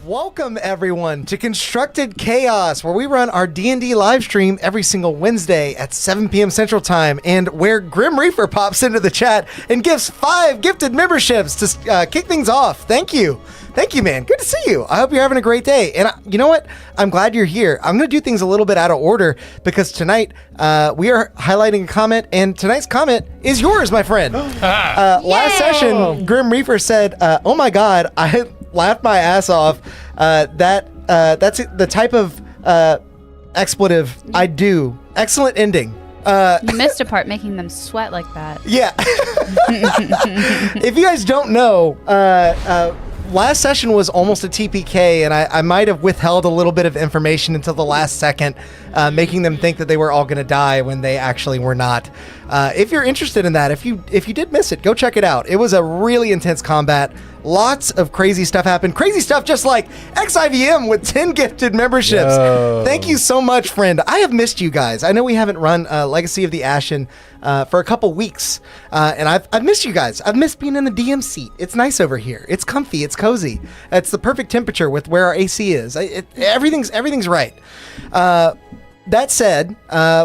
Welcome everyone to Constructed Chaos, where we run our D&D live stream every single Wednesday at 7 p.m. Central Time, and where Grim Reaper pops into the chat and gives 5 gifted memberships to kick things off. Thank you. Thank you, man. Good to see you. I hope you're having a great day. And you know what? I'm glad you're here. I'm going to do things a little bit out of order because tonight we are highlighting a comment, and tonight's comment is yours, my friend. Last session, Grim Reaper said, oh my God, I laughed my ass off. That's the type of expletive I do. Excellent ending. You missed a part, making them sweat like that. Yeah. If you guys don't know, last session was almost a TPK, and I might have withheld a little bit of information until the last second, making them think that they were all going to die when they actually were not. If you're interested in that, if you did miss it, go check it out. It was a really intense combat. Lots of crazy stuff happened. Crazy stuff just like XIVM with 10 gifted memberships. Yo. Thank you so much, friend. I have missed you guys. I know we haven't run Legacy of the Ashen for a couple weeks, and I've missed you guys. I've missed being in the DM seat. It's nice over here. It's comfy. It's cozy. It's the perfect temperature with where our AC is. Everything's right. That said,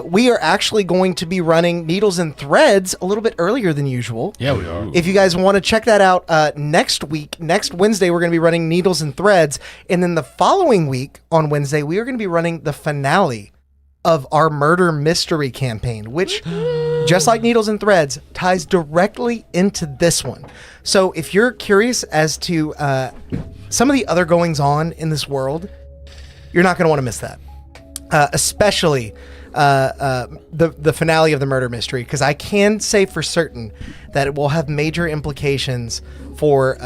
we are actually going to be running Needles and Threads a little bit earlier than usual. Yeah, we are. If you guys want to check that out next week, next Wednesday, we're going to be running Needles and Threads. And then the following week on Wednesday, we are going to be running the finale of our murder mystery campaign, which, just like Needles and Threads, ties directly into this one. So if you're curious as to some of the other goings on in this world, you're not going to want to miss that. Especially the finale of the murder mystery, because I can say for certain that it will have major implications for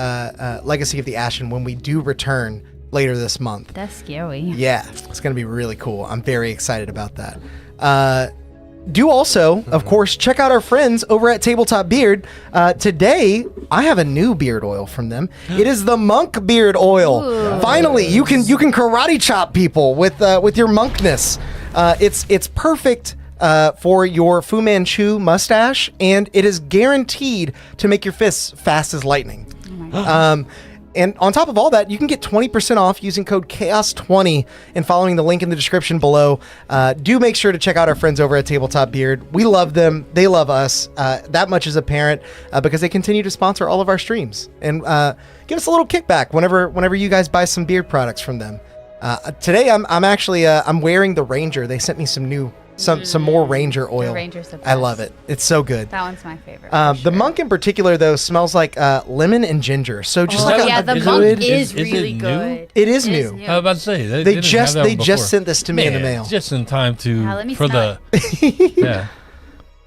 Legacy of the Ashen when we do return later this month. That's scary. Yeah, it's going to be really cool. I'm very excited about that. Do also, of course, check out our friends over at Tabletop Beard. Today, I have a new beard oil from them. It is the monk beard oil. Ooh. Finally, you can karate chop people with your monkness. It's perfect for your Fu Manchu mustache, and it is guaranteed to make your fists fast as lightning. Oh my God. And on top of all that, you can get 20% off using code CHAOS20 and following the link in the description below. Do make sure to check out our friends over at Tabletop Beard. We love them. They love us. That much is apparent because they continue to sponsor all of our streams and give us a little kickback whenever you guys buy some beard products from them. Today, I'm actually I'm wearing the Ranger. They sent me some more Ranger oil. The Ranger's the best. I love it. It's so good. That one's my favorite. The monk in particular, though, smells like lemon and ginger. So just the monk is really good. It is new. I was about to say they just sent this to me in the mail. Just in time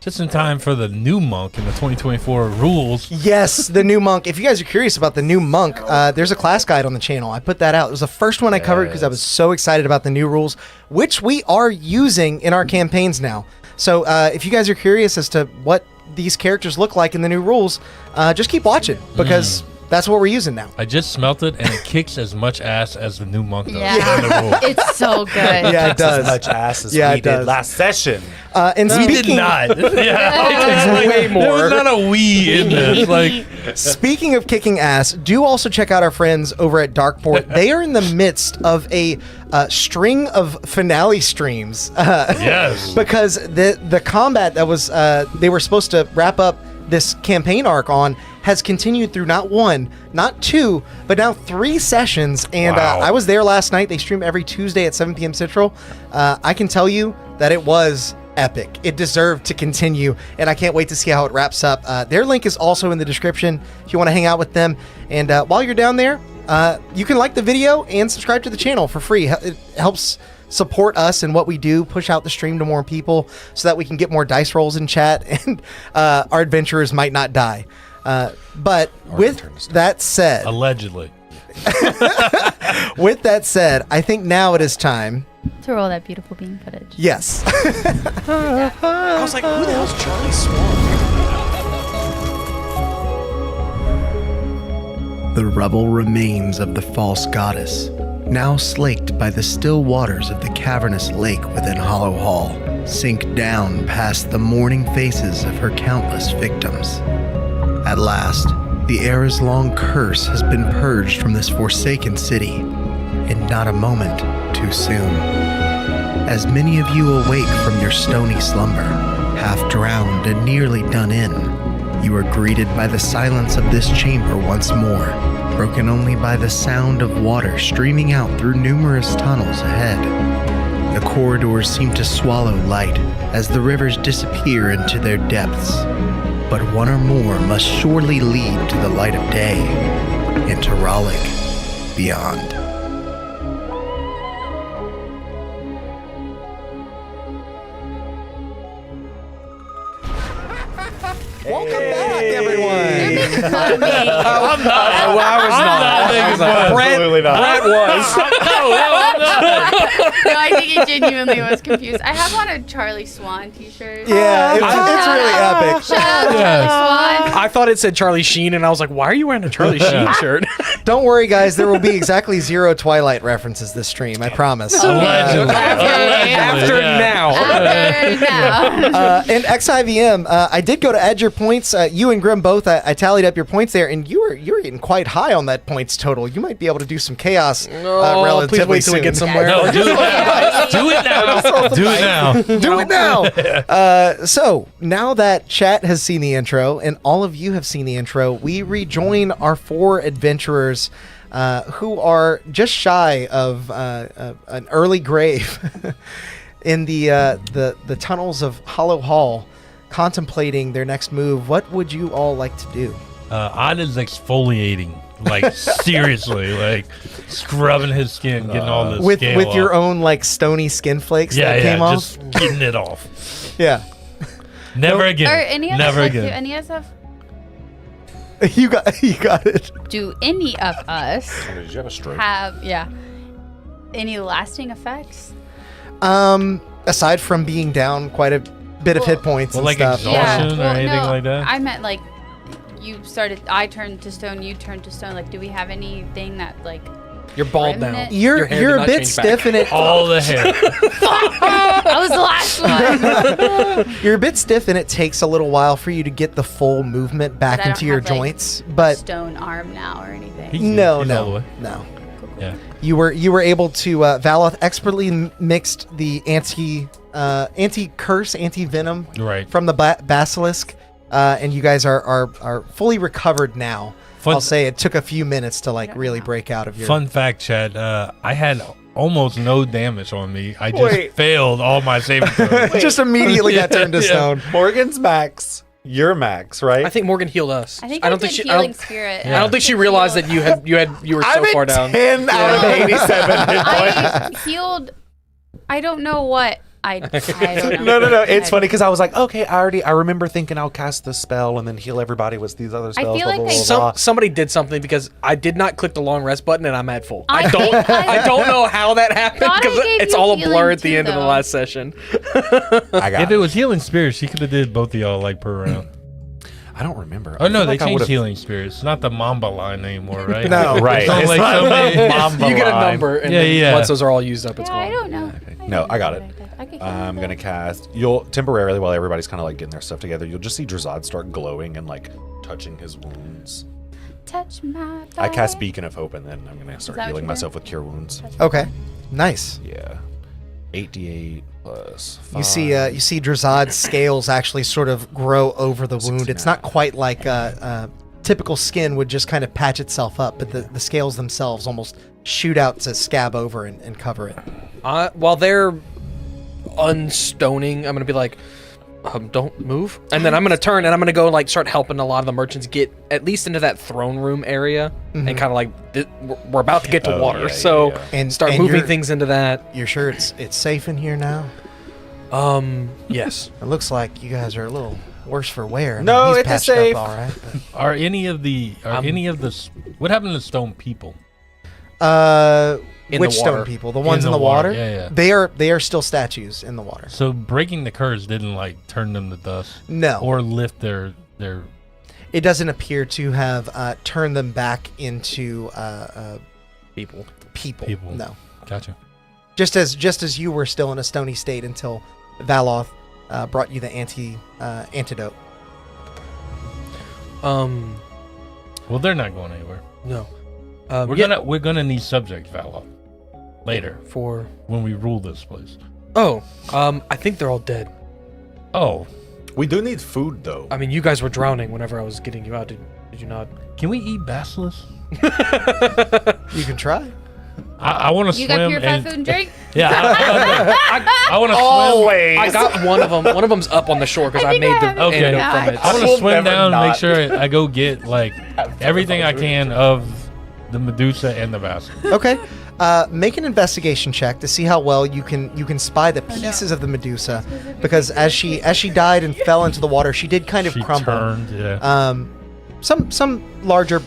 just in time for the new monk in the 2024 rules. Yes, the new monk. If you guys are curious about the new monk, there's a class guide on the channel. I put that out. It was the first one I covered because I was so excited about the new rules, which we are using in our campaigns now. So if you guys are curious as to what these characters look like in the new rules, just keep watching because that's what we're using now. I just smelt it, and it kicks as much ass as the new monk does. Yeah, it's so good. Yeah, it does. As much ass as we did last session. And we did not. It's way more. There's not a we in this. Speaking of kicking ass, do also check out our friends over at Darkeport. They are in the midst of a string of finale streams. Yes. Because the combat that was they were supposed to wrap up this campaign arc on has continued through not 1, not 2, but now 3 sessions. And I was there last night. They stream every Tuesday at 7 p.m. Central. I can tell you that it was epic. It deserved to continue, and I can't wait to see how it wraps up. Their link is also in the description if you want to hang out with them. And while you're down there, you can like the video and subscribe to the channel for free. It helps support us and what we do, push out the stream to more people so that we can get more dice rolls in chat and our adventurers might not die. But with that said, allegedly, with that said, I think now it is time to roll that beautiful bean footage. Yes. I was like, who the hell's Charlie Swan? The rubble remains of the false goddess, now slaked by the still waters of the cavernous lake within Hollow Hall, sink down past the mourning faces of her countless victims. At last, the era's long curse has been purged from this forsaken city, and not a moment too soon. As many of you awake from your stony slumber, half drowned and nearly done in, you are greeted by the silence of this chamber once more, broken only by the sound of water streaming out through numerous tunnels ahead. The corridors seem to swallow light as the rivers disappear into their depths, but one or more must surely lead to the light of day, into Raleigh beyond. Welcome back, everyone. You're making fun of me. I'm not. I was not. making fun. Absolutely not. Brett was. No, I think he genuinely was confused. I have on a Charlie Swan t-shirt. Yeah, it's really epic. Shout out Charlie Swan. I thought it said Charlie Sheen, and I was like, why are you wearing a Charlie Sheen shirt? Don't worry, guys. There will be exactly 0 Twilight references this stream. I promise. Allegedly. After Yeah. now. After now. And XIVM, I did go to add your points. You and Grim both. I tallied up your points there, and you were getting quite high on that points total. You might be able to do some chaos relatively please wait till soon. we get somewhere. No, do it now. Do it now. Do it now. Do it now. So now that chat has seen the intro and all of you have seen the intro, we rejoin our 4 adventurers who are just shy of an early grave in the tunnels of Hollow Hall, contemplating their next move. What would you all like to do? Odd is exfoliating. Like, seriously. Like, scrubbing his skin, getting all the With scale your off. own like stony skin flakes Yeah, that yeah, came off. just getting it off. Yeah, Never again. Or any of Never us, again. do any of us you got it. do any of us Did you have a stroke? have any lasting effects? Aside from being down quite a bit of hit points Well, and like stuff. exhaustion or anything like that? I meant like I turned to stone, you turned to stone. Like, do we have anything that like You're bald now. Remnant. You're Your hair did a not bit change stiff back. and it All the hair. I was the last one. you're a bit stiff and it takes a little while for you to get the full movement back But I don't into your have, like, joints. But Stone arm now or anything. He's no, all the no, way. no. Yeah. You were able to Valoth expertly mixed the anti curse, anti venom Right. from the basilisk, and you guys are fully recovered now. Fun- I'll say it took a few minutes to like don't really know. break out of your. Fun fact, Chad. I had almost no damage on me. I just Wait. failed all my saving throws. Just immediately got turned to Yeah. stone. Morgan's max. Your max, right? I think Morgan healed us. I think I I don't did think she. healing spirit. Yeah. I don't think she realized that you were so far down. 10 out of 87 hit points. I healed. I don't know what. I don't know. No. It's funny because I was like, okay, I remember thinking I'll cast the spell and then heal everybody with these other spells. feel like blah, blah, I- blah, blah. Somebody did something because I did not click the long rest button and I'm at full. I I- don't know how that happened Thought I because gave it's you all a healing blur at the too, end of the though. last session. I got If it was healing spirits, she could have did both of y'all like per round. I don't remember. Oh no, I they feel like I changed would've- healing spirits. Not the Mamba line anymore, right? No. Right. It's only It's like not so many- Mamba You get a line. number, and Yeah, then yeah. once those are all used up, it's Yeah, I gone. don't know. No, I got it. I could heal I'm with gonna it. cast. You'll temporarily while everybody's kind of like getting their stuff together. You'll just see Drazad start glowing and like touching his wounds. Touch my. I cast body. Beacon of Hope and then I'm gonna start that what healing you myself do? with Cure Wounds. Okay, nice. Yeah, 8d8 plus 5. You see Drazad's scales actually sort of grow over the wound. It's not quite like typical skin would just kind of patch itself up, but the scales themselves almost shoot out to scab over and cover it. While they're unstoning, I'm gonna be like, don't move, and then I'm gonna turn and I'm gonna go like start helping a lot of the merchants get at least into that throne room area and kind of like we're about to get to Oh, water, yeah, so yeah. And start and moving you're- things into that. You're sure it's safe in here now? Yes. It looks like you guys are a little worse for wear. I mean, No, he's it's patched safe. up all right. Are any of the what happened to the stone people? But, In which the stone water. people? The ones in the the water? water, yeah, yeah. They are still statues in the water. So breaking the curse didn't like turn them to dust No. or lift their It doesn't appear to have turned them back into People. people. No. Gotcha. Just as you were still in a stony state until Valoth brought you the antidote. Well, they're not going anywhere. No. We're gonna need subject, Valoth. later For when we rule this place. I think they're all dead. Oh, We do need food though. I mean, you guys were drowning whenever I was getting you out. Did you not? can we eat basilisk? You can try. I want to You swim. got purified and, food and drink? Yeah, I want to swim. Always. I got one of them. One of them's up on the shore because I I think made I the have it. Okay. antidote Yeah. from it. I want will to swim never down and make not- sure I go get like everything I can of the Medusa and the basilisk. Okay. Make an investigation check to see how well you can spy the pieces of the Medusa, because as she died and fell into the water, she did kind of She crumble. turned. Yeah. Some larger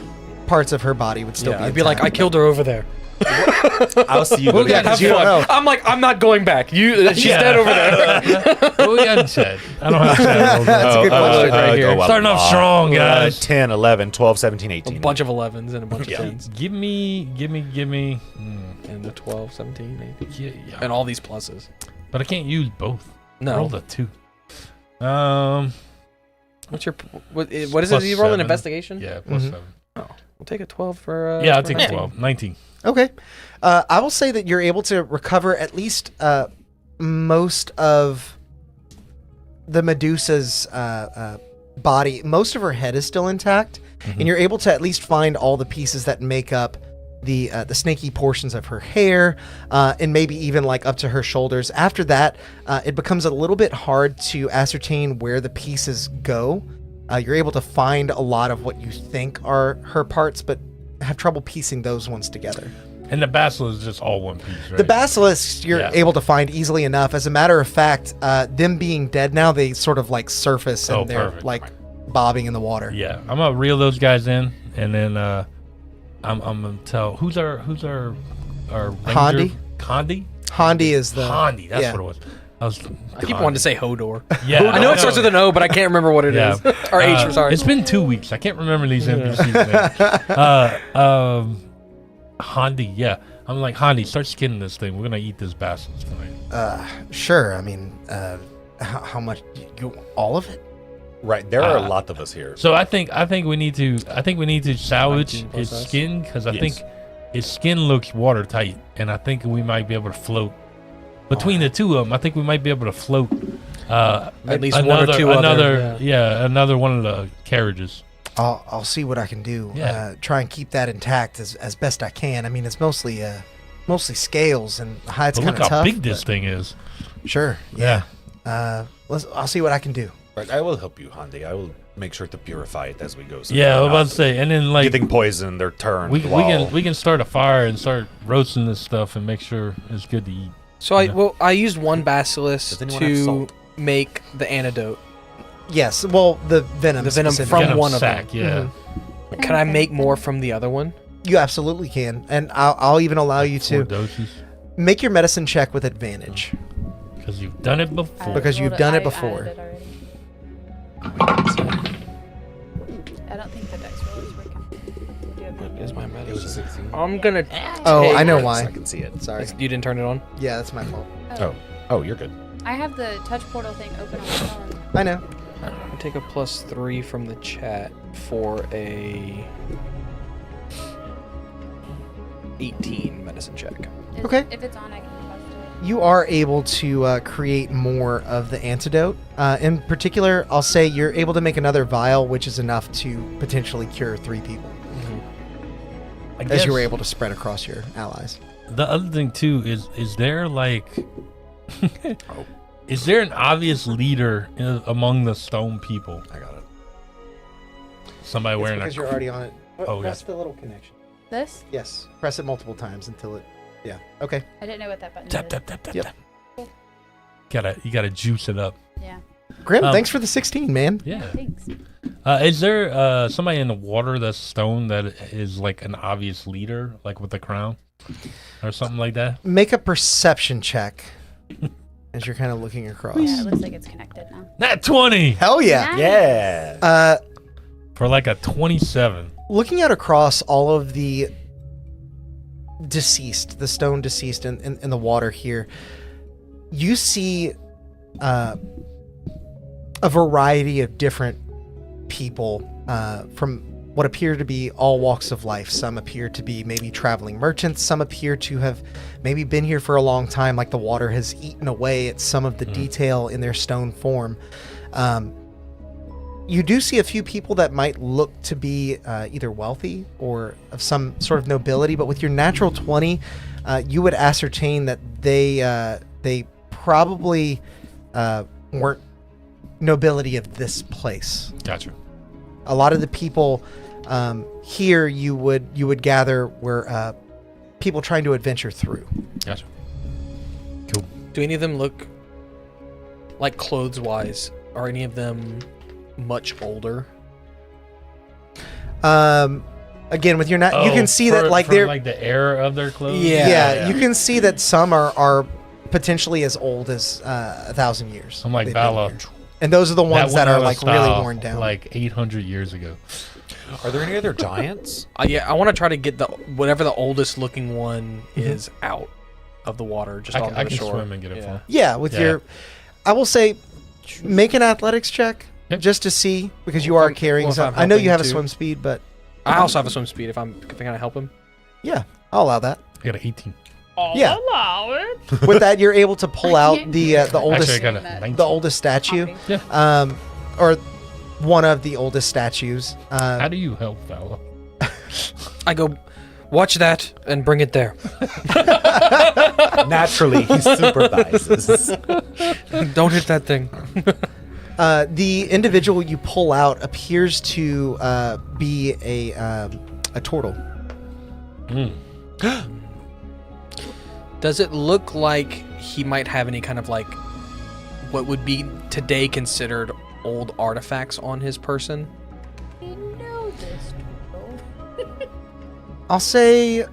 parts of her body would still Yeah, be. I'd be like, I intact. killed her over there. I'll see you. Well, go yeah, get 'cause this. you don't know. I'm like, I'm not going back. She's dead over there. What we got in chat? I don't have chat. That's a good question right here. Starting off strong, guys. 10, 11, 12, 17, 18. A bunch of 11s and a bunch of 10s. Give me. And the 12, 17, 18. Yeah. And all these pluses. But I can't use both. No. Roll the 2. What's your... What is it? Plus You roll an 7. investigation? Yeah, plus Mhm. 7. We'll take a 12 for... Yeah, I'll for take 19. 12. 19. Okay. I will say that you're able to recover at least most of the Medusa's body. Most of her head is still intact, and you're able to at least find all the pieces that make up the snaky portions of her hair, and maybe even like up to her shoulders. After that, it becomes a little bit hard to ascertain where the pieces go. You're able to find a lot of what you think are her parts, but have trouble piecing those ones together. And the basilisk is just all one piece, right? The basilisks you're Yeah. able to find easily enough. As a matter of fact, them being dead now, they sort of like surface and Oh, they're perfect. like bobbing in the water. Yeah, I'm gonna reel those guys in, and then I'm gonna tell who's our ranger? Hondi? Hondi? Hondi is the Hondi. That's yeah. what it was. I keep wanting to say Hodor. Yeah, I know it starts with an O, but I can't remember what it is. Or H, sorry. It's been 2 weeks. I can't remember these NPCs' names. Hondi, yeah. I'm like, Hondi, start skinning this thing. We're gonna eat this basilisk tonight. Sure. I mean, how much? You all of it? Right, there are a lot of us here. So I think we need to salvage 19 plus its us. skin, because I Yes. think its skin looks watertight, and I think we might be able to float between the two of them. I think we might be able to float At least one or two other. another one of the carriages. I'll see what I can do. Yeah. Try and keep that intact as best I can. I mean, it's mostly scales and the hide's But kind look of how tough. big this thing is. but Sure. Yeah. I'll see what I can do. Right, I will help you, Hondi. I will make sure to purify it as we go. So Yeah, I we're was about not to say, and then like getting poisoned or turned. we while- can start a fire and start roasting this stuff and make sure it's good to eat. So I used one basilisk Does anyone have to salt? make the antidote. Yes. Well, the venom. The venom specifically. from Get 'em one of sack, them. yeah. Can I make more from the other one? You absolutely can, and I'll even allow you 4 to doses, make your medicine check with advantage. because you've done it before. Because you've rolled done it I before. added already. I don't think the dice roll is working. Did you have Is my It was a 16. I'm gonna. Oh, take- I know I why. can see it. Sorry. You didn't turn it on. Yeah, that's my fault. Oh, you're good. I have the touch portal thing open on my phone. I know. I take a +3 from the chat for a 18 medicine check. Okay. If it's on, I can bust it. You are able to create more of the antidote. In particular, I'll say you're able to make another vial, which is enough to potentially cure 3 people, I as you were guess able to spread across your allies. The other thing too is there like, is there an obvious leader among the stone people? I got it. Somebody wearing a you're already on it. Oh, Press the little connection. This? Yes. Press it multiple times until it. Yeah. Okay. I didn't know what that button tap did. tap tap tap Yep. tap. You gotta juice it up. Yeah. Grim, Um, thanks for the 16, man. Yeah. Thanks. Is there somebody in the water that's stone that is like an obvious leader, like with the crown or something like that? Make a perception check as you're kind of looking across. Yeah, it looks like it's connected now. Nat 20 Hell yeah. Nice. Yeah. for like a 27. Looking out across all of the deceased, the stone deceased in the water here, you see a variety of different people from what appear to be all walks of life. Some appear to be maybe traveling merchants. Some appear to have maybe been here for a long time, like the water has eaten away at some of the detail in their stone form. You do see a few people that might look to be either wealthy or of some sort of nobility, but with your natural 20, you would ascertain that they probably weren't nobility of this place. Gotcha. A lot of the people here you would gather were people trying to adventure through. Gotcha. Cool. Do any of them look like clothes-wise? Are any of them much older? Again, with your you can see that like they're like the era of their clothes. Yeah, you can see that some are potentially as old as 1,000 years. I'm like they've been Valor. here. And those are the ones that are like really worn down. Like 800 years ago. Are there any other giants? Yeah, I want to try to get whatever the oldest looking one is out of the water, just on I the can shore. swim and get it from. Yeah, with your, I will say, make an athletics check just to see, because you are carrying some. I know you have a swim speed, but I also have a swim speed if I kind of help him. Yeah, I'll allow that. I got an 18. Yeah. Allow it. With that, you're able to pull out the oldest Actually, I got a 19. the oldest statue, or one of the oldest statues. How do you help, Valor? I go, watch that and bring it there. Naturally, he supervises. Don't hit that thing. The individual you pull out appears to be a turtle. Does it look like he might have any kind of like what would be today considered old artifacts on his person? You know this, turtle. I'll say,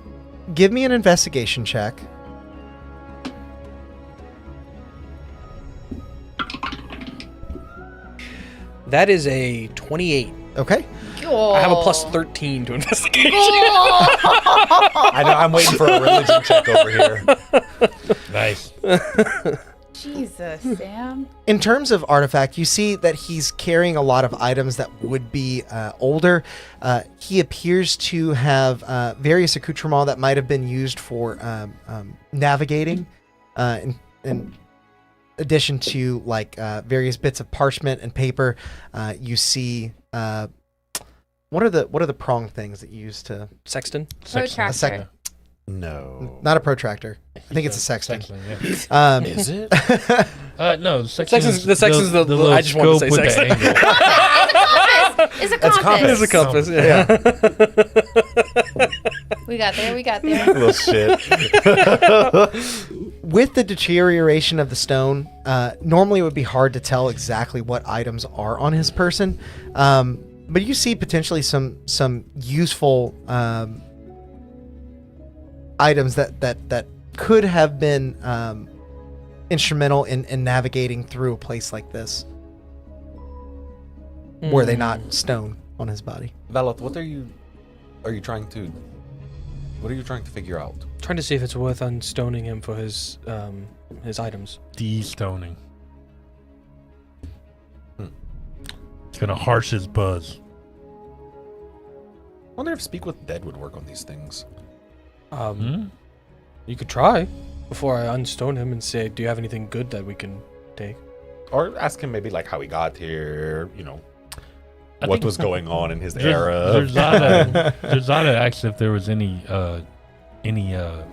give me an investigation check. That is a 28. Okay. I have a plus 13 to investigation. I know. I'm waiting for a religion check over here. Nice. Jesus, Sam. In terms of artifact, you see that he's carrying a lot of items that would be older. He appears to have various accoutrements that might have been used for navigating, in addition to like various bits of parchment and paper. You see, what are the prong things that you use to Sexton? Protractor. No. Not a protractor. I think it's a sextant. Yeah. Is it? No, sexton's the sexton's the little I just wanted to say scope with the sextant. angle. It's a compass. It's a compass, yeah. We got there. Little shit. With the deterioration of the stone, normally it would be hard to tell exactly what items are on his person, but you see potentially some useful items that could have been instrumental in navigating through a place like this. Were they not stone on his body? Valoth, what are you trying to figure out? Trying to see if it's worth unstoning him for his items. De-stoning. It's gonna harsh his buzz. I wonder if Speak with Dead would work on these things. You could try before I unstone him and say, do you have anything good that we can take? Or ask him maybe like how he got here, I what think was going on in his era. Drazada asked if there was any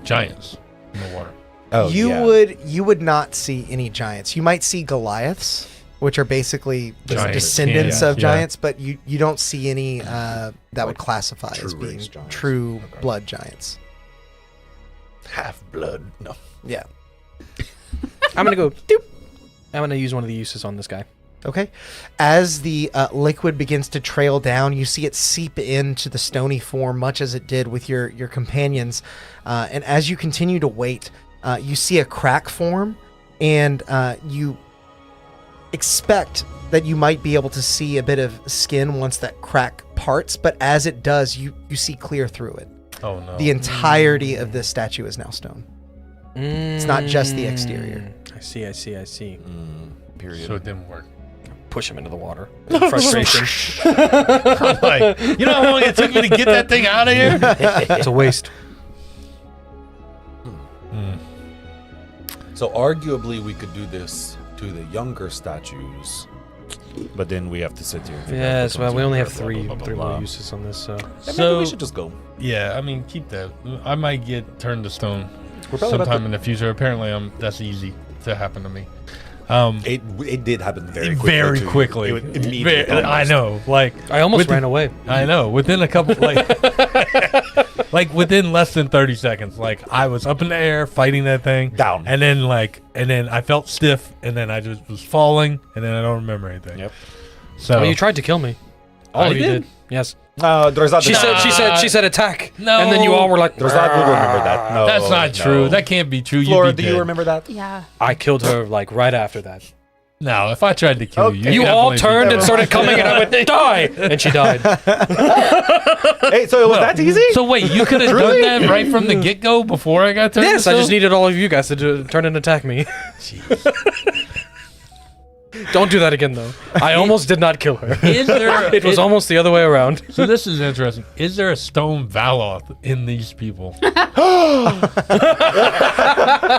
giants in the water. Oh, You would not see any giants. You might see Goliaths, which are basically the Giants, descendants yeah, of yeah. giants, but you don't see any that would classify as true being race giants. true Okay. blood giants. Half blood. No. Yeah. I'm going to go, doop. I'm going to use one of the uses on this guy. Okay. As the liquid begins to trail down, you see it seep into the stony form, much as it did with your companions. And as you continue to wait, you see a crack form, and you expect that you might be able to see a bit of skin once that crack parts. But as it does, you see clear through it. Oh no. The entirety of this statue is now stone. It's not just the exterior. I see. Period. So it didn't work. push him into the water. In frustration. I'm like, you know how long it took me to get that thing out of here? It's a waste. So arguably we could do this to the younger statues, but then we have to sit here. And figure out Yes, which well, ones we are only have blah, blah, three blah, blah, more blah. uses on this, so. Yeah, maybe So- we should just go. Yeah, I mean, keep that. I might get turned to stone We're probably about sometime to- in the future. Apparently, that's easy to happen to me. It did happen very quickly. Very too. quickly. It would immediately. I know. Like I almost within- ran away. I know. Within a couple, like within less than 30 seconds, like I was up in the air fighting that thing Down. and then I felt stiff, and then I just was falling, and then I don't remember anything. Yep. So Oh, you tried to kill me. All I of you did? did. Yes. Drazad She said attack. No. And then you all were like, Drazad would remember that. No, that's not true. no. That can't be true. Flora, You'd be do you dead. remember that? Yeah. I killed her like right after that. No, if I tried to kill you, You you'd all definitely be turned dead. and started coming, and I went, die! And she died. Hey, so it was that easy? So wait, you could have done that right from the get go before I got turned. Yes, to I just stone? needed all of you guys to turn and attack me. Don't do that again, though. I almost did not kill her. Is there? It was almost the other way around. So this is interesting. Is there a stone Valoth in these people?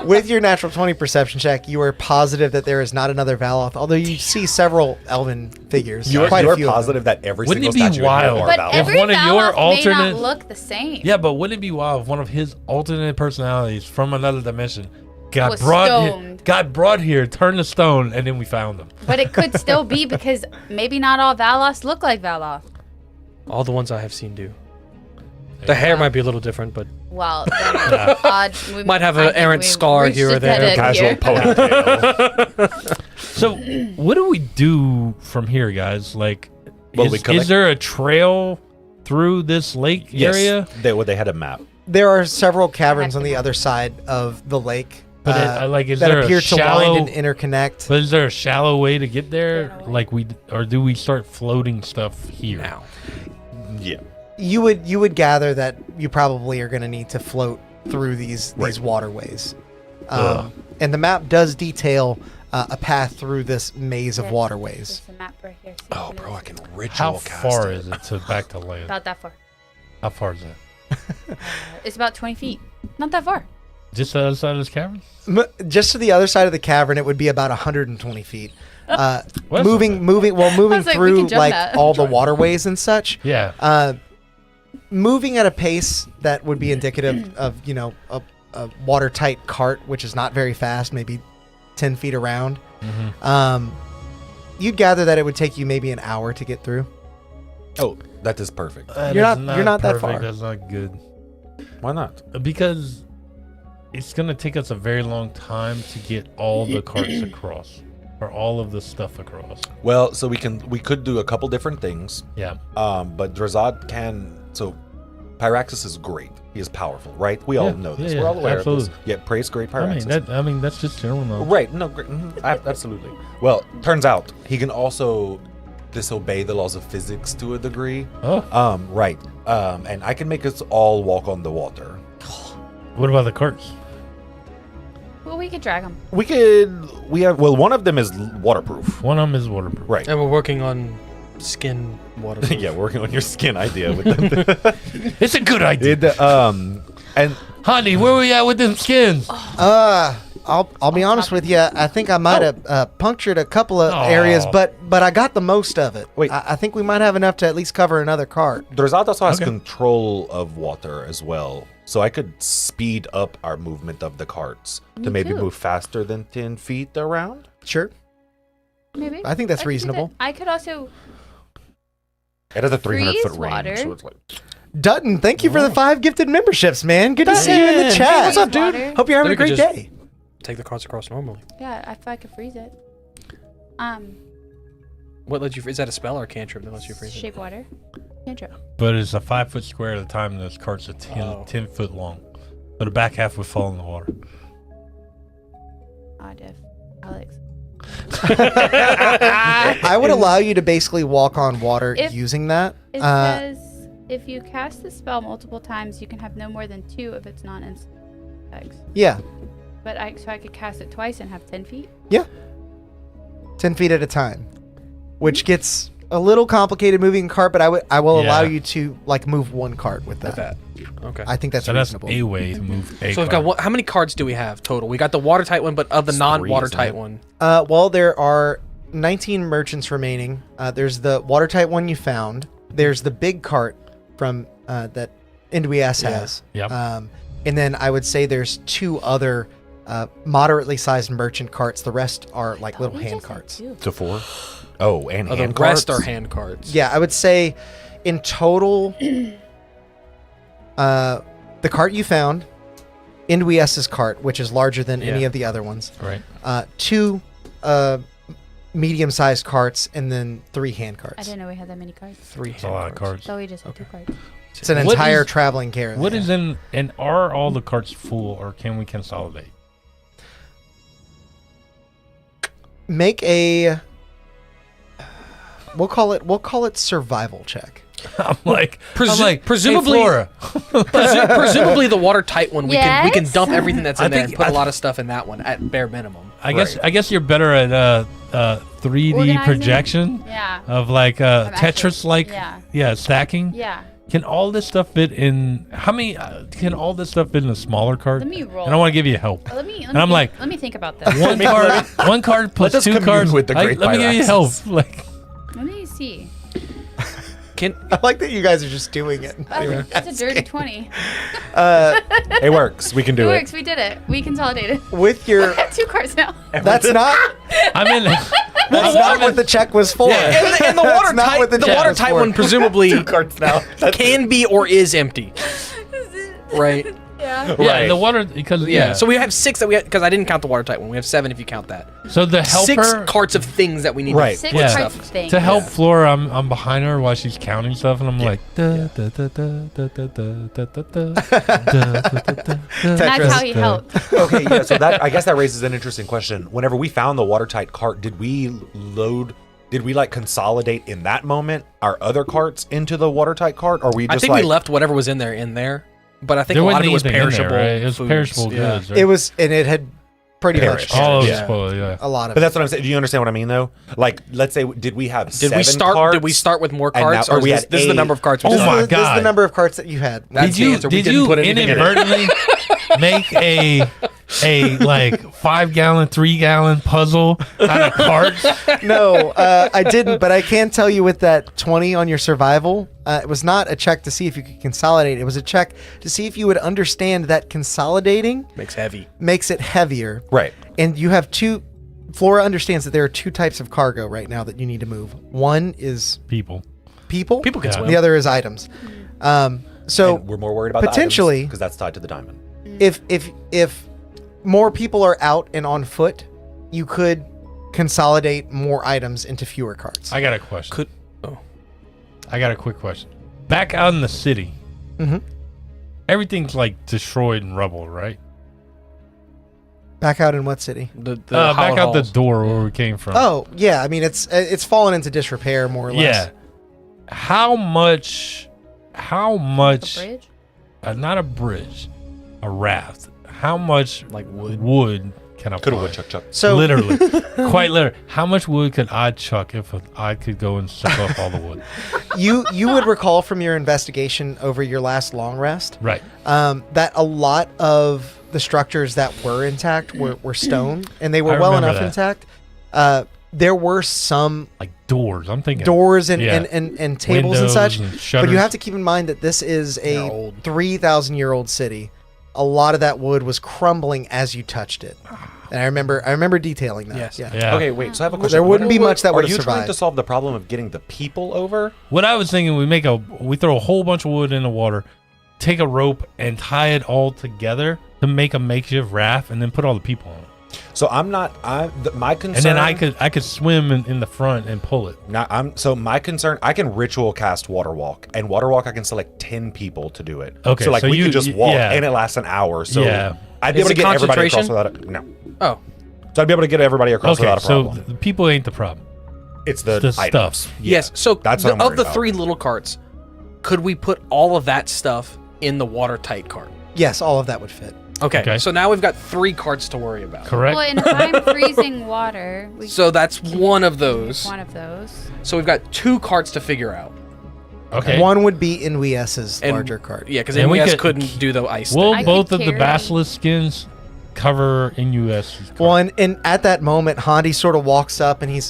With your natural 20 perception check, you are positive that there is not another Valoth, although you see several elven figures. You quite a are few of them. positive that every Wouldn't single it be statue in here wild? are But valid. every one of your Valoth may alternate- not look the same. Yeah, but wouldn't it be wild if one of his alternate personalities from another dimension got Was brought stoned. here, turned to stone, and then we found him? But it could still be because maybe not all Valoths look like Valoth. All the ones I have seen do. The hair might be a little different, but Well, then we Might have I an think errant we scar reached here or a there. dead end Casual here. ponytail. So, what do we do from here, guys? Like, Well, we is collect- there a trail through this lake area? Yes, they had a map. There are several caverns on the other side of the lake But is that there appear a to shallow? wind and interconnect. But is there a shallow way to get there? Like or do we start floating stuff here? now. Yeah. You would gather that you probably are going to need to float through these waterways. And the map does detail a path through this maze of Yes, waterways. there's a map right here. Oh, bro, I can ritual How cast far it. is it to back to land? About that far. How far is that? It's about 20 feet. Not that far. Just the other side of this cavern? Just to the other side of the cavern, it would be about 120 feet. Well, that's moving not moving was like, we through can jump like that. all the waterways and such. Yeah. Moving at a pace that would be indicative of a watertight cart, which is not very fast, maybe 10 feet around. You'd gather that it would take you maybe an hour to get through. Oh, that is perfect. That You're is not that perfect. far. That's not good. Why not? Because it's going to take us a very long time to get all the carts across. Or all of the stuff across. Well, so we could do a couple different things. Yeah. But Drazad can. So, Pyraxis is great. He is powerful, right? We all Yeah, know this. yeah, We're all aware absolutely. of this. Yeah, praise great I Pyraxis. mean, that's just general knowledge. Right. No, great. Absolutely. Well, turns out he can also disobey the laws of physics to a degree. Oh. Right. And I can make us all walk on the water. What about the carts? Well, we could drag them. One of them is waterproof. One of them is waterproof. Right. And we're working on skin water. Yeah, working on your skin idea with them. It's a good idea. And Honey, where we at with them skins? I'll be honest with you. I think I might have punctured a couple of areas, but I got the most of it. Wait. I think we might have enough to at least cover another cart. Drazad also has Okay. control of water as well. So I could speed up our movement of the carts to Me maybe too. move faster than 10 feet around. Sure. Maybe. I think that's could do reasonable. that. I could also. It has a 300-foot Freeze range, water. so it's like... Dutton, thank you for the 5 gifted memberships, man. Good to see you in the Dutton. chat. What's up, dude? Water. Hope you're having a Then we great could day. Take the carts across normally. Yeah, if I could freeze it. What lets you? Is that a spell or a cantrip that lets you freeze it? Shape water. Cantrip. But it's a 5-foot square at a time, and those carts are 10 foot long. So the back half would fall in the water. Odd if Alex. I would allow you to basically walk on water If- using that. It says if you cast the spell multiple times, you can have no more than 2 of its non-instant effects. Yeah, But so I could cast it twice and have 10 feet. 10 feet at a time. which gets a little complicated moving a cart, but I will allow Yeah. you to like move one cart with that. Okay. I think that's So that's reasonable. a way to move a So we've card. got how many cards do we have total? We got the watertight one, but of the It's non-watertight 3, isn't it? one. Well, there are 19 merchants remaining. There's the watertight one you found. There's the big cart from that Indweas has. Yep. And then I would say there's 2 other moderately sized merchant carts. The rest are like little hand carts. To 4. Oh, and The hand rest carts? are hand cards. Yeah, I would say in total, the cart you found, Indweas's cart, which is larger than any Yeah. of the other ones. Right. 2 medium-sized carts, and then 3 hand I carts. didn't know we had that many cards. 3 That's a lot of cards. So we just had 2 cards. It's an What entire is- traveling caravan. What is in, and are all the carts full, or can we consolidate? Make a. We'll call it survival check. I'm like, presumably- hey, Flora. Presumably the watertight one, we can Yes? dump everything that's in I there think- and put I a lot of stuff in that one at bare minimum. I guess you're better at 3D Organizing? projection Yeah. of like actually- Tetris, like yeah. stacking. Yeah. Can all this stuff fit in? How many? Can all this stuff fit in a smaller card? Let me roll. And I want to give you help. Let me. And I'm like, let me think about this. one card plus us 2 commune cards. with the great let me give you Pyraxis. help. Like, Let me see. Can I like that you guys are just doing it. Oh, it's a dirty 20. It works. We can It do works. We did it. We consolidated. With your. I have 2 cards now. That's not. I'm in. That's not what the check was for. Yeah. and the That's not watertight what the check was watertight for. one presumably cards now. can be or is empty. Right. Yeah. Yeah, Right. the water because Yeah. So we have 6 that we because I didn't count the watertight one. We have 7 if you count that. so the helper 6 carts of things that we need. Right. To 6 Yeah. cards of things. to help Flora. I'm behind her while she's counting stuff, and I'm like, da, da, da, da, da, da, da, da, da, da, da, da, da. That's how he helped. Okay, yeah. So that I guess that raises an interesting question. Whenever we found the watertight cart, did we like consolidate in that moment our other carts into the watertight cart, or we just I think like we left whatever was in there. But I think There a lot of wasn't it was anything in perishable. there, right? It was foods. perishable Yeah. goods. Right? It was, and it had pretty Perished. much all of Yeah. it spoiled. Yeah. a lot of But it. that's what I'm saying. Do you understand what I mean, though? Like, let's say, did we have Did 7 we start? carts? Did we start with more and now- carts, or or we is had this is the 8? number of carts? We Oh just- my This is the God. number of carts that you had. That's Did the you answer. We did didn't you put anything in it. inadvertently make a like 5-gallon, 3-gallon puzzle out of cards? No, I didn't, but I can tell you with that 20 on your survival, it was not a check to see if you could consolidate. It was a check to see if you would understand that consolidating Makes heavy. makes it heavier. Right. And you have 2. Flora understands that there are 2 types of cargo right now that you need to move. One is People. people. People can Yeah. swim. The other is items. So And we're more worried about potentially- because that's tied to the diamond. if more people are out and on foot, you could consolidate more items into fewer carts. I got a question. Could oh I got a quick question. Back out in the city, Mhm. everything's like destroyed and rubble, right? Back out in what city? the Back hallowed out the halls. door where we came from. Oh yeah, I mean it's fallen into disrepair more or less. yeah. How much? A bridge? Not a bridge, a raft. How much Like wood. wood can I Could have put? woodchuck chuck. So Literally, quite literally. How much wood could I chuck if I could go and suck up all the wood? you would recall from your investigation over your last long rest Right. that a lot of the structures that were intact were stone, and they were I well remember enough that. intact. There were some Like doors. I'm thinking doors and, Yeah. and tables and Windows such, and but shutters. you have to keep in mind that this is They're a old. 3,000-year-old city. A lot of that wood was crumbling as you touched it, and I remember detailing that. Yes. Yeah. Yeah. Okay, wait. So I have a question. There wouldn't be much that Are would have you trying survived. to solve the problem of getting the people over? What I was thinking, we throw a whole bunch of wood in the water, take a rope and tie it all together to make a makeshift raft, and then put all the people on it. So my concern. And then I could swim in the front and pull it. My concern. I can ritual cast water walk, and water walk I can select 10 people to do it. Okay, So like so we you- could just y- walk, yeah. and it lasts an hour. So Yeah. I'd be Is able to it get everybody across concentration? without a no. Oh, So I'd be able to get everybody across Okay, without a so problem. the people ain't the problem. It's the the items. stuff. Yeah. yes. So That's what I'm of worried the about. 3 little carts, could we put all of that stuff in the watertight cart? Yes, all of that would fit. Okay, so now we've got 3 carts to worry about. Correct. Well, and if I'm freezing water, So that's one of those. one of those. So we've got 2 carts to figure out. Okay. One would be Inuyas's And- larger cart. Yeah, because And we NWS could- couldn't do the ice Will thing. I both could of the carry- basilisk skins cover NUS? One, and at that moment, Hondi sort of walks up, and you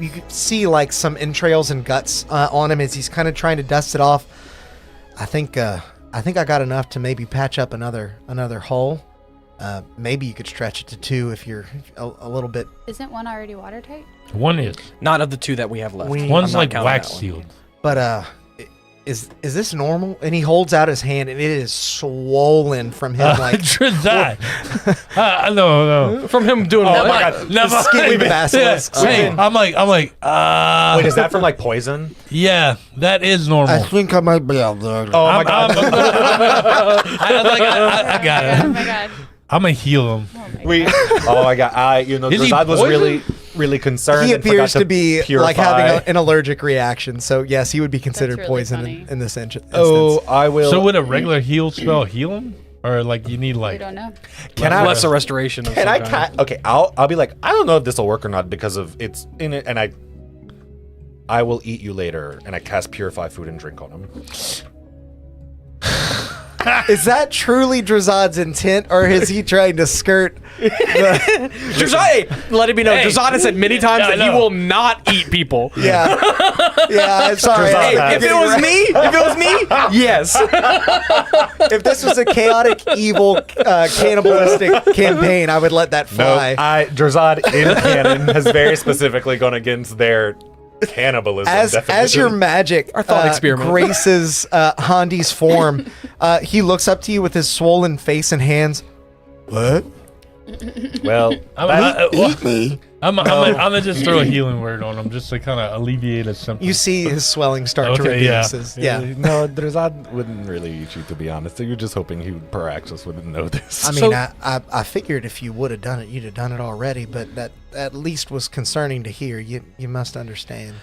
could see like some entrails and guts on him as he's kind of trying to dust it off. I think I got enough to maybe patch up another hole. Maybe you could stretch it to 2 if you're a little bit. Isn't one already watertight? One is. Not of the 2 that we have left. We- One's I'm not like counting wax that one. sealed. But is this normal? And he holds out his hand, and it is swollen from him like That. No. From him doing Oh what? my God. Never. skinny basilisks. Hey, I'm like, Wait, is that from like poison? yeah, that is normal. think I might be out there. Oh my God. I got Oh it. my god. I'm gonna heal him. Oh my We. god. Oh my God. Is he Drazad was poisoned? really concerned. He and forgot appears to be purify. like having an allergic reaction, so yes, he would be considered really poison funny. in this instance. Oh, I will. So would a regular heal spell heal him, or like you need We like? don't know. can I? Lesser restoration. Of Can some I? kind. Okay, I'll be like, I don't know if this will work or not because of it's in it, and I will eat you later, and I cast purify food and drink on him. Is that truly Drazad's intent, or is he trying to skirt? Drazad, let it be known. Hey. Drazad has said many times Yeah, I that he know. will not eat people. Yeah, I'm sorry. Drazad Hey, has- If it was me, yes. if this was a chaotic, evil, cannibalistic campaign, I would let that No, fly. Drazad in canon has very specifically gone against their cannibalism As definition. your magic Our thought experiment. graces Hondi's form, he looks up to you with his swollen face and hands. What? Well, Eat me. I'm gonna just throw a healing word on him just to kind of alleviate a symptom. You see his swelling start to Okay, yeah. reduce. Yeah. no, Drazad wouldn't really eat you, to be honest. So you're just hoping he Paraxis wouldn't know this. I mean, So- I figured if you would have done it, you'd have done it already. But that at least was concerning to hear. You must understand.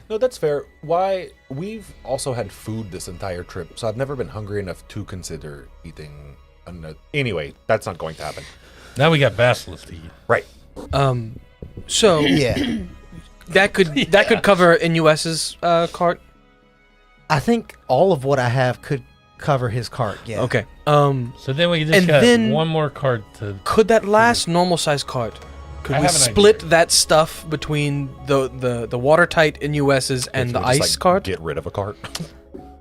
No, that's fair. Why? We've also had food this entire trip, so I've never been hungry enough to consider eating another. Anyway, that's not going to happen. Now we got basilisk to eat. Right. So Yeah. that could cover NUS's cart. I think all of what I have could cover his cart. Yeah. Okay. So then we just And got then- one more card to. Could that last normal size cart? Could I we have an split that stuff between the watertight NUS's and the Can we just, ice cart? Get rid of a cart.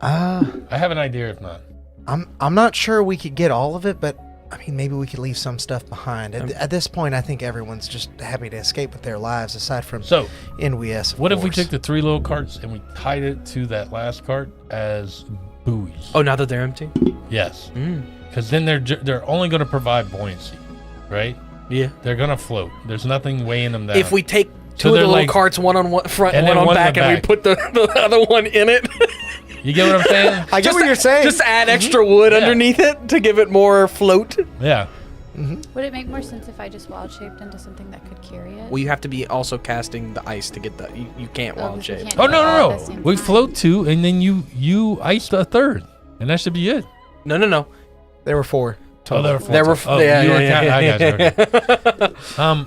I have an idea. If not, I'm not sure we could get all of it, but I mean, maybe we could leave some stuff behind. At this point, I think everyone's just happy to escape with their lives, aside from so NWS. Of what if we course. took the 3 little carts and we tied it to that last cart as buoys? Oh, now that they're empty. Yes, Mm. because then they're only going to provide buoyancy, right? Yeah. They're gonna float. There's nothing weighing them down. If we take So two of the they're little like- carts, one on one front, and one then on one in back, the and we back. put the other one in it. You get what I'm saying? I get what you're saying. Just add extra wood Yeah. underneath it to give it more float. Yeah. Would it make more sense if I just wild shaped into something that could carry it? Well, you have to be also casting the ice to get the. You can't Oh, wild 'cause we shape. can't Oh do it all at no the no no! same We time. float 2, and then you ice a 3rd, and that should be it. No. There were 4. Oh, there were 4. There were Oh, yeah, you were yeah, I got you. Okay.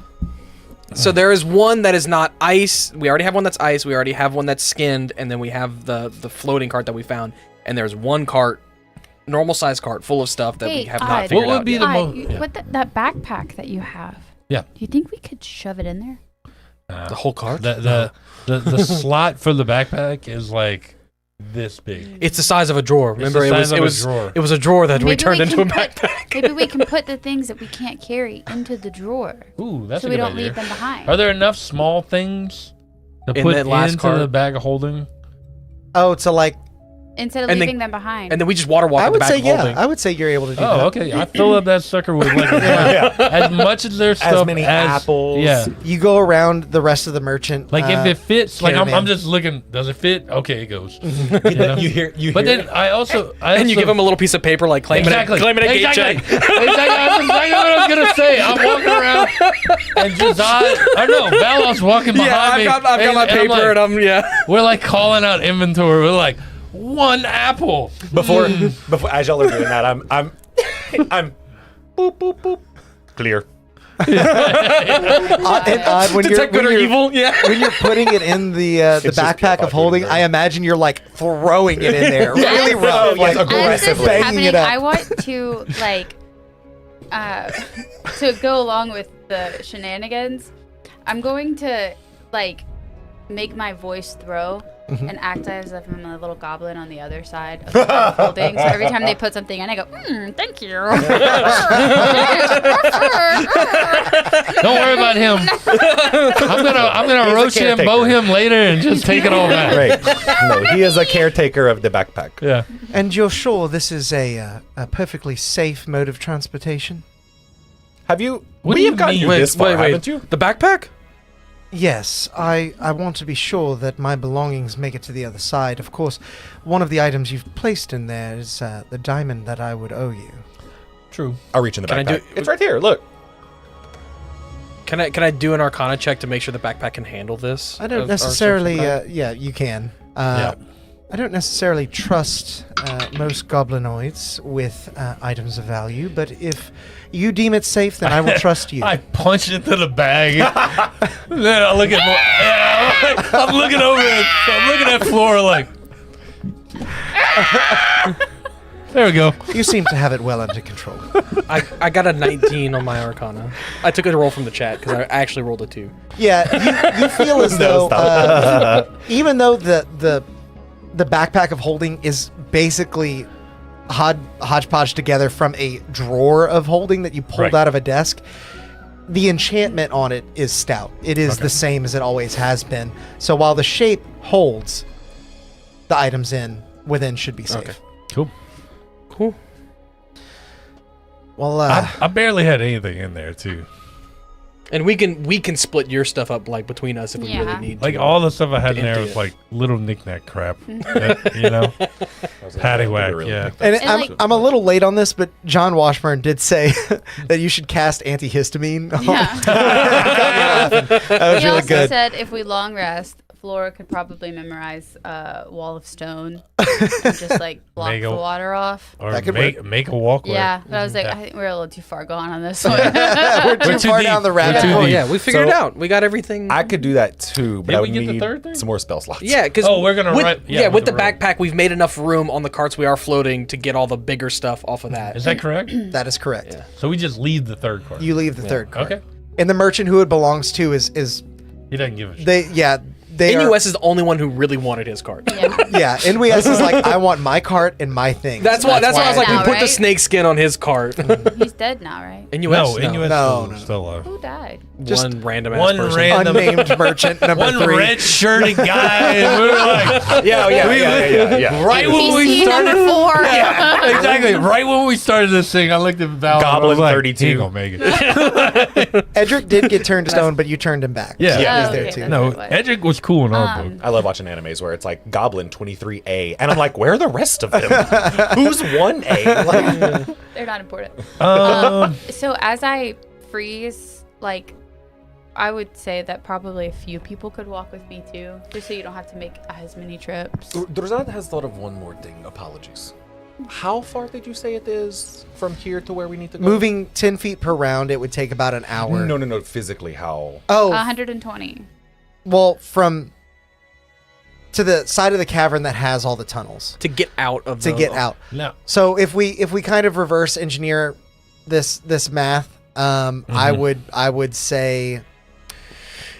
So there is one that is not ice. We already have one that's ice. We already have one that's skinned, and then we have the floating cart that we found. And there's one cart, normal size cart, full of stuff that we have not Odd. figured What would out be yet. the Hi, mo- you- yeah. what that backpack that you have? Yeah. Do you think we could shove it in there? The whole cart? The slot for the backpack is like this big. It's the size of a drawer. It's Remember, the size of it a was drawer. it was a drawer that we Maybe turned we into a can put- backpack. Maybe we can put the things that we can't carry into the drawer, Ooh, that's so a we good don't idea. leave them behind. Are there enough small things to In put that last into cart? the bag of holding? Oh, to like. Instead of And then- leaving them behind. And then we just water walk I at the would back say of yeah. holding. I would say you're able to do that. Oh, okay. I fill up that sucker with like as much as their stuff As many apples. Yeah. You go around the rest of the merchant. Like if it fits, like I'm caravan. just looking. Does it fit? Okay, it goes. You hear. But then I also and you give them a little piece of paper like claim exactly. it, claim it a gate exactly. check. Exactly. That's exactly what I was gonna say. I'm walking around, and Josiah, I know Balog's walking behind Yeah, I've me. got my and paper I'm like, and I'm yeah. we're like calling out inventory. We're like 1 apple. Before as y'all are doing that, I'm boop, boop, boop. Clear. And odd when Detect good or evil. Yeah. when you're putting it in the just backpack of holding, pure I imagine you're like throwing it in there really rough, like Yes, As this is banging happening, it up. I want to like to go along with the shenanigans. I'm going to like make my voice throw and act as if I'm a little goblin on the other side of the holding. So every time they put something in, I go, thank you. Don't worry about him. I'm gonna roast him, bow him later, and just take it all back. Right. No, he is a caretaker of the backpack. Yeah. And you're sure this is a perfectly safe mode of transportation? Have you? What we do you have gotten mean? you this far, haven't you? The backpack? Yes, I want to be sure that my belongings make it to the other side. Of course, one of the items you've placed in there is the diamond that I would owe you. True. I'll reach in the Can I backpack. do- It's right here. Look. Can I do an Arcana check to make sure the backpack can handle this? I don't Of- necessarily. or some Yeah, you can. Yeah. I don't necessarily trust most goblinoids with items of value, but if you deem it safe, then I will trust you. I punch into the bag. Then I look at I'm looking over it. I'm looking at Flora like. There we go. You seem to have it well under control. I got a 19 on my Arcana. I took a roll from the chat because I actually rolled a 2. Yeah, you feel as No, though, even though the backpack of holding is basically hodgepodge together from a drawer of holding that you pulled Right. out of a desk, the enchantment on it is stout. It is the same as it always has been. So while the shape holds, the items within should be safe. Okay. Cool. Cool. Well, I barely had anything in there too. And we can split your stuff up like between us if we Yeah. really need Like to. all the stuff I had in there empty was it. like little knick-knack crap. You know? Paddywhack, yeah. and And I'm, like- I'm a little late on this, but John Washburn did say that you should cast antihistamine. Yeah. That was He really also good. said if we long rest, Flora could probably memorize Wall of Stone and just like block Make the a- water off. Or That could make a walkway. Yeah, but I was like, Yeah. I think we're a little too far gone on this one. We're too too far deep. down the We're rabbit too hole. deep. Yeah, we figured So- it out. We got everything. I could do that too, but Did I we would get the need third thing? some more spell slots. Yeah, because Oh, we're gonna with, run- yeah, yeah, with the with the rope. backpack, we've made enough room on the carts we are floating to get all the bigger stuff off of that. Is that correct? That is correct. Yeah. So we just leave the third card. You leave the third card. Okay. And the merchant who it belongs to is He doesn't give a shit. they are, NUS is the only one who really wanted his cart. Yeah. yeah, NUS is like, I want my cart and my thing. That's why I was like, Now, we put the right? snake skin on his cart. He's dead now, right? NUS? No, NUS No, is still alive. Who died? Just one random ass one person. random- unnamed merchant number One 3. red-shirted guy. And we were like, Yeah. right when we PC started. number 4. Yeah, exactly. Right when we started this thing, I looked at Val. Goblin and I was like, 32. He ain't gonna make it. Edric did get turned to stone, but you turned him back. Yeah. Yeah. He's Oh, there okay, too. that's No, what it was. Edric was cool in our book. I love watching animes where it's like Goblin 23A, and I'm like, where are the rest of them? Who's 1A? Like, They're not important. Um, So as I freeze, like, I would say that probably a few people could walk with me too, just so you don't have to make as many trips. Drazad has thought of one more thing. Apologies. How far did you say it is from here to where we need to go? Moving 10 feet per round, it would take about an hour. No. Physically, how? Oh, 120. well, from to the side of the cavern that has all the tunnels to get out of to the, get out. no. So if we kind of reverse engineer this math, I would say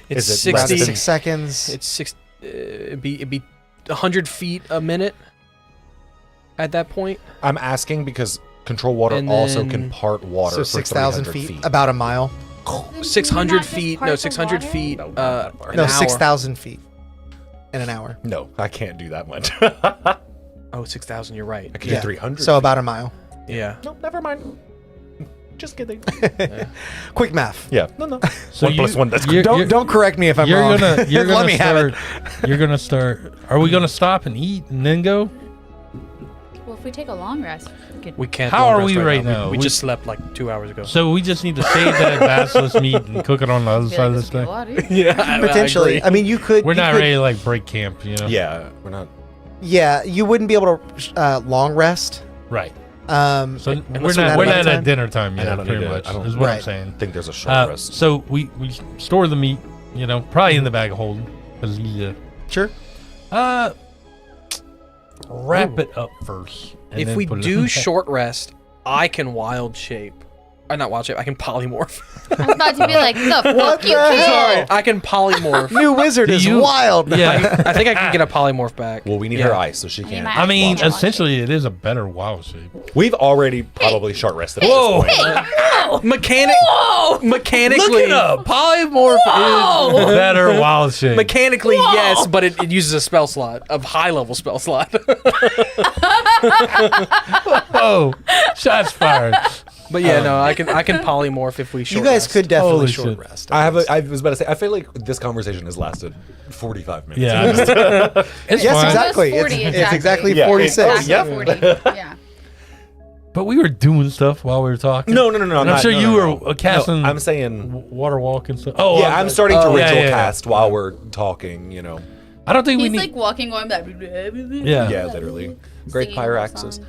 It's Is it around 60. 6 seconds. It's 6. It'd be 100 feet a minute. At that point, I'm asking because control water And also then- can part water So for 6,000 300 feet, about a mile. 600 not just feet. part No, the 600 water? feet. No, not that far. An No, hour. 6,000 feet in an hour. No, I can't do that much. Oh, 6,000. You're right. I can Yeah. do 300. So about a mile. Yeah. no, never mind. Just kidding. Quick math. Yeah, no. So 1 plus 1. That's you're- good. Don't correct me if I'm You're wrong. gonna Let gonna me have it. start. You're gonna start. Are we gonna stop and eat and then go? Well, if we take a long rest, we could. We can't. How long are rest we right now? We We- just slept like 2 hours ago. So we just need to save that basilisk meat and cook it on the other I feel side like of this this would be a thing. lot easier. Yeah, Potentially. I mean, you could. We're you not could- ready to like break camp, you know? Yeah, we're not. Yeah, you wouldn't be able to long rest. Right. So Unless we're not time? at dinner time And I yet, don't pretty need to- much, I don't- is what I'm Right. saying. I think there's a short rest. So we store the meat, probably in the bag of holding. 'Cause Sure. wrap it up first. and If then we put it do in- short rest, I can wild shape. Not wild shape. I can polymorph. I was about to be like, the fuck What you the can't. hell? Sorry, I can polymorph. New wizard Do is you- wild. Yeah. I think I can get a polymorph back. Well, we need Yeah. her ice so she need can. my I mean, Yeah. essentially, it is a better wild shape. We've already probably short rested. Whoa! At this point. Mechanically, Look it up. Polymorph is better wild shape. mechanically, yes, but it uses a spell slot, a high level spell slot. Oh, shots fired. But yeah, no, I can polymorph if we short You guys rest. could definitely Holy short shit. rest. I was about to say. I feel like this conversation has lasted 45 minutes. Yeah. It's Yes, fine. exactly. Almost 40, It's exactly Yeah, 46. Exactly 40. Yeah. But we were doing stuff while we were talking. No. I'm sure you were casting I'm saying. water walk and stuff. Oh, Yeah, I'm starting to yeah, ritual yeah. cast while we're talking. I don't think we He's need. like walking, going back. Yeah. Yeah, literally. Great Singing pyre a axes.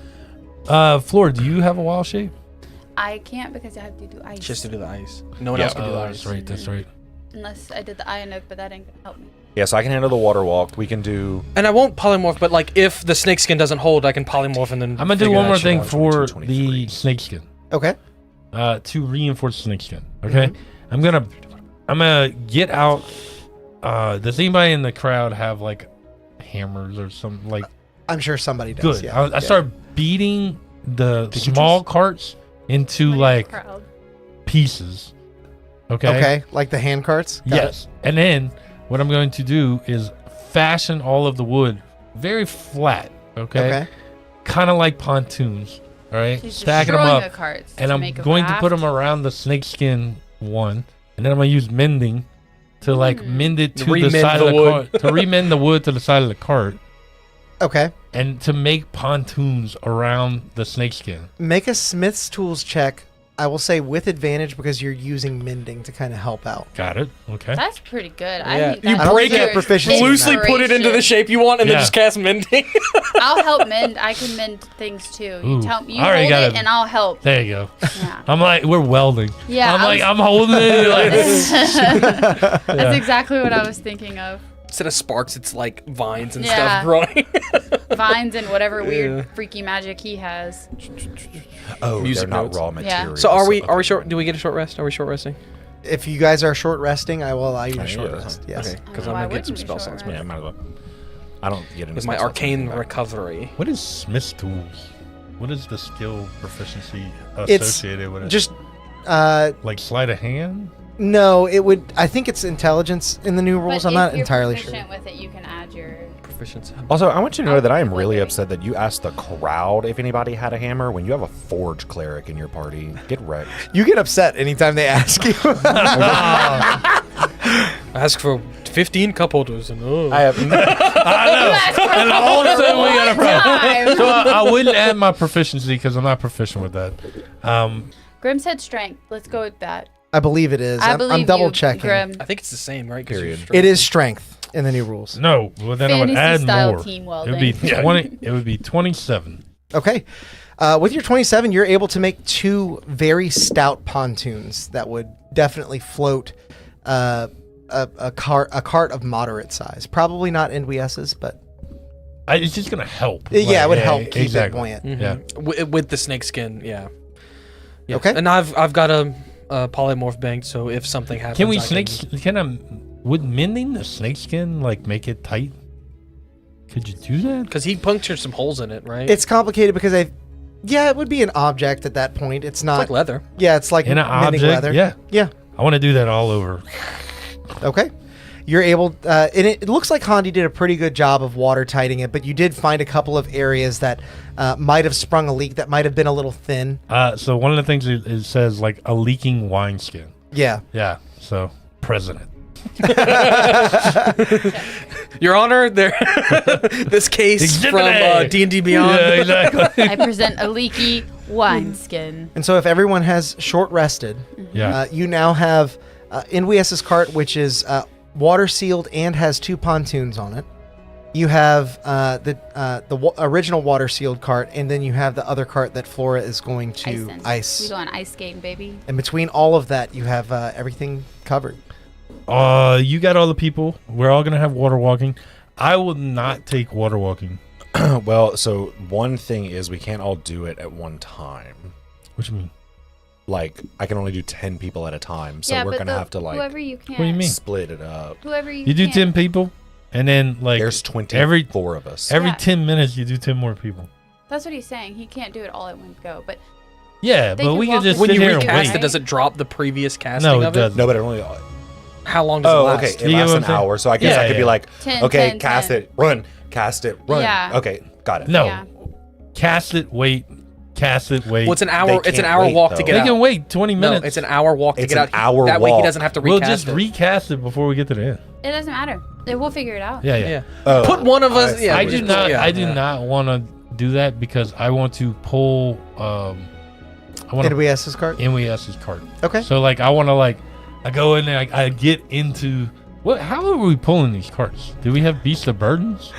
song. Flora, do you have a wild shape? I can't because I have to do ice. Just to do the ice. No one Yeah. else can do the ice. That's right. That's right. Unless I did the iron oak, but that ain't gonna help me. Yeah, so I can handle the water walk. We can do. And I won't polymorph, but like if the snakeskin doesn't hold, I can polymorph and then. I'm gonna do figure one that more shit thing out. for 22, the snakeskin. Okay. To reinforce snakeskin. Okay. I'm gonna get out. Does anybody in the crowd have like hammers or something like? I'm sure somebody does. Good. Yeah. I start beating the small carts into like Crowd. pieces. Okay. Okay. Like the hand carts? Got Yes. And then what I'm going to do is fashion all of the wood very flat. it. Okay. Okay. Kind of like pontoons. All right. She's Stacking them destroying up. the carts And to I'm make a going to put raft. them around the snakeskin one, and then I'm gonna use mending to like mend it to the Remend side the of the wood. cart, to remend the wood to the side of the cart, Okay. and to make pontoons around the snakeskin. Make a Smith's Tools check. I will say with advantage because you're using mending to kind of help out. Got it. Okay. That's pretty good. Yeah. I think You I don't break think you have it, proficiency in that. Loosely put it into the shape you want and Yeah. then just cast mending. I'll help mend. I can mend things too. You Ooh, tell me. You I already hold got it, it. and I'll help. There you go. Yeah. I'm like we're welding. Yeah, I'm I like was- I'm holding it. Like, That's exactly what I was thinking of. Instead of sparks, it's like vines and Yeah. stuff growing. Vines and whatever Yeah. weird freaky magic he has. Oh, Music they're not notes. raw Yeah. materials. So are we Okay. short? Do we get a short rest? Are we short resting? If you guys are short resting, I will allow you to Yeah, short yeah. rest. Yes. Okay, because Oh, I'm why gonna get some wouldn't we spell short slots. rest? Yeah, might as well. I don't get any. With my spell slots arcane back. recovery. what is Smith's tools? What is the skill proficiency It's associated with it? Just like sleight of hand. no, it would. I think it's intelligence in the new rules. But I'm if not you're entirely sure. proficient with it, you can add your. Proficiency. Also, I want you to know that I am Well, really there- upset that you asked the crowd if anybody had a hammer when you have a forge cleric in your party. Get wrecked. You get upset anytime they ask you. Ask for 15 cup holders and I have. I know. And all of a sudden we got a problem. Time. So I wouldn't add my proficiency because I'm not proficient with that. Grim said strength. Let's go with that. I believe it is. I I'm believe double you, checking. Grim. I think it's the same, right? 'Cause you're Period. strong. It is strength in the new rules. No, well then I would Fantasy add style more. team It would be welding. 20. It would be 27. Okay. With your 27, you're able to make two very stout pontoons that would definitely float a cart of moderate size. Probably not NWS's, but It's just gonna help. yeah, it would Like, help keep exactly. it buoyant. Mhm. Yeah. With the snake skin, yeah. Yeah. Okay. And I've got a polymorph bank, so if something happens, Can we I snake? Can I? Would mending the snakeskin like make it tight? Could you do that? Because he punctured some holes in it, right? It's complicated because it would be an object at that point. It's not. like leather. Yeah, it's like In an mending object? leather. Yeah. Yeah. I want to do that all over. Okay. You're able, and it looks like Hondi did a pretty good job of watertighting it, but you did find a couple of areas that might have sprung a leak that might have been a little thin. So one of the things it says like a leaking wineskin. Yeah. Yeah. So president. Your Honor, there. This case Exhibit from A. D&D Beyond. Yeah, exactly. I present a leaky wineskin. And so if everyone has short rested, Yeah. you now have NWS's cart, which is water sealed and has two pontoons on it. You have the original water sealed cart, and then you have the other cart that Flora is going to Icing. ice. We go on ice skating, baby. And between all of that, you have everything covered. You got all the people. We're all gonna have water walking. I will not take water walking. Well, so one thing is we can't all do it at one time. What you mean? Like, I can only do 10 people at a time, so yeah, we're but gonna have to like whoever you can. What do you mean? split it up. Whoever you You do can. 10 people, and then like There's 24 of us. every Yeah. 10 minutes you do 10 more people. That's what he's saying. He can't do it all at one go. But Yeah, They but can we can walk just with When sit you here and recast it, wait. does it drop the previous casting No, it of it? doesn't. No, but it only. How long does it Oh, last? okay. It You get lasts what an I'm saying? hour, so I guess Yeah, I could be yeah. like, 10, okay, 10, cast 10. it, run, cast it, run. Yeah. Okay, got it. No, Yeah. cast it, wait, cast it, wait. Well, it's an hour. They It's an can't hour wait, walk to though. get they out. can wait 20 No, minutes. it's an hour walk to It's get an out. hour That way he walk. doesn't have to We'll recast just it. recast it before we get to the end. it doesn't matter. We'll figure it out. Yeah, yeah. Yeah. Oh, Put one of us. I Yeah. I see. do not. Yeah. I do not want to do that because I want to pull. I want to NWS's cart? NWS's cart. Okay. So like, I want to like, I go in there. I get into what? How are we pulling these carts? Do we have beasts of burdens?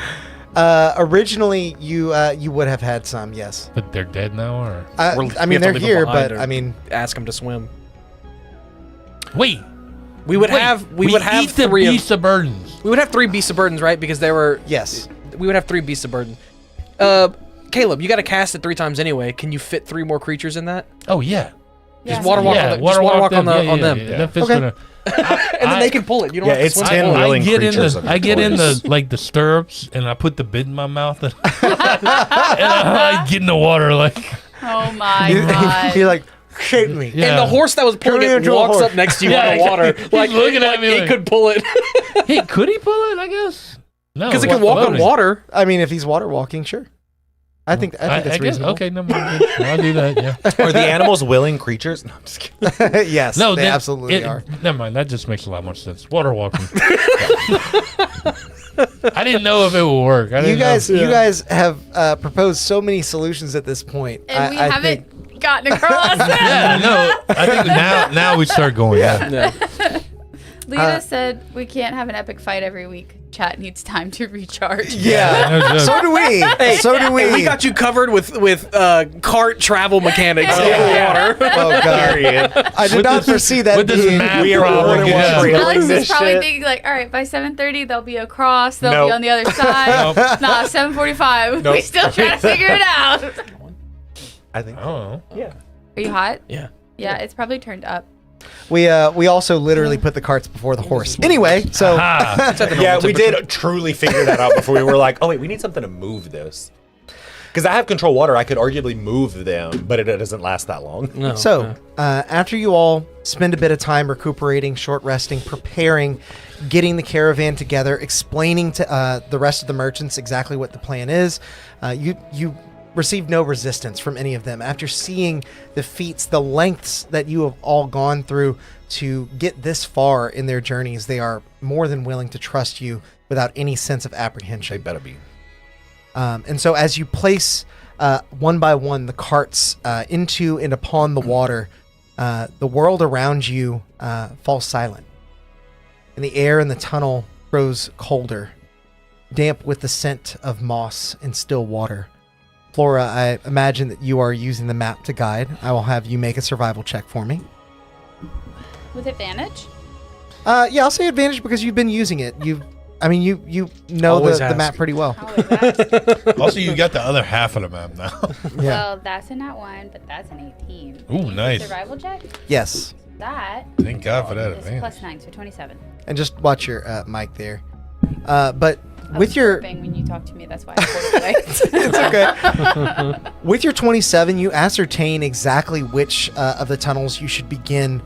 Originally, you would have had some, yes. But they're dead now, or I We mean, have they're to leave them here, behind but or I mean, ask him to swim. wait. We would wait, have. We would have eat the three. beasts of burdens. We would have 3 beasts of burdens, right? Because there were. yes. We would have 3 beasts of burden. Caleb, you got to cast it 3 times anyway. Can you fit 3 more creatures in that? Oh yeah. Just water walk. Yeah, on the, just water walk on them. the on them, Yeah. That fits Okay. gonna- and then they can pull it. You don't Yeah, have to it's swim. 10 pull it. willing I get in creatures the of I get in choice. the like the stirrups and I put the bit in my mouth and, I get in the water like Oh my god. You're like, shape me. yeah. And the horse that was pulling Turn me it into a walks horse. up next to you Yeah, on the water, he's like looking at me it like- could pull it Hey, could he pull it? I guess no, because it it's can walk on floating. water. I mean, if he's water walking, sure. I think that's guess, reasonable. okay, no, I'll do that. Yeah. Are the animals willing creatures? No, I'm just kidding. yes, No, they then absolutely are. Never mind. That just makes a lot more sense. Water walking. I didn't know if it would work. I You didn't guys, know. you guys have proposed so many solutions at this point. and we I haven't think- gotten across it. Yeah, no. I think now we start going. Yeah. Lita said we can't have an epic fight every week. Chat needs time to recharge. Yeah. No joke. So do we. so do we. And we got you covered with cart travel mechanics over water. Oh god. I did not foresee that with this being map we are problem. on Yeah. one trail. Alex is this probably shit. thinking like, all right, by 7:30 they'll be across. They'll Nope. be on the other side. Nope. Nah, 7:45. We Nope. still trying to figure it out. I think. I don't know. Are you hot? Yeah. Yeah, it's probably turned up. We also literally put the carts before the horse. Anyway, so Ah, Yeah, we did truly figure that out before we were like, oh wait, we need something to move this. Because I have control water, I could arguably move them, but it doesn't last that long. No. So, after you all spend a bit of time recuperating, short resting, preparing, getting the caravan together, explaining to the rest of the merchants exactly what the plan is, you receive no resistance from any of them. After seeing the feats, the lengths that you have all gone through to get this far in their journeys, they are more than willing to trust you without any sense of They apprehension. better be. And so as you place one by one the carts into and upon the water, the world around you falls silent. And the air in the tunnel grows colder, damp with the scent of moss and still water. Flora, I imagine that you are using the map to guide. I will have you make a survival check for me. With advantage? Yeah, I'll say advantage because you've been using it. You know Always the ask. map pretty well. How is that? also, you got the other half of the map now. Yeah. Well, that's a nat 1, but that's an 18. Ooh, nice. Survival check? Yes. That Thank God for that is advantage. plus 9, so 27. And just watch your mic there. But I with was your burping when you talked to me, that's why I pulled away. it's okay. With your 27, you ascertain exactly which of the tunnels you should begin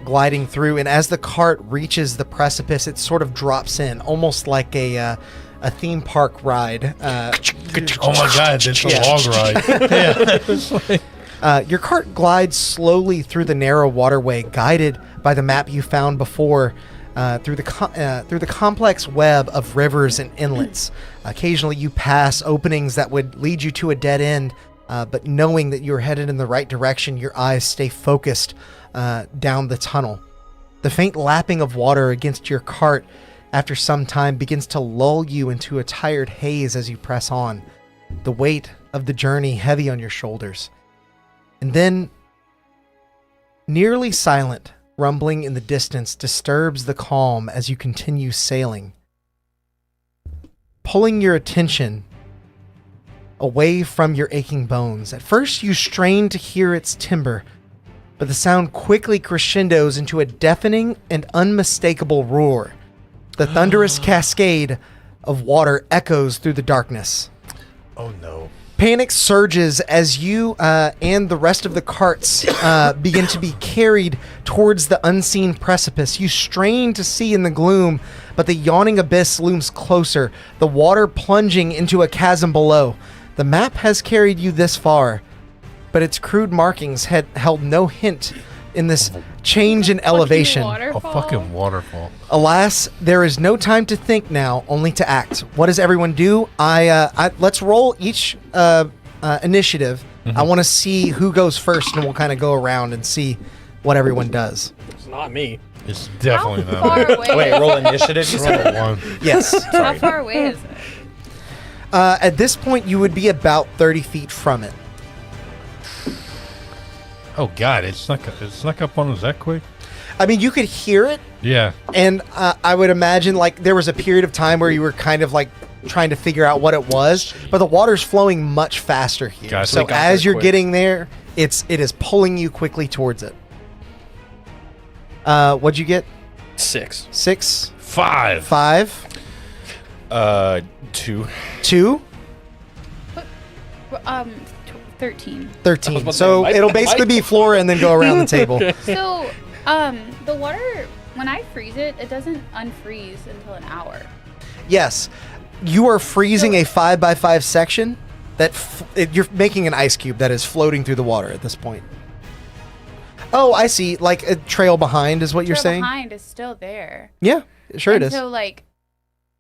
gliding through. And as the cart reaches the precipice, it sort of drops in, almost like a theme park ride. Oh my God, it's a log ride. Yeah. Your cart glides slowly through the narrow waterway, guided by the map you found before. Through the complex web of rivers and inlets. Occasionally you pass openings that would lead you to a dead end, but knowing that you're headed in the right direction, your eyes stay focused down the tunnel. The faint lapping of water against your cart after some time, begins to lull you into a tired haze as you press on, the weight of the journey heavy on your shoulders. And then, nearly silent, rumbling in the distance disturbs the calm as you continue sailing, pulling your attention away from your aching bones. At first, you strain to hear its timbre, but the sound quickly crescendos into a deafening and unmistakable roar. The thunderous cascade of water echoes through the darkness. Oh no. Panic surges as you and the rest of the carts begin to be carried towards the unseen precipice. You strain to see in the gloom, but the yawning abyss looms closer, the water plunging into a chasm below. The map has carried you this far, but its crude markings had held no hint in this change in elevation. A fucking waterfall. Alas, there is no time to think now, only to act. What does everyone do? Let's roll each initiative. I want to see who goes first, and we'll kind of go around and see what everyone does. It's not me. It's definitely How not. far away? Wait, roll initiative. You said? One. Yes. How far away is it? At this point, you would be about 30 feet from it. Oh god, it snuck up on us that quick. I mean, you could hear it, Yeah. and I would imagine like there was a period of time where you were kind of like trying to figure out what it was, but the water's flowing much faster here. Gotcha. So They got as there you're quick. getting there, it is pulling you quickly towards it. What'd you get? 6. 6, 5. 5, 2. 2, 13. 13. about to So say, it'll basically be Flora and then go around the table. So, the water, when I freeze it, it doesn't unfreeze until an hour. Yes, you are freezing a 5x5 section that you're making an ice cube that is floating through the water at this point. Oh, I see. Like a trail behind is what you're Trail saying? behind is still there. Yeah, sure it And is. So, like,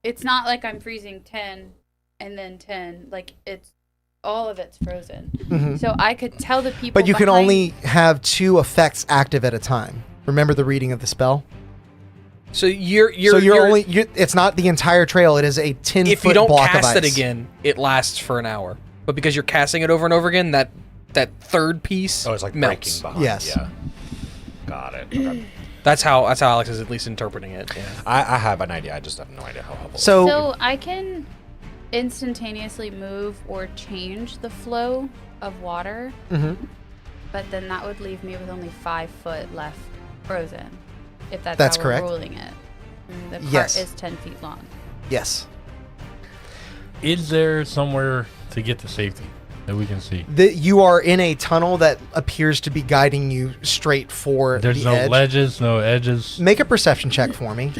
it's not like I'm freezing 10 and then 10. Like, all of it's frozen. Mhm. So I could tell the people. But you can behind- only have 2 effects active at a time. Remember the reading of the spell? So you're it's not the entire trail. It is a 10-foot if you don't block of cast ice. it again, it lasts for an hour. But because you're casting it over and over again, that third piece Oh, it's like melts. breaking behind. Yes. Yeah. Got it. Okay. That's how Alex is at least interpreting it. Yeah. I have an idea. I just have no idea how helpful. So I can instantaneously move or change the flow of water, Mhm. but then that would leave me with only 5 foot left frozen. If that's That's how correct. we're ruling it. And the cart Yes. is 10 feet long. Yes. Is there somewhere to get to safety that we can see? You are in a tunnel that appears to be guiding you straight for There's the no edge. ledges, no edges. Make a perception check for me.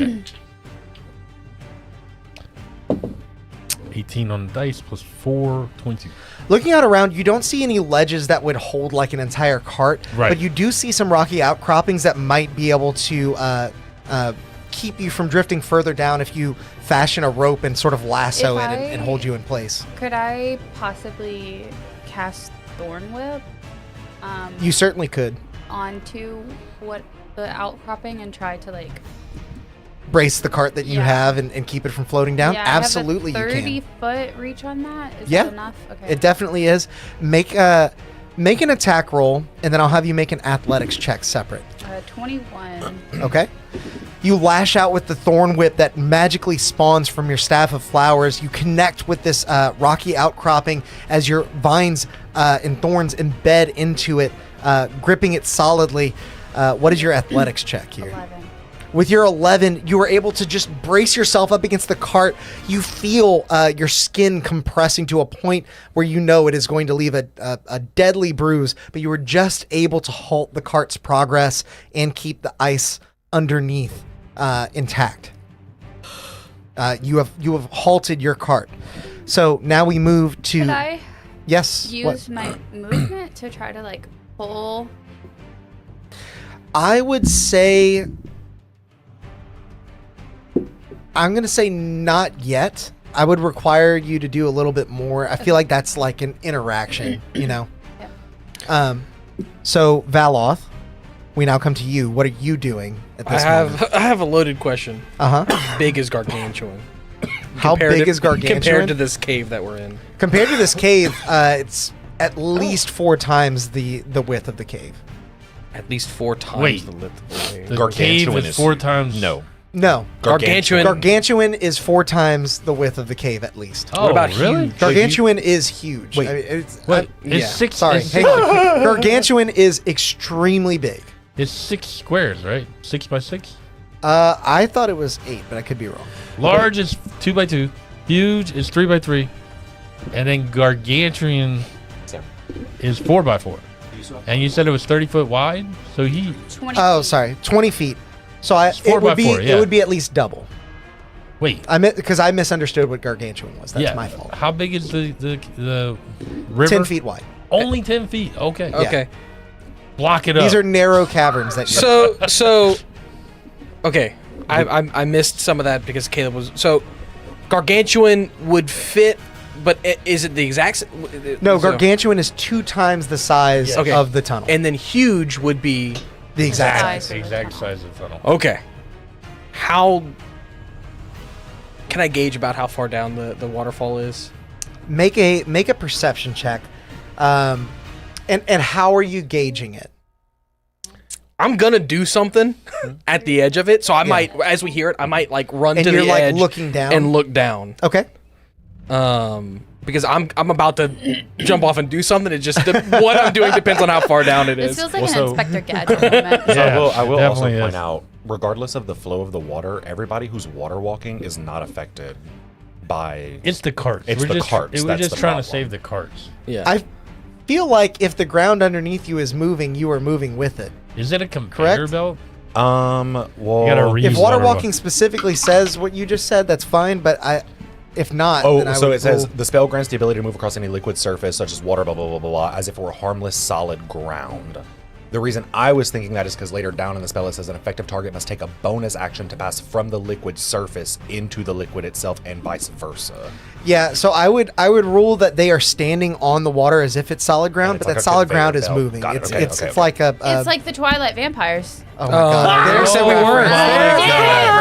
18 on the dice plus 4, 20. Looking out around, you don't see any ledges that would hold like an entire cart, Right. but you do see some rocky outcroppings that might be able to keep you from drifting further down if you fashion a rope and sort of lasso If it and I- hold you in place. Could I possibly cast Thorn Whip You certainly could. onto the outcropping and try to like Brace the cart that you Yeah. have and keep it from floating down. Yeah, Absolutely, I have a you 30 can. foot reach on that. Is Yeah. that enough? Okay. It definitely is. Make an attack roll, and then I'll have you make an athletics check separate. 21. Okay. You lash out with the thorn whip that magically spawns from your staff of flowers. You connect with this rocky outcropping as your vines and thorns embed into it, gripping it solidly. What is your athletics check here? 11. With your 11, you are able to just brace yourself up against the cart. You feel your skin compressing to a point where you know it is going to leave a deadly bruise, but you were just able to halt the cart's progress and keep the ice underneath intact. You have halted your cart. So now we move to... Could I Yes. use what? my movement to try to like pull? I would say... I'm going to say not yet. I would require you to do a little bit more. I feel like that's like an interaction, you know? Yeah. So, Valoth, we now come to you. What are you doing at this moment? I have a loaded question. Uh-huh. Big is gargantuan? How big is gargantuan? Compared to this cave that we're in. Compared to this cave, it's at least 4 times the width of the cave. At least 4 times Wait. the width of the cave. The Gargantuan cave is 4 times. No. No. Gargantuan. Gargantuan is 4 times the width of the cave at least. Oh, What about really? huge? Gargantuan is huge. Wait. I mean, it's, Wait, it's yeah. 6. sorry. It's Hang 6, on. Gargantuan is extremely big. it's 6 squares, right? 6 by 6. I thought it was 8, but I could be wrong. Large is 2 by 2. Huge is 3 by 3. And then gargantuan is 4 by 4. And you said it was 30 foot wide, so he 20 Oh, feet. sorry, 20 feet. So It's 4 it would by be 4, yeah. it would be at least double. wait. Because I misunderstood what gargantuan was. That's yeah. my fault. How big is the river? 10 feet wide. Only 10 feet. Okay. Okay. Block it up. These are narrow caverns that. So, okay. I missed some of that because Caleb was gargantuan would fit, but is it the exact? No, so- gargantuan is 2 times the size Okay. of the tunnel. And then huge would be the exact Size. size. the exact size of the funnel. okay. How can I gauge about how far down the waterfall is? Make a perception check. And how are you gauging it? I'm gonna do something at the edge of it, so I might, as we hear it, I might like run And to you're the like edge looking down? and look down. Okay. Because I'm about to jump off and do something. It just what I'm doing depends on how far down it This is. feels like Also- an Inspector Gadget moment. So Yeah, I will also definitely point is. out, regardless of the flow of the water, everybody who's water walking is not affected by. It's the carts. It's the carts, We're that's just the trying to problem. save the carts. Yeah. I feel like if the ground underneath you is moving, you are moving with it. Is it a conveyor Correct. belt? Well, You gotta read- If Use water water walking specifically says what you just said, that's fine. But if not, then I so would it says rule- the spell grants the ability to move across any liquid surface, such as water, blah blah blah blah blah, as if it were harmless solid ground. The reason I was thinking that is because later down in the spell it says an effective target must take a bonus action to pass from the liquid surface into the liquid itself, and vice versa. Yeah, so I would rule that they are standing on the water as if it's solid ground, it's but like that a solid conveyor ground is belt. moving. Got it, It's okay, it's okay, it's like a. It's like the Twilight vampires. Oh my god! There said we oh weren't. my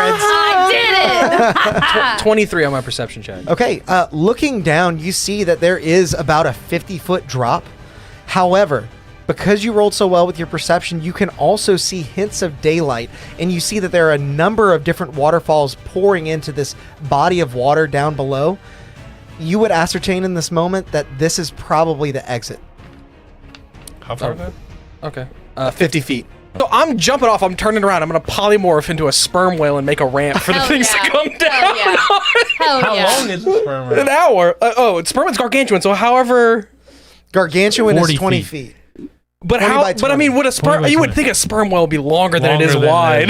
I did it! 23 on my perception check. Okay, looking down, you see that there is about a 50-foot drop. However, because you rolled so well with your perception, you can also see hints of daylight, and you see that there are a number of different waterfalls pouring into this body of water down below. You would ascertain in this moment that this is probably the exit. How far? is that? Okay. 50 feet. So I'm jumping off. I'm turning around. I'm going to polymorph into a sperm whale and make a ramp for the Hell things yeah. to come down. Hell yeah. Hell How yeah. long is the sperm An whale? hour. Sperm is gargantuan. So however, Gargantuan 40 is 20 feet. feet. but 20 how? by But I mean, 20. would a 20 sperm? by You would 20. think a sperm whale would be longer than it is Longer than wide.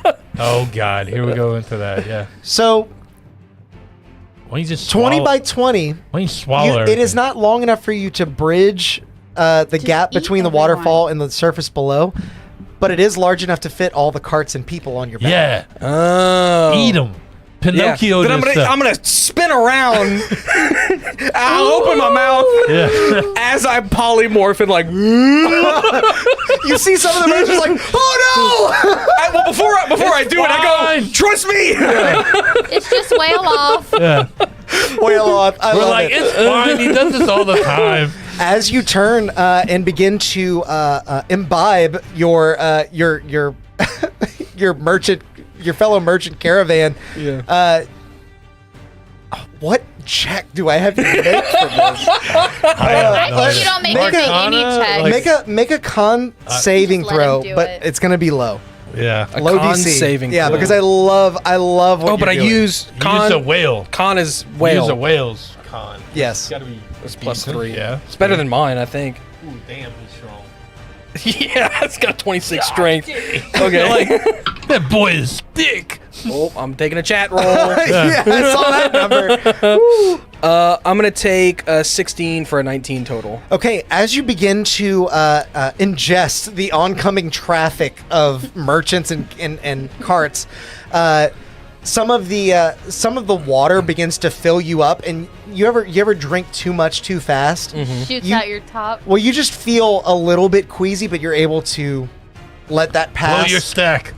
yeah. Oh God, here we go into that. Yeah. So Why don't you just 20 swallow- by 20. Why don't you swallow? It is everything? not long enough for you to bridge the gap eat between the everyone. waterfall and the surface below, but it is large enough to fit all the carts and people on your back. Yeah. Oh. Eat them. Pinocchio. Then this stuff. I'm gonna spin around. I'll open my mouth Yeah. as I polymorph and like. You see some of the merchants like, oh Well, before I do it, I go. fine. Trust me. It's just whale off. Yeah. no! Whale off. I We're love like, it. it's fine. He does this all the time. As you turn and begin to imbibe your your fellow merchant caravan, what check do I have to make for this? I think you don't make any check. Make a con saving Just let throw, him do but it. it's gonna be low. Yeah. Low con DC. saving Yeah, throw. because I love what Oh, but you're I doing. use Use a con. whale. Con is Use a whale. whale's con. Yes. Gotta be. It's plus decent. 3. Yeah. It's better than mine, I think. Ooh, damn, he's strong. Yeah, it's got 26 strength. Okay. That boy is thick. Oh, I'm taking a chat roll. Yeah, I saw that number. I'm gonna take a 16 for a 19 total. Okay, as you begin to ingest the oncoming traffic of merchants and carts, some of the water begins to fill you up, and you ever drink too much too fast? Shoots You- out your top. Well, you just feel a little bit queasy, but you're able to let that pass. Blow your stack.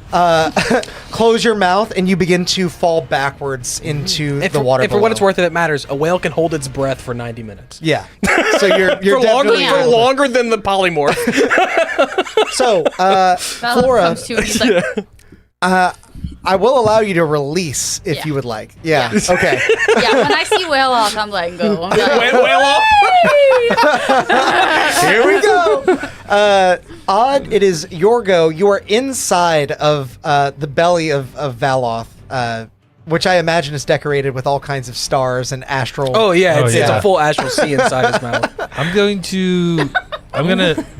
Close your mouth, and you begin to fall backwards into the water. If for what it's worth, if it matters, a whale can hold its breath for 90 minutes. Yeah. So you're For longer than the polymorph. So, Flora, comes to and he's like, I will allow you to release if Yeah. you would like. Yeah. Yeah. Okay. yeah, when I see whale off, I'm letting go. I'm like, Here we go. Odd, it is your go. You are inside of the belly of Valoth, which I imagine is decorated with all kinds of stars and astral. Oh yeah, it's yeah. a full astral sea inside his mouth. I'm gonna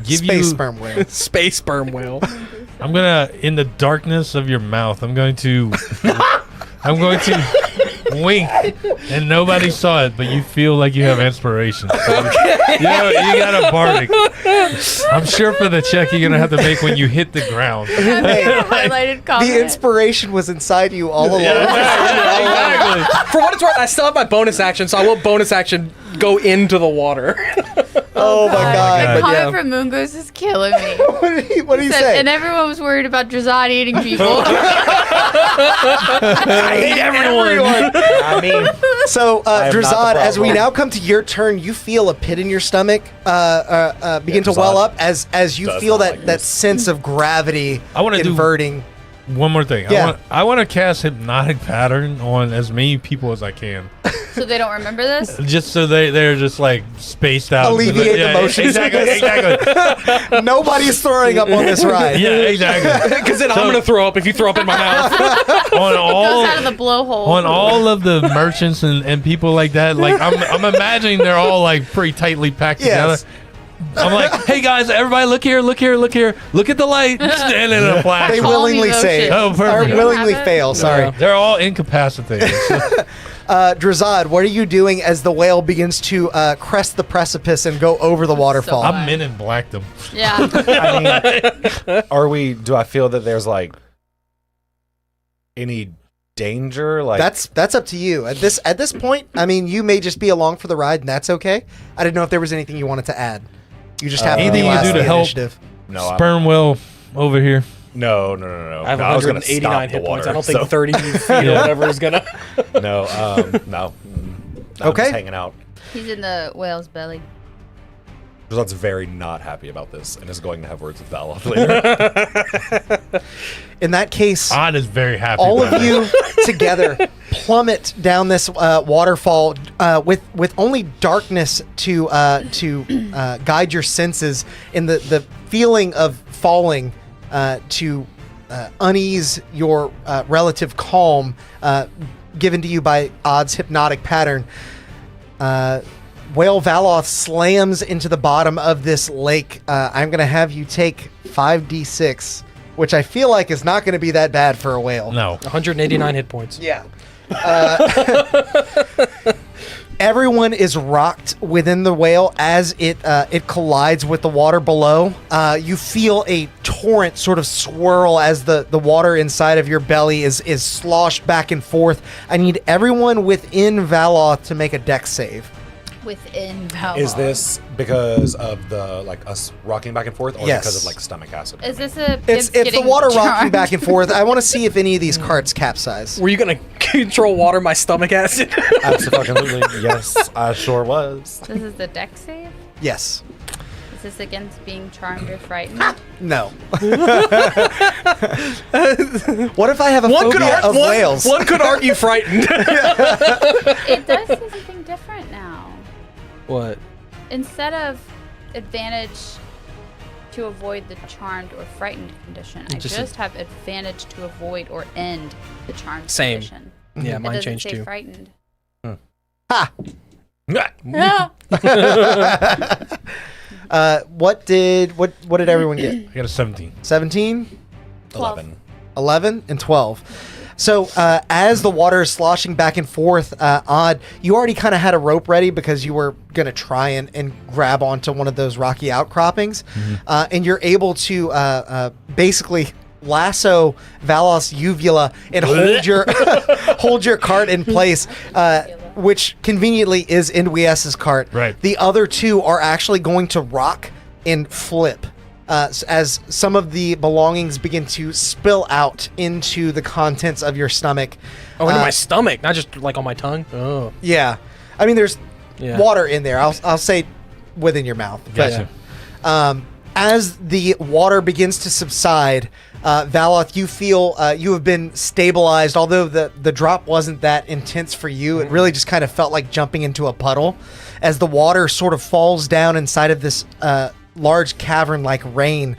give space you. sperm whale. Space sperm whale. I'm gonna, in the darkness of your mouth, I'm going to wink, and nobody saw it, but you feel like you have inspiration. So, you got a bardic. I'm sure for the check you're gonna have to make when you hit the ground. highlighted comment. The inspiration was inside you all along. Exactly. For what it's worth, I still have my bonus action, so I will bonus action go into the water. Oh my god. The But yeah. comment from Moongoose is killing me. What do you Said- say? And everyone was worried about Drazad eating people. I hate everyone. I mean, So, am not the Drazad, as we problem. now come to your turn, you feel a pit in your stomach begin to well Drazad up as you does feel not that, like that this. sense of gravity I wanna do- inverting. One more thing. Yeah. I want to cast hypnotic pattern on as many people as I can, So they don't remember this? just so they're just like spaced out. Alleviate the motion Exactly. Nobody's throwing up on this ride. Yeah, exactly. Because then I'm gonna throw up if you throw up in my mouth. On Goes out of all the blowhole. on all of the merchants and people like that, like I'm imagining they're all like pretty tightly packed Yes. together. I'm like, hey guys, everybody, look here, look here, look here, look at the light, and then a flash. They Calm willingly emotion. save. Oh, Or perfect. willingly Have it? fail, sorry. They're all incapacitated. Drazad, what are you doing as the whale begins to crest the precipice and go over the waterfall? So- I'm Men in Black them. Yeah. I mean, do I feel that there's like any danger? Like That's up to you. At this point, I mean, you may just be along for the ride, and that's okay. I didn't know if there was anything you wanted to add. You just have to Anything be you last do in to the help? initiative. no, I'm- Sperm whale over here. no. I have No, was gonna 189 stop hit the points. water, I don't think so- 30 feet or Yeah. whatever is gonna. No, no. I'm Okay. just hanging out. He's in the whale's belly. Drazad's very not happy about this and is going to have words with Valoth later. In that case, Odd is very happy. all about of you together plummet down this waterfall with only darkness to guide your senses in the feeling of falling to unease your relative calm given to you by Odd's hypnotic pattern. Whale Valoth slams into the bottom of this lake. I'm going to have you take 5d6, which I feel like is not going to be that bad for a whale. No. 189 hit points. Yeah. Everyone is rocked within the whale as it collides with the water below. You feel a torrent sort of swirl as the water inside of your belly is sloshed back and forth. I need everyone within Valoth to make a dex save. Within Valor. Is this because of the like us rocking back and forth, or Yes. because of like stomach acid? Is this a? It's the getting water rocking charmed? back and forth. I want to see if any of these carts capsize. Were you gonna control water my stomach acid? Absolutely. Yes, I sure was. This is the deck save. Yes. Is this against being charmed or frightened? No. What if I have a phobia of whales? One could argue frightened. It does say something different now. What? Instead of advantage to avoid the charmed or frightened condition, I Just just have advantage to avoid or end the charmed Same. condition. Yeah, It mine doesn't changed say too. frightened. Ha! Yeah. What did everyone get? I got a 17. 17, 11. 11, and 12. So as the water is sloshing back and forth, Odd, you already kind of had a rope ready because you were going to try and grab onto one of those rocky outcroppings. And you're able to basically lasso Valos' uvula and hold your cart in place, which conveniently is Indwies's cart. Right. The other two are actually going to rock and flip as some of the belongings begin to spill out into the contents of your stomach. Oh, into my stomach, not just like on my tongue. Oh, Yeah. I mean, there's yeah. water in there. I'll say within your mouth. But, Gotcha. as the water begins to subside, Valoth, you feel you have been stabilized. Although the drop wasn't that intense for you, it really just kind of felt like jumping into a puddle as the water sort of falls down inside of this large cavern like rain.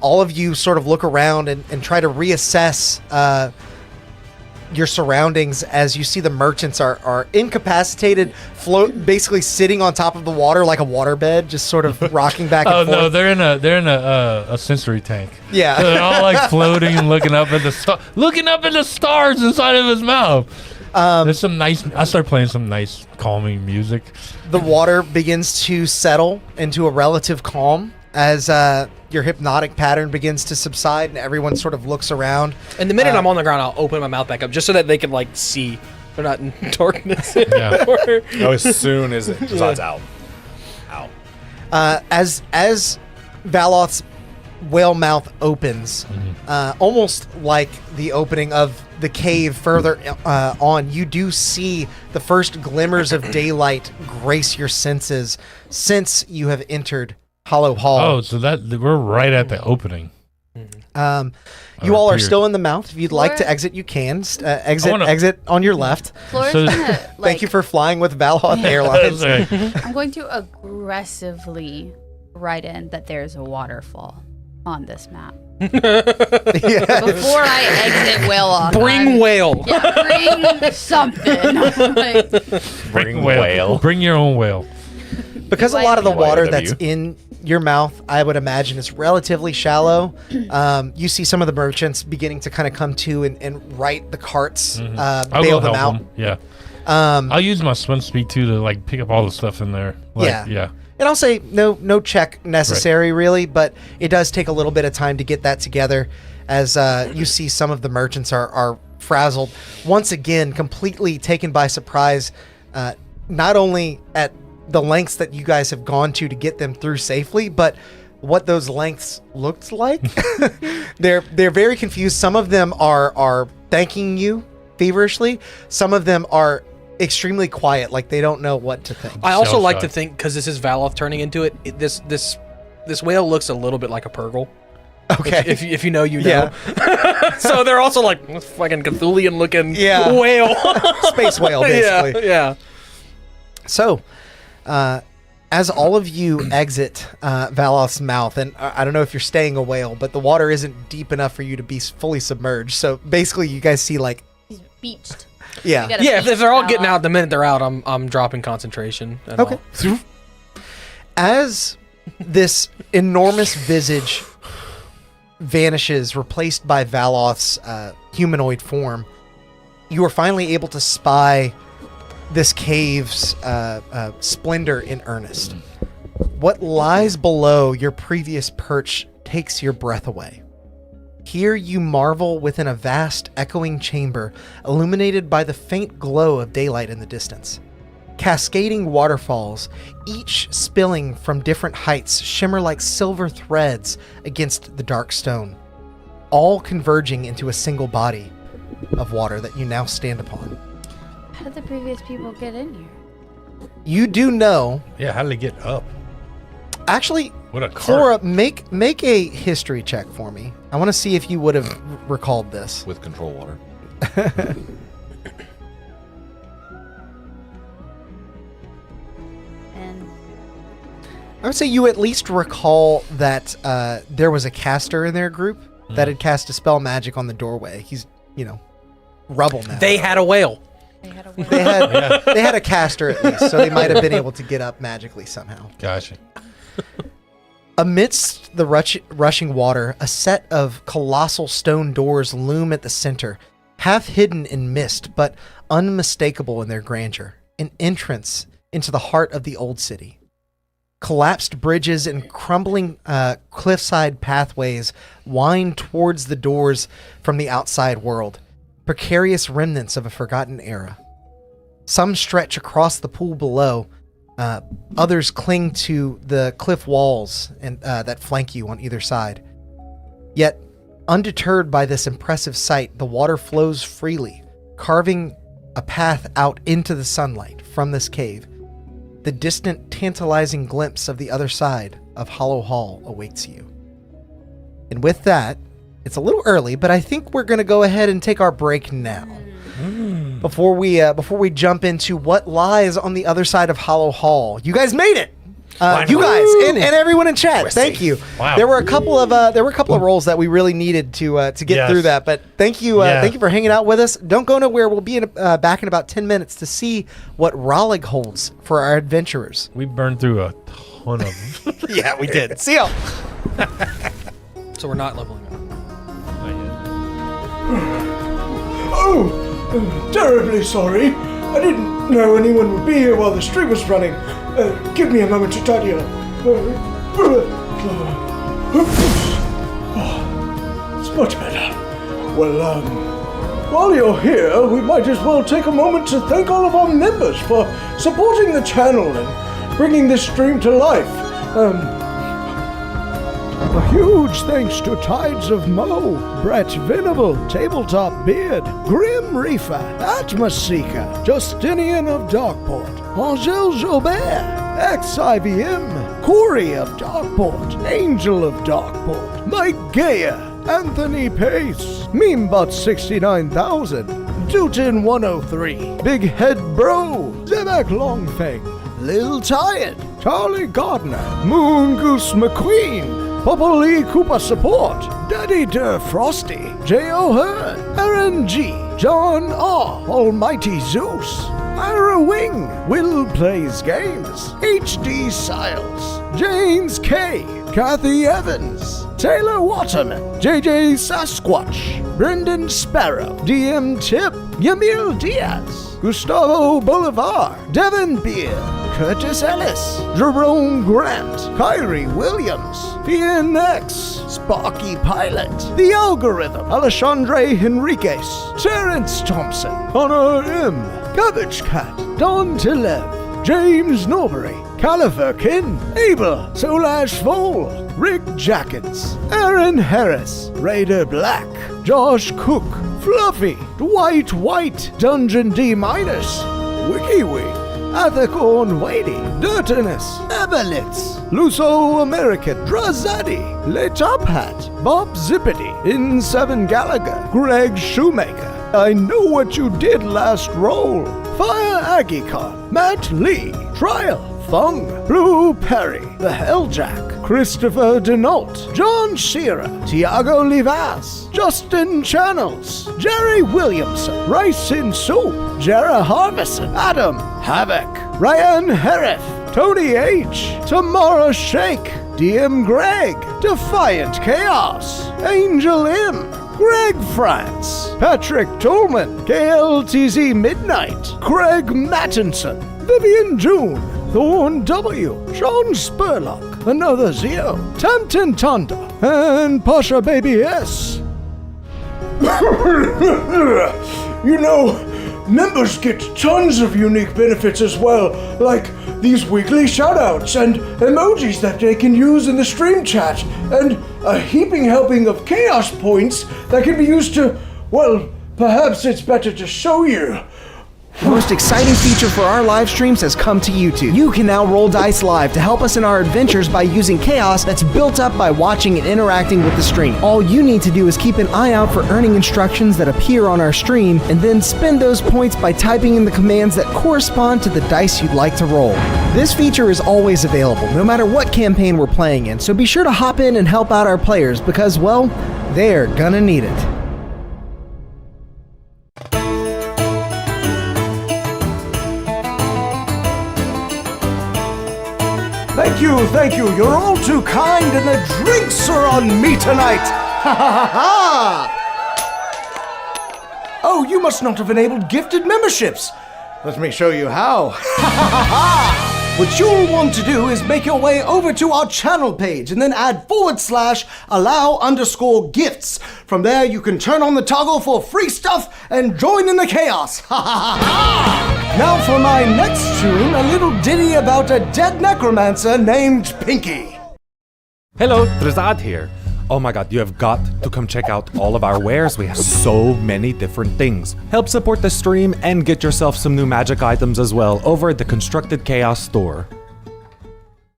All of you sort of look around and try to reassess your surroundings as you see the merchants are incapacitated, basically sitting on top of the water like a waterbed, just sort of rocking back and Oh forth. no, they're in a sensory tank. Yeah. So they're all like floating and looking up at the stars inside of his mouth. There's some nice. I start playing some nice calming music. The water begins to settle into a relative calm as your hypnotic pattern begins to subside and everyone sort of looks around. And the minute I'm on the ground, I'll open my mouth back up just so that they can like see. They're not in darkness Yeah. anymore. No, as soon as it decides out. As Valoth's whale mouth opens, almost like the opening of the cave further on, you do see the first glimmers of daylight grace your senses since you have entered Hollow Hall. Oh, so we're right at the opening. You all are Weird. still in the mouth. If you'd like to Floor- exit, you can. Exit wanna- exit on your left. Floor's So- gonna, Thank like, you for flying with Valoth Airlines. Sorry. I'm going to aggressively write in that there's a waterfall on this map. Yeah. Before I exit Whale Off. Bring whale. Yeah, bring something. Like, Bring whale. Bring your own whale. Because a lot of the water YW. that's in your mouth, I would imagine, is relatively shallow. You see some of the merchants beginning to kind of come to and right the carts, I'll bail go them help out. him. Yeah. I'll use my swim speed too to like pick up all the stuff in there. Like, Yeah. Yeah. And I'll say no check necessary really, but it does take a little bit of time to get that together as you see some of the merchants are frazzled. Once again, completely taken by surprise, not only at the lengths that you guys have gone to get them through safely, but what those lengths looked like. They're very confused. Some of them are thanking you feverishly. Some of them are extremely quiet, like they don't know what to think. I also like to Shell-shocked. think, because this is Valoth turning into it, this whale looks a little bit like a Purgle. Okay. If you know, you know. Yeah. So they're also like fucking Cthulhian looking Yeah. whale. Space whale, basically. Yeah. So, as all of you exit Valoth's mouth, and I don't know if you're staying a whale, but the water isn't deep enough for you to be fully submerged. So basically, you guys see like, he's beached. yeah, We gotta Yeah, if beach they're all Whale getting Off. out the minute they're out, I'm dropping concentration. And Okay. all. As this enormous visage vanishes, replaced by Valoth's humanoid form, you are finally able to spy this cave's splendor in earnest. What lies below your previous perch takes your breath away. Here you marvel within a vast, echoing chamber, illuminated by the faint glow of daylight in the distance. Cascading waterfalls, each spilling from different heights, shimmer like silver threads against the dark stone, all converging into a single body of water that you now stand upon. How did the previous people get in here? You do know, Yeah. How did they get up? actually, What a cart. Flora, make a history check for me. I want to see if you would have recalled this. With control water. And I would say you at least recall that there was a caster in their group that had cast a spell magic on the doorway. He's, rubble now. They had a whale. they had a They had a caster at least, so they might have been able to get up magically somehow. Gotcha. Amidst the rushing water, a set of colossal stone doors loom at the center, half hidden in mist, but unmistakable in their grandeur. An entrance into the heart of the old city. Collapsed bridges and crumbling cliffside pathways wind towards the doors from the outside world, precarious remnants of a forgotten era. Some stretch across the pool below, Others cling to the cliff walls and that flank you on either side. Yet, undeterred by this impressive sight, the water flows freely, carving a path out into the sunlight from this cave. The distant, tantalizing glimpse of the other side of Hollow Hall awaits you. And with that, it's a little early, but I think we're going to go ahead and take our break now. Before we jump into what lies on the other side of Hollow Hall. You guys made it! You guys and everyone in chat, thank you. Wow. There were a couple of rolls that we really needed to get through that, but thank you for hanging out with us. Don't go nowhere. We'll be back in about 10 minutes to see what Rollig holds for our adventurers. We burned through a ton of them. Yeah, we did. See y'all. So we're not leveling up. Oh, terribly sorry. I didn't know anyone would be here while the stream was running. Give me a moment to tidy up. It's much better. Well, while you're here, we might as well take a moment to thank all of our members for supporting the channel and bringing this stream to life. A huge thanks to Tides of Mo, Brett Venable, Tabletop Beard, Grim Reaper, Atmos Seeker, Justinian of Darkport, Angel Jobert, XIVM, Corey of Darkport, Angel of Darkport, Mike Gayer, Anthony Pace, Memebot 69,000, Dutin 103, Big Head Bro, Zebek Longfang, Lil Tired, Charlie Gardner, Moon Goose McQueen, Papa Lee Cooper Support, Daddy Dur Frosty, J.O. Hearn, Aaron G, John R, Almighty Zeus, Ira Wing, Will Plays Games, H.D. Siles, James K, Kathy Evans, Taylor Waterman, J.J. Sasquatch, Brendan Sparrow, DM Tip, Yamil Diaz, Gustavo Bolivar, Devin Beard, Curtis Ellis, Jerome Grant, Kyrie Williams, PNX, Sparky Pilot, The Algorithm, Alexandre Henriquez, Terrence Thompson, Connor M, Cabbage Cat, Don Tilev, James Norbury, Califer Kin, Abel, Solash Vol, Rick Jackets, Aaron Harris, Raider Black, Josh Cook, Fluffy, Dwight White, Dungeon D-, WikiWee, Athacorn Wadey, Dirtiness, Eberlitz, Luso American, Drazadi, Le Top Hat, Bob Zippity, In7 Gallagher, Greg Shoemaker, I Know What You Did Last Roll, Fire Agicon, Matt Lee, Trial, Thung, Blue Perry, The Helljack, Christopher Denault, John Shearer, Tiago Livas, Justin Channels, Jerry Williamson, Rice in Soup, Jera Harvison, Adam Havoc, Ryan Hereth, Tony H, Tamara Shake, DM Greg, Defiant Chaos, Angel M, Greg France, Patrick Tolman, KLTZ Midnight, Craig Mattinson, Vivian June, Thorn W, Sean Spurlock, Another Zio, Tamton Tonda, and Pasha Baby S. You know, members get tons of unique benefits as well, like these weekly shoutouts and emojis that they can use in the stream chat, and a heaping helping of chaos points that can be used to, well, perhaps it's better to show you. The most exciting feature for our live streams has come to YouTube. You can now roll dice live to help us in our adventures by using chaos that's built up by watching and interacting with the stream. All you need to do is keep an eye out for earning instructions that appear on our stream, and then spend those points by typing in the commands that correspond to the dice you'd like to roll. This feature is always available, no matter what campaign we're playing in, so be sure to hop in and help out our players because, well, they're gonna need it. Thank you, you're all too kind, and the drinks are on me tonight! Ha ha ha ha! Oh, you must not have enabled gifted memberships! Let me show you how. Ha ha ha ha! What you'll want to do is make your way over to our channel page and then add /allow_gifts. From there, you can turn on the toggle for free stuff and join in the chaos! Ha ha ha ha! Now for my next tune, a little ditty about a dead necromancer named Pinky. Hello, Drazad here. Oh my god, you have got to come check out all of our wares. We have so many different things. Help support the stream and get yourself some new magic items as well over at the Constructed Chaos store.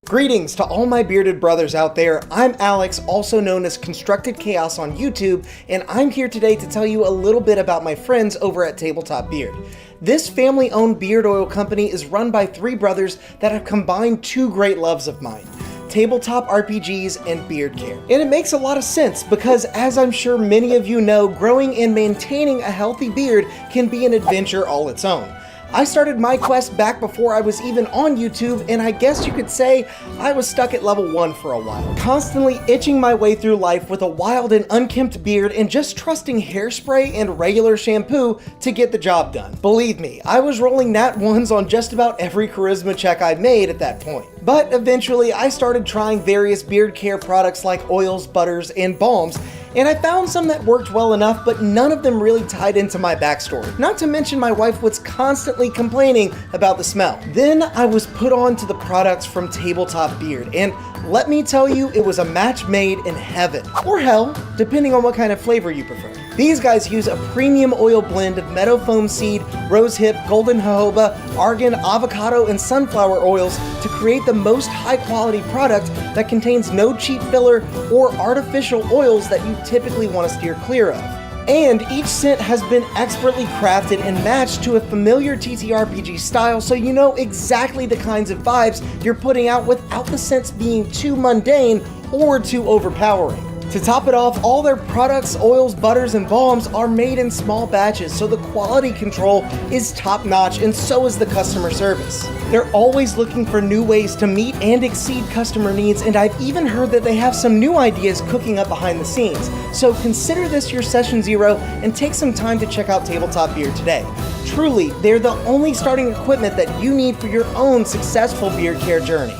Greetings to all my bearded brothers out there. I'm Alex, also known as Constructed Chaos on YouTube, and I'm here today to tell you a little bit about my friends over at Tabletop Beard. This family-owned beard oil company is run by three brothers that have combined two great loves of mine: tabletop RPGs and beard care. And it makes a lot of sense because, as I'm sure many of you know, growing and maintaining a healthy beard can be an adventure all its own. I started my quest back before I was even on YouTube, and I guess you could say I was stuck at level 1 for a while, constantly itching my way through life with a wild and unkempt beard and just trusting hairspray and regular shampoo to get the job done. Believe me, I was rolling nat 1s on just about every charisma check I made at that point. But eventually I started trying various beard care products like oils, butters, and balms, and I found some that worked well enough, but none of them really tied into my backstory. Not to mention my wife was constantly complaining about the smell. Then I was put on to the products from Tabletop Beard, and let me tell you, it was a match made in heaven. Or hell, depending on what kind of flavor you prefer. These guys use a premium oil blend of meadow foam seed, rosehip, golden jojoba, argan, avocado, and sunflower oils to create the most high quality product that contains no cheap filler or artificial oils that you typically want to steer clear of. And each scent has been expertly crafted and matched to a familiar TTRPG style, so you know exactly the kinds of vibes you're putting out without the scents being too mundane or too overpowering. To top it off, all their products, oils, butters, and balms are made in small batches, so the quality control is top-notch, and so is the customer service. They're always looking for new ways to meet and exceed customer needs, and I've even heard that they have some new ideas cooking up behind the scenes. So consider this your session 0 and take some time to check out Tabletop Beard today. Truly, they're the only starting equipment that you need for your own successful beard care journey.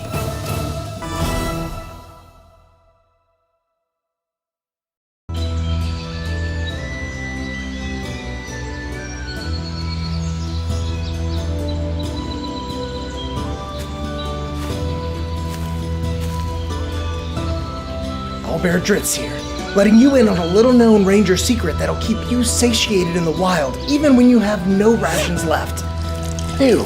Bear Dritz here, letting you in on a little-known ranger secret that'll keep you satiated in the wild, even when you have no rations left. Ew,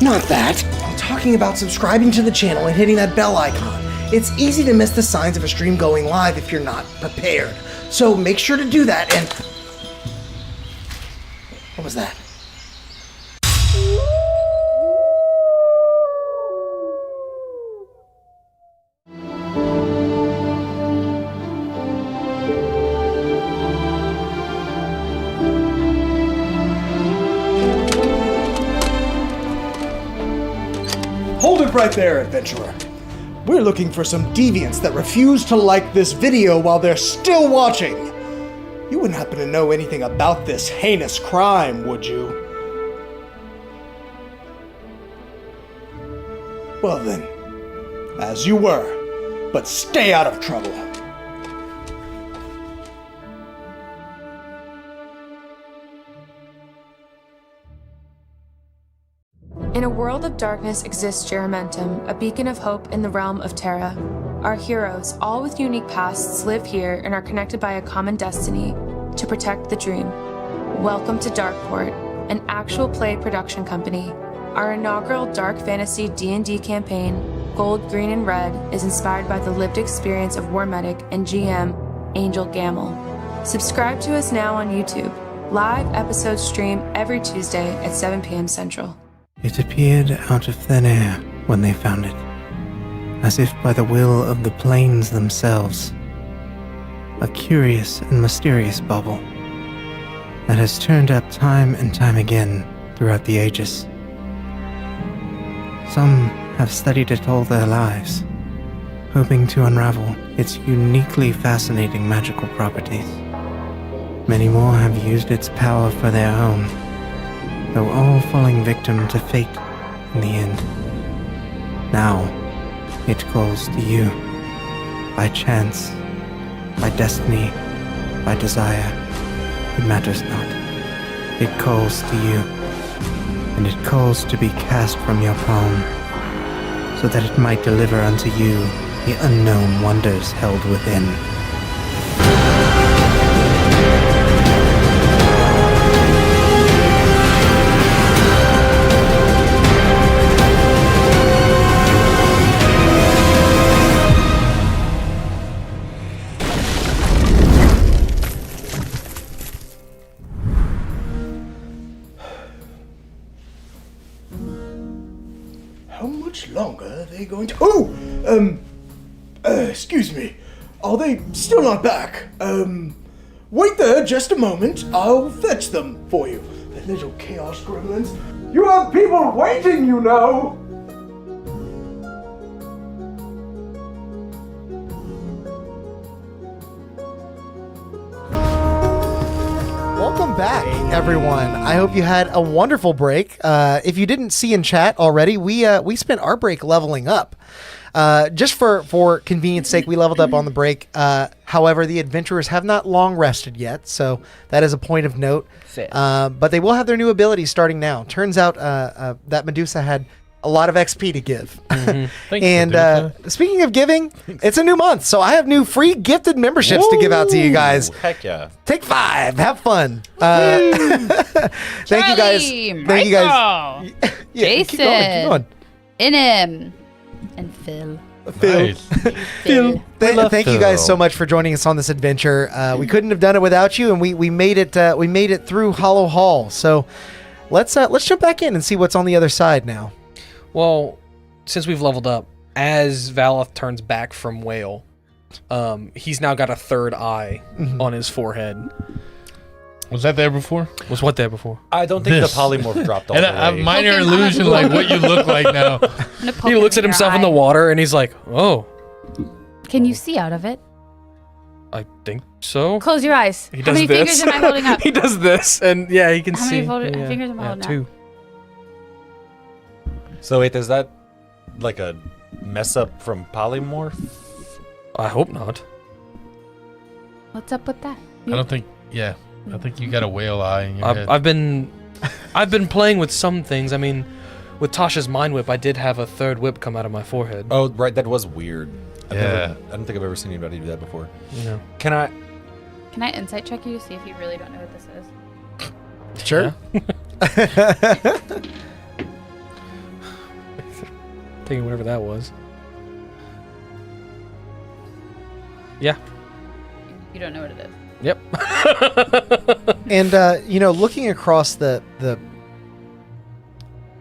not that. I'm talking about subscribing to the channel and hitting that bell icon. It's easy to miss the signs of a stream going live if you're not prepared. So make sure to do that and... What was that? Hold it right there, adventurer. We're looking for some deviants that refuse to like this video while they're still watching. You wouldn't happen to know anything about this heinous crime, would you? Well then, as you were, but stay out of trouble. In a world of darkness exists Geramentum, a beacon of hope in the realm of Terra. Our heroes, all with unique pasts, live here and are connected by a common destiny to protect the dream. Welcome to Darkeport, an actual play production company. Our inaugural dark fantasy D&D campaign, Gold, Green, and Red, is inspired by the lived experience of War Medic and GM Angel Gamble. Subscribe to us now on YouTube. Live episodes stream every Tuesday at 7 p.m. Central. It appeared out of thin air when they found it, as if by the will of the plains themselves. A curious and mysterious bauble that has turned up time and time again throughout the ages. Some have studied it all their lives, hoping to unravel its uniquely fascinating magical properties. Many more have used its power for their own, though all falling victim to fate in the end. Now, it calls to you. By chance, by destiny, by desire, it matters not. It calls to you. and it calls to be cast from your palm, so that it might deliver unto you the unknown wonders held within. How much longer are they going to... excuse me. Are they still not back? Wait there just a moment. I'll fetch them for you. The little chaos gremlins. You have people waiting, you know! Welcome back, everyone. I hope you had a wonderful break. If you didn't see in chat already, we spent our break leveling up. Just for convenience sake, we leveled up on the break. However, the adventurers have not long rested yet, so that is a point of note. But they will have their new abilities starting now. Turns out that Medusa had a lot of XP to give. Thanks, And Medusa. speaking of giving, it's a new month, so I have new free gifted memberships to give out to you guys. Heck yeah. Take 5. Have fun. Thank you guys. Thank you guys. Yeah, keep going. Inim, and Phil. Nice. Phil. Thank you guys Phil. so much for joining us on this adventure. We couldn't have done it without you, and we made it. We made it through Hollow Hall. So let's jump back in and see what's on the other side now. Well, since we've leveled up, as Valoth turns back from Whale, he's now got a third eye on his forehead. Was that there before? Was what there before? I don't think This. the polymorph dropped all And the a way. minor Okay, illusion, like what you look like now. He looks at himself in the water and he's like, "Oh, Can you see out of it? I think so." Close your eyes. He How does many this. fingers am I holding up? He does this, and yeah, he can How see. many fingers am I holding up? 2. So wait, is that like a mess up from polymorph? I hope not. What's up with that? I don't think. Yeah, I think you got a whale eye in your head. I've been playing with some things. I mean, with Tasha's mind whip, I did have a third whip come out of my forehead. Oh, right, that was weird. Yeah. I don't think I've ever seen anybody do that before. You know. Can I? Can I insight check you to see if you really don't know what this is? Sure. Taking whatever that was. Yeah. You don't know what it is. Yep. And looking across the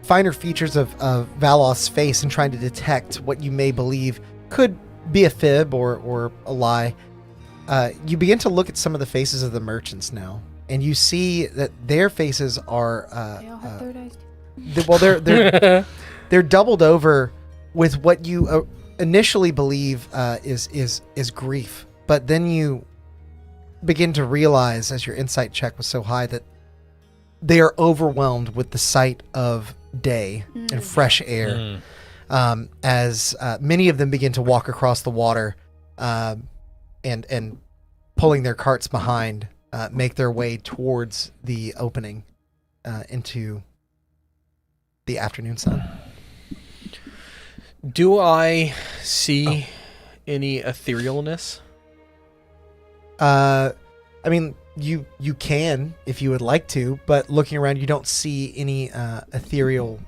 finer features of Valoth's face and trying to detect what you may believe could be a fib or a lie, you begin to look at some of the faces of the merchants now, and you see that their faces are They all have third eyes. they're doubled over with what you initially believe is grief, but then you begin to realize, as your insight check was so high, that they are overwhelmed with the sight of day and fresh air. As many of them begin to walk across the water, and pulling their carts behind, make their way towards the opening into the afternoon sun. Do I see any etherealness? I mean, you can if you would like to, but looking around, you don't see any ethereal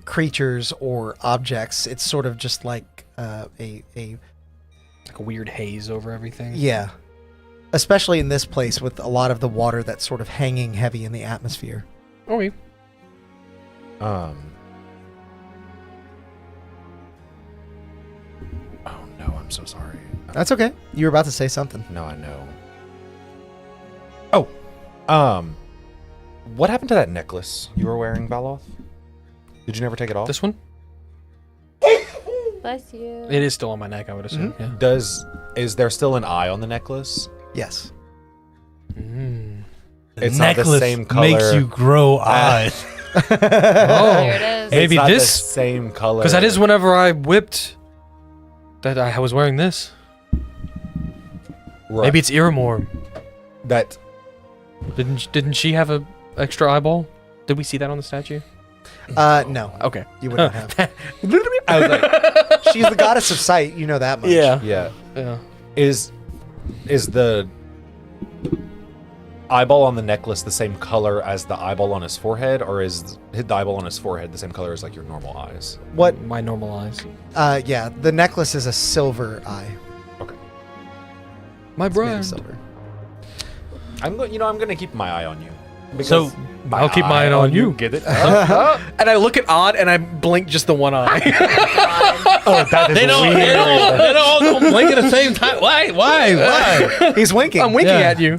creatures or objects. It's sort of just like a Like a weird haze over everything. yeah, especially in this place with a lot of the water that's sort of hanging heavy in the atmosphere. Okay. Oh no, I'm so sorry. That's okay. You were about to say something. No, I know. What happened to that necklace you were wearing, Valoth? Did you never take it off? This one? Bless you. It is still on my neck, I would assume. Is there still an eye on the necklace? Yes. Yeah. Mm. It's not the same color. makes you grow eyes. Oh. There it is. Maybe it's not this- the same color. Because that is whenever I whipped that I was wearing this. Right. Maybe it's Iramor. that. Didn't she have a extra eyeball? Did we see that on the statue? No. Okay. You wouldn't have. I was like, She's the goddess of sight. You know that much. yeah. Is the eyeball on the necklace the same color as the eyeball on his forehead, or is the eyeball on his forehead the same color as like your normal eyes? What? My normal eyes. Yeah. The necklace is a silver eye. Okay. My It's made of brand. silver. I'm going to keep my eye on you. So I'll keep my eye on you. Get it? And I look at Odd and I blink just the one eye. they don't all blink at the same time. Why? He's winking. I'm winking Yeah. at you.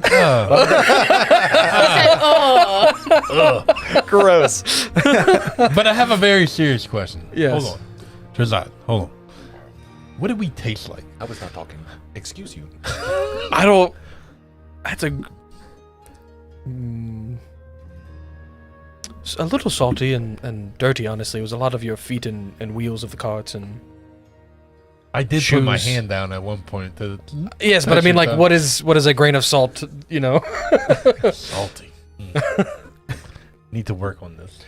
Gross. But I have a very serious question. Yes. Hold on. Drazad, hold on. What do we taste like? I was not talking. Excuse you. I don't. That's a little salty and dirty, honestly. It was a lot of your feet and wheels of the carts and. I did put my Shoes. hand down at one point to Yes, but I mean, like, what is a grain of salt? You know. salty. Need to work on this.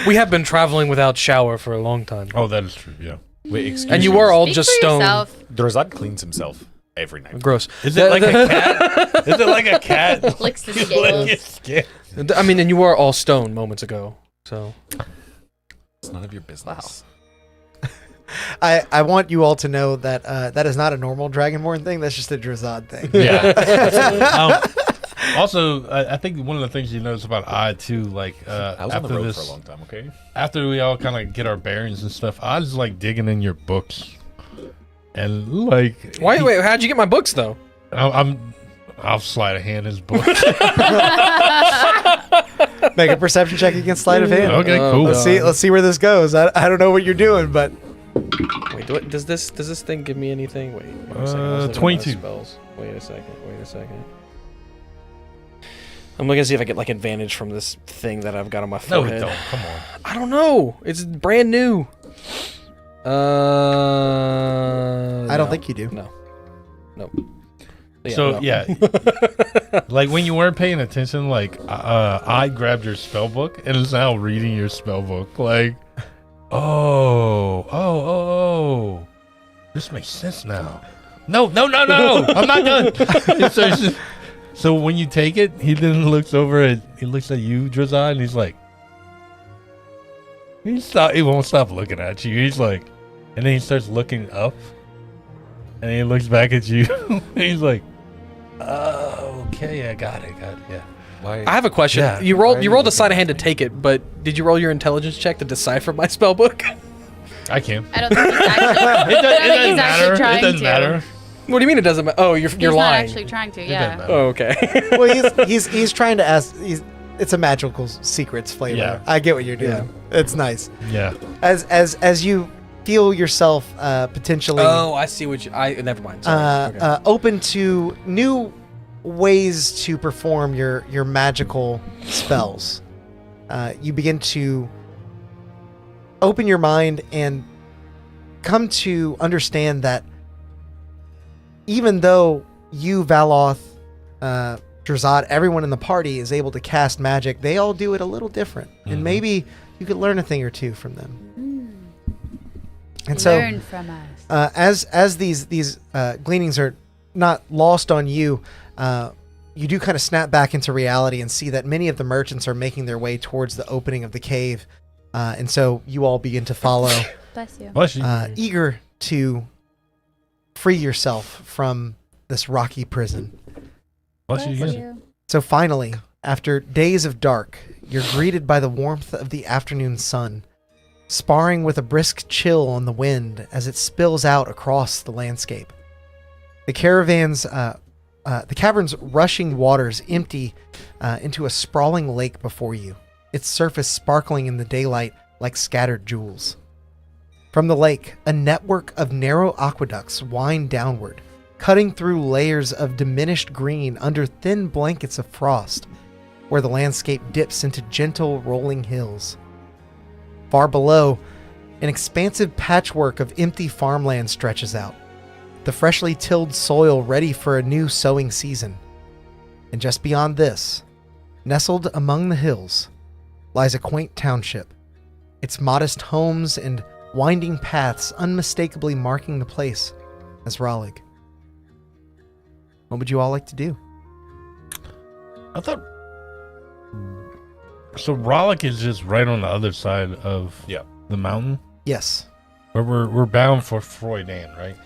We have been traveling without shower for a long time. Oh, that is true. Yeah. Wait, excuse And you me. were all Speak just for stone. yourself. Drazad cleans himself every night. Gross. Is it like a cat? Is it like a cat? Licks the Lick scales. his skin. I mean, and you were all stone moments ago. So It's none of your business. I want you all to know that that is not a normal Dragonborn thing. That's just a Drazad thing. Yeah. Also, I think one of the things you notice about Odd too, like I was on the after road this, for a long time, okay? after we all kind of get our bearings and stuff, Odd's like digging in your books, and like, wait, how'd you get my books though? I'll slide a hand in his book. Make a perception check against sleight of hand. Okay, cool. Let's see where this goes. I don't know what you're doing, but Wait, does this thing give me anything? Wait a second. I was looking at my 22. Spells. Wait a second. I'm looking to see if I get like advantage from this thing that I've got on my No, we forehead. don't. Come on. I don't know. It's brand new. I don't think you do. No. So yeah, like when you weren't paying attention, like I grabbed your spell book and is now reading your spell book. Like, oh, this makes sense now. No, I'm not done. So when you take it, he then looks over and he looks at you, Drazad, and he's like, he won't stop looking at you. He's like, and then he starts looking up, and then he looks back at you. And he's like, oh, okay, I got it, yeah. Why? I have a question. Yeah. You rolled a sleight of hand to take it, but did you roll your intelligence check to decipher my spell book? I can. I don't think he's actually. It think doesn't he's actually matter. trying It doesn't to. matter. What do you mean it doesn't matter? Oh, you're He's not lying. actually trying to. doesn't Yeah. matter. Oh, okay. well, he's trying to ask. It's a magical secrets flavor. Yeah. I get what you're doing. Yeah. It's nice. Yeah. As you feel yourself potentially Oh, I see what you. Never mind. Sorry. Okay. open to new ways to perform your magical spells. You begin to open your mind and come to understand that even though you, Valoth, Drazad, everyone in the party is able to cast magic, they all do it a little different. And maybe you could learn a thing or two from them. And so Learn from us. as these gleanings are not lost on you, you do kind of snap back into reality and see that many of the merchants are making their way towards the opening of the cave. And so you all begin to follow, Bless you. Bless you. eager to free yourself from this rocky prison. Bless you Bless again. you. So finally, after days of dark, you're greeted by the warmth of the afternoon sun, sparring with a brisk chill on the wind as it spills out across the landscape. The cavern's rushing waters empty into a sprawling lake before you, its surface sparkling in the daylight like scattered jewels. From the lake, a network of narrow aqueducts wind downward, cutting through layers of diminished green under thin blankets of frost, where the landscape dips into gentle rolling hills. Far below, an expansive patchwork of empty farmland stretches out, the freshly tilled soil ready for a new sowing season. And just beyond this, Nestled among the hills lies a quaint township, its modest homes and winding paths unmistakably marking the place as Raleigh. What would you all like to do? I thought. So Rollick is just right on the other side of the mountain. Yes. But we're bound for Freudan, right?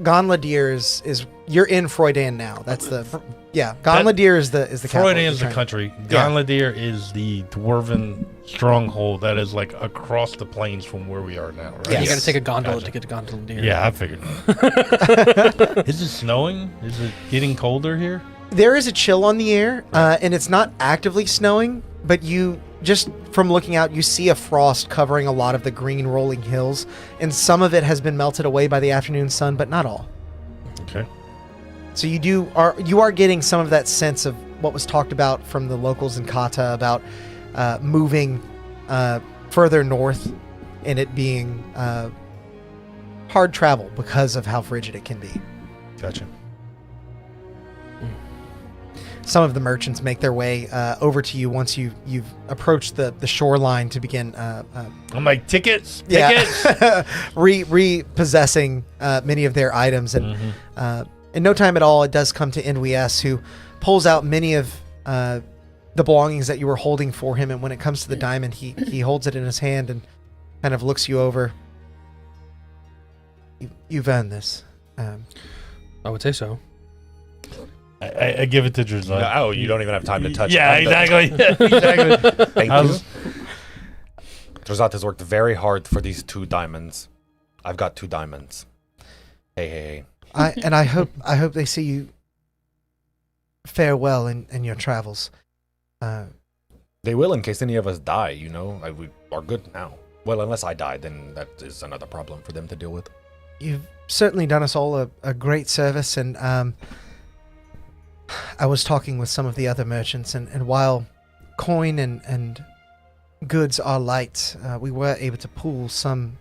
Gonladier is you're in Freudan now. That's Gonladier is the capital. Freudan is the country. Gonladier is the dwarven stronghold that is like across the plains from where we are now, right? Yes. You got to take a gondola to get to Gonladier. Yeah, I figured. Is it snowing? Is it getting colder here? There is a chill on the air, and it's not actively snowing, but you just from looking out, you see a frost covering a lot of the green rolling hills, and some of it has been melted away by the afternoon sun, but not all. Okay. So you are getting some of that sense of what was talked about from the locals in Kata about moving further north, and it being hard travel because of how frigid it can be. Gotcha. Some of the merchants make their way over to you once you've approached the shoreline to begin. I'm like, tickets. Repossessing many of their items, and in no time at all, it does come to NWS, who pulls out many of the belongings that you were holding for him. And when it comes to the diamond, he holds it in his hand and kind of looks you over. You've earned this. I would say so. I give it to Drizzt. Oh, you don't even have time to touch it. Yeah, exactly. Exactly. Thank you. Drizzt has worked very hard for these 2 diamonds. I've got 2 diamonds. Hey. I hope they see you fare well in your travels. They will in case any of us die, you know. We are good now. Well, unless I die, then that is another problem for them to deal with. You've certainly done us all a great service, and I was talking with some of the other merchants, and while coin and goods are light, we were able to pool some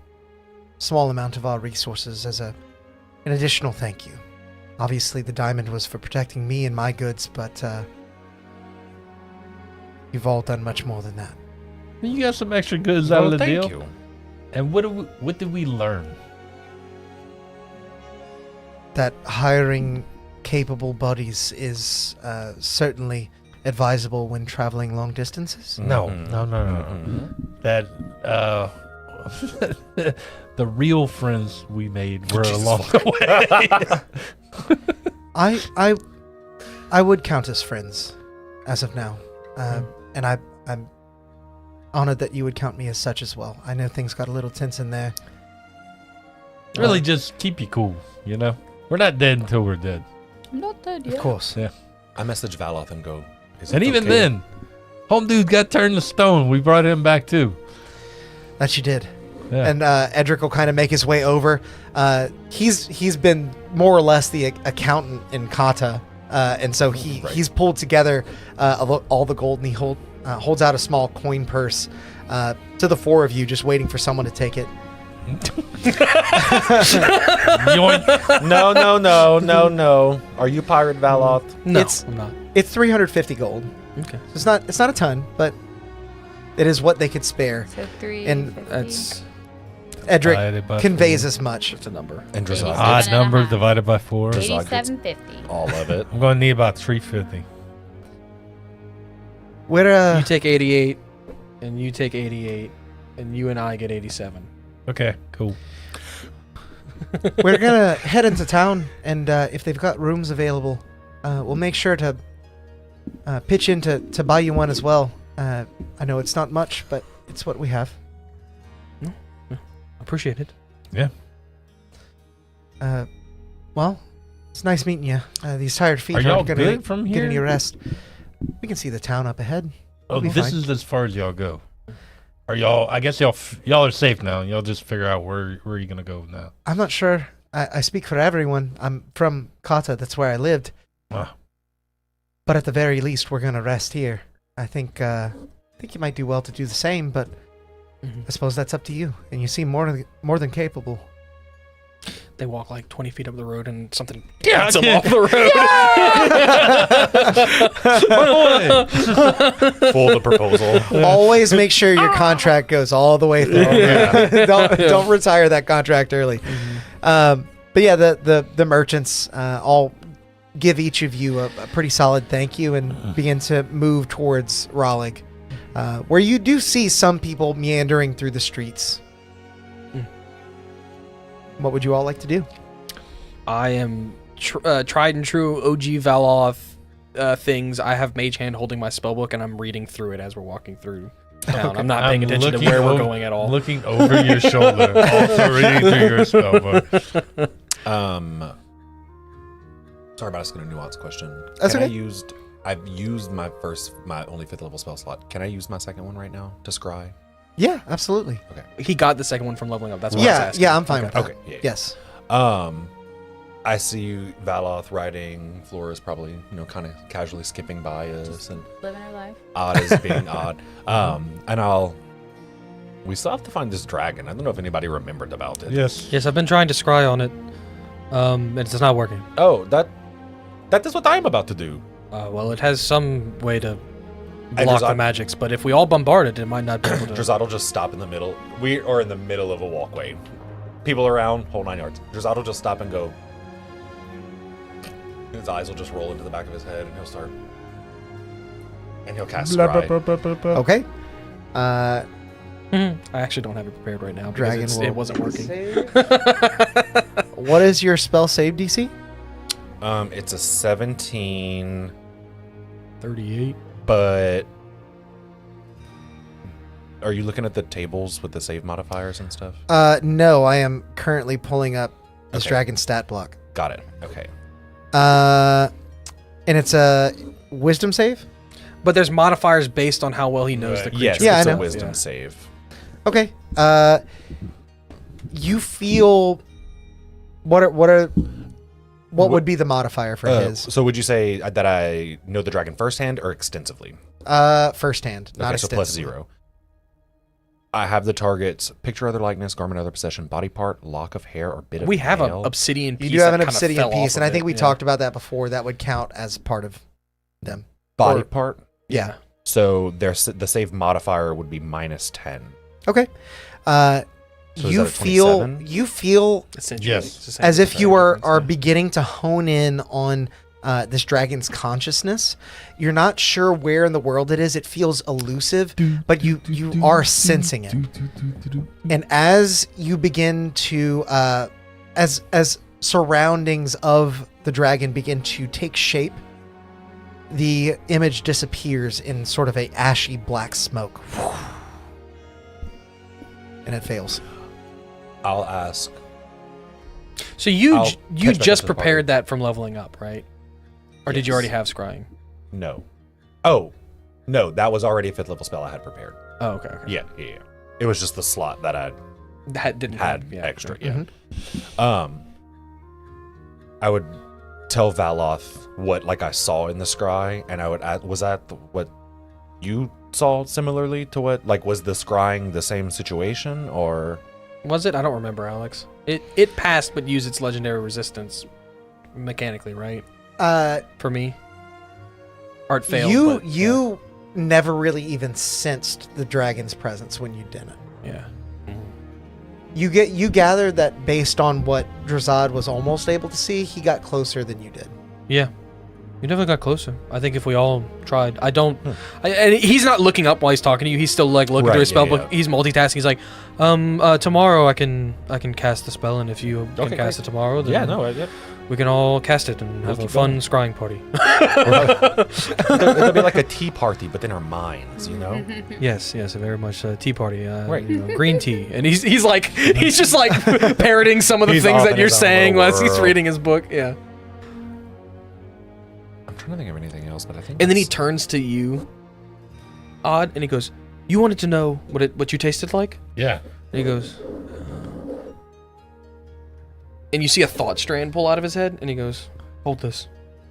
small amount of our resources as an additional thank you. Obviously, the diamond was for protecting me and my goods, but you've all done much more than that. You got some extra goods out of the deal. Thank you. And what did we learn? That hiring capable bodies is certainly advisable when traveling long distances. No. That the real friends we made were along the way. I would count us friends as of now, and I'm honored that you would count me as such as well. I know things got a little tense in there. Really, just keep you cool. You know, we're not dead until we're dead. I'm not dead yet. Of course. Yeah. I message Valoth and go. And even then, home dude got turned to stone. We brought him back too. That you did. Yeah. And Edric will kind of make his way over. He's been more or less the accountant in Kata, and so he's pulled together all the gold, and he holds out a small coin purse to the 4 of you, just waiting for someone to take it. No. Are you Pirate Valoth? No, I'm not. It's 350 gold. Okay. So it's not a ton, but it is what they could spare. So 3. And That's Edric conveys as much. a number. And Drizzt. Odd 7.5. number divided by 4. 87.50. All of it. I'm going to need about 350. We're You take 88, and you take 88, and you and I get 87. Okay, cool. we're gonna head into town, and if they've got rooms available, we'll make sure to pitch in to buy you one as well. I know it's not much, but it's what we have. Appreciate it. Yeah. Well, it's nice meeting you. These tired feet Are y'all aren't gonna good from get here? any rest. We can see the town up ahead. Oh, We'll be this fine. is as far as y'all go. Are y'all? I guess y'all are safe now. Y'all just figure out where you gonna go now. I'm not sure. I speak for everyone. I'm from Kata. That's where I lived. Wow. But at the very least, we're gonna rest here. I think you might do well to do the same. But I suppose that's up to you. And you seem more than capable. They walk like 20 feet up the road, and something Yeah, gets them off the road. Full the proposal. Always make sure your contract goes all the way through. Don't retire that contract early. But yeah, the merchants all give each of you a pretty solid thank you and begin to move towards Raleigh, where you do see some people meandering through the streets. What would you all like to do? I am tried and true OG Valoth things. I have Mage Hand holding my spellbook, and I'm reading through it as we're walking through town. Okay. I'm not paying attention to where we're going at all. Looking over your shoulder, also reading through your spellbook. Sorry about asking a nuanced question. That's okay. I've used my only 5th level spell slot. Can I use my second one right now to scry? Yeah, absolutely. Okay. He got the second one from leveling up. That's what I was asking. Yeah, I'm fine with that. Okay. Yeah. Yes. I see Valoth riding. Flora's probably, kind of casually skipping by us and Living her life. odd as being odd. And we still have to find this dragon. I don't know if anybody remembered about it. Yes, I've been trying to scry on it. It's not working. Oh, that is what I am about to do. Well, it has some way to block the magics, but if we all bombard it, it might not be able to. Drazad will just stop in the middle. We are in the middle of a walkway. People around, whole 9 yards. Drazad will just stop and go. His eyes will just roll into the back of his head, and he'll cast Scry. Okay. I actually don't have it prepared right now Dragon because it wasn't working. What is your spell save DC? It's a 17. 38. But are you looking at the tables with the save modifiers and stuff? No, I am currently pulling up this dragon stat block. Got it. Okay. And it's a wisdom save? But there's modifiers based on how well he knows the creature. Yes, Yeah, it's I a know. wisdom save. Okay. You feel what would be the modifier for his? So would you say that I know the dragon firsthand or extensively? Firsthand, not Okay, so plus extensively. 0. I have the target's picture, other likeness, garment, other possession, body part, lock of hair, or bit of We have an nail. obsidian piece. You do have that an kinda obsidian fell piece, off and I of think it, we yeah. talked about that before. That would count as part of them. body or- part. Yeah. So the save modifier would be minus 10. Okay. So is You that a feel 27? Essentially, Yes. it's the same as if you difference, are yeah. beginning to hone in on this dragon's consciousness. You're not sure where in the world it is. It feels elusive, but you are sensing it. And as you begin to, as surroundings of the dragon begin to take shape, the image disappears in sort of a ashy black smoke. And it fails. I'll ask. So you I'll you catch back just up to the prepared party. that from leveling up, right? Or did you Yes. already have scrying? No. Oh, no, that was already a 5th level spell I had prepared. Oh, okay. Yeah. It was just the slot that I That didn't had have, yeah, extra. okay. Yeah. I would tell Valoth what I saw in the scry, and I would add, was that what you saw similarly to what was the scrying the same situation, or Was it? I don't remember, Alex. It passed, but used its legendary resistance mechanically, right? For me, or it failed. You never really even sensed the dragon's presence when you didn't. Yeah. You gathered that based on what Drazad was almost able to see, he got closer than you did. Yeah. You never got closer. I think if we all tried, and he's not looking up while he's talking to you. He's still looking through his spell book. He's multitasking. He's like, tomorrow I can cast the spell, and if you can cast it tomorrow, then we can all cast it and have a fun scrying party. it'll be like a tea party, but in our minds, Yes, very much a tea party. Right. Green tea, and he's just like parroting some of the He's things off that in you're his own saying little as he's world. reading his book. Yeah. I'm trying to think of anything else, but I think. And then he that's- turns to you, Odd, and he goes, "You wanted to know what you tasted like?" Yeah. And he goes, and you see a thought strand pull out of his head, and he goes, "Hold this."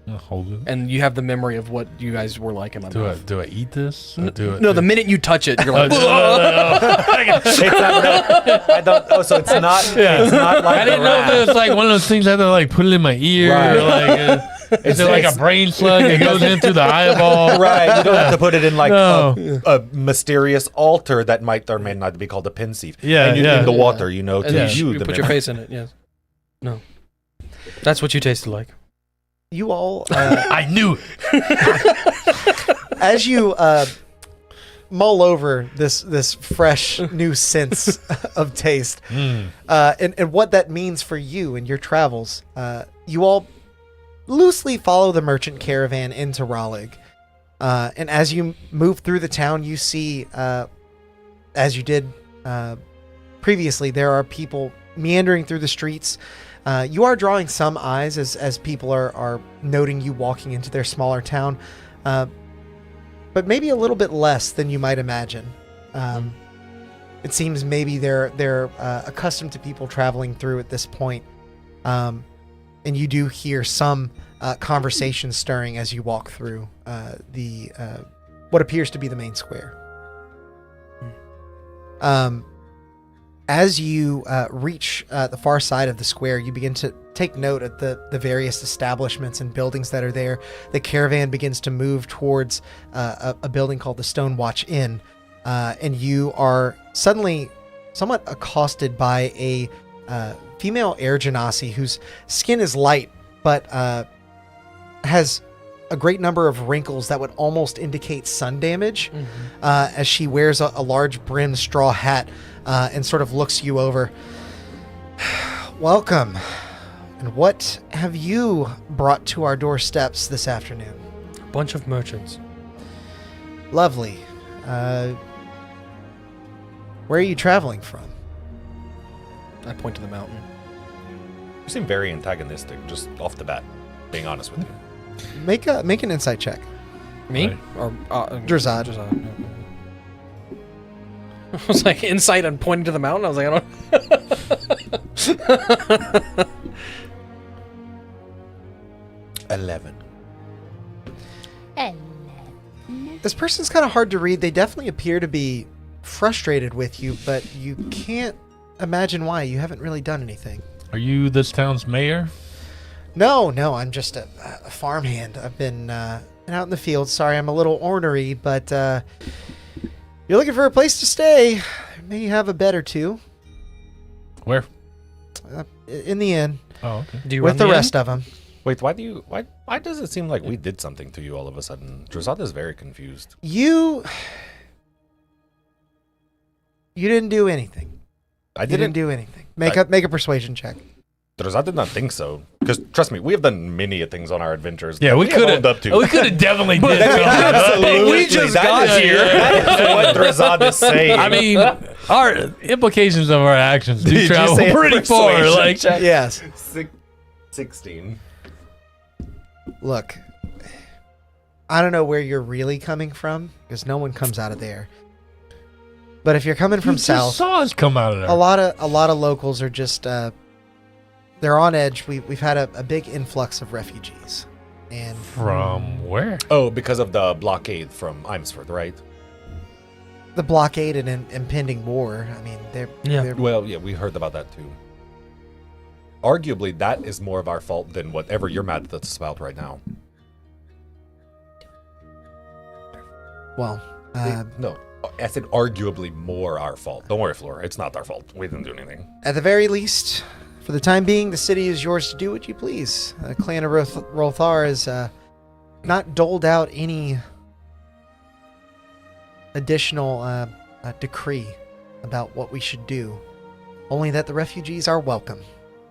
Hold it. And you have the memory of what you guys were like in my mouth. Do I eat this? Or do it? No, the minute you touch it, you're like, No. It's not, I don't. Oh, so it's not. It's not like I didn't the know if rat. it was like one of those things I had to put it in my ear. Right. Or Is it like a brain slug that goes in through the eyeball? Right, you don't have to put it in like No. a mysterious altar that might or may not be called a pensieve. Yeah, and you, yeah. in the water, to And you you the put your face in it. Yes. No. That's what you tasted like. You all, I knew it. as you mull over this fresh new sense of taste, and what that means for you and your travels, you all loosely follow the merchant caravan into Raleigh. And as you move through the town, you see, as you did previously, there are people meandering through the streets. You are drawing some eyes as people are noting you walking into their smaller town, but maybe a little bit less than you might imagine. It seems maybe they're accustomed to people traveling through at this point, and you do hear some conversation stirring as you walk through the what appears to be the main square. As you reach the far side of the square, you begin to take note at the various establishments and buildings that are there. The caravan begins to move towards a building called the Stone Watch Inn, and you are suddenly somewhat accosted by a female air genasi whose skin is light, but has a great number of wrinkles that would almost indicate sun damage, as she wears a large brimmed straw hat and sort of looks you over. Welcome. And what have you brought to our doorsteps this afternoon? A bunch of merchants. Lovely. Where are you traveling from? I point to the mountain. You seem very antagonistic, just off the bat, being honest with you. Make an insight check. Me? Right. Or Drazad. Drazad. I was like, insight and pointing to the mountain? I was like, I don't... 11. This person's kind of hard to read. They definitely appear to be frustrated with you, but you can't imagine why. You haven't really done anything. Are you this town's mayor? No, I'm just a farmhand. I've been out in the field. Sorry, I'm a little ornery, but you're looking for a place to stay. Maybe have a bed or two. Where? In the inn. Oh, okay. Do you With run the inn? rest of them. Wait, why does it seem like we did something to you all of a sudden? Drazad is very confused. You didn't do anything. I You didn't didn't. do anything. Make a persuasion check. Drazad did not think so. Because trust me, we have done many things on our adventures. Yeah, that we have could owned up to. We could have definitely did something. Absolutely. We just That got is- here. That is what Drazad is saying. I mean, our implications of our actions do Did you travel say a pretty far. persuasion Like, check? Yes. 16. Look, I don't know where you're really coming from because no one comes out of there. But if you're coming from you just south, saw us come out of there. a lot of locals are just they're on edge. We've had a big influx of refugees, and From where? Oh, because of the blockade from Imsford, right? the blockade and impending war. I mean, they're Well, yeah, we heard about that too. Arguably, that is more of our fault than whatever you're mad at us about right now. well. No, I said arguably more our fault. Don't worry, Flora. It's not our fault. We didn't do anything. At the very least, for the time being, the city is yours to do what you please. The clan of Rolthar has not doled out any additional decree about what we should do. Only that the refugees are welcome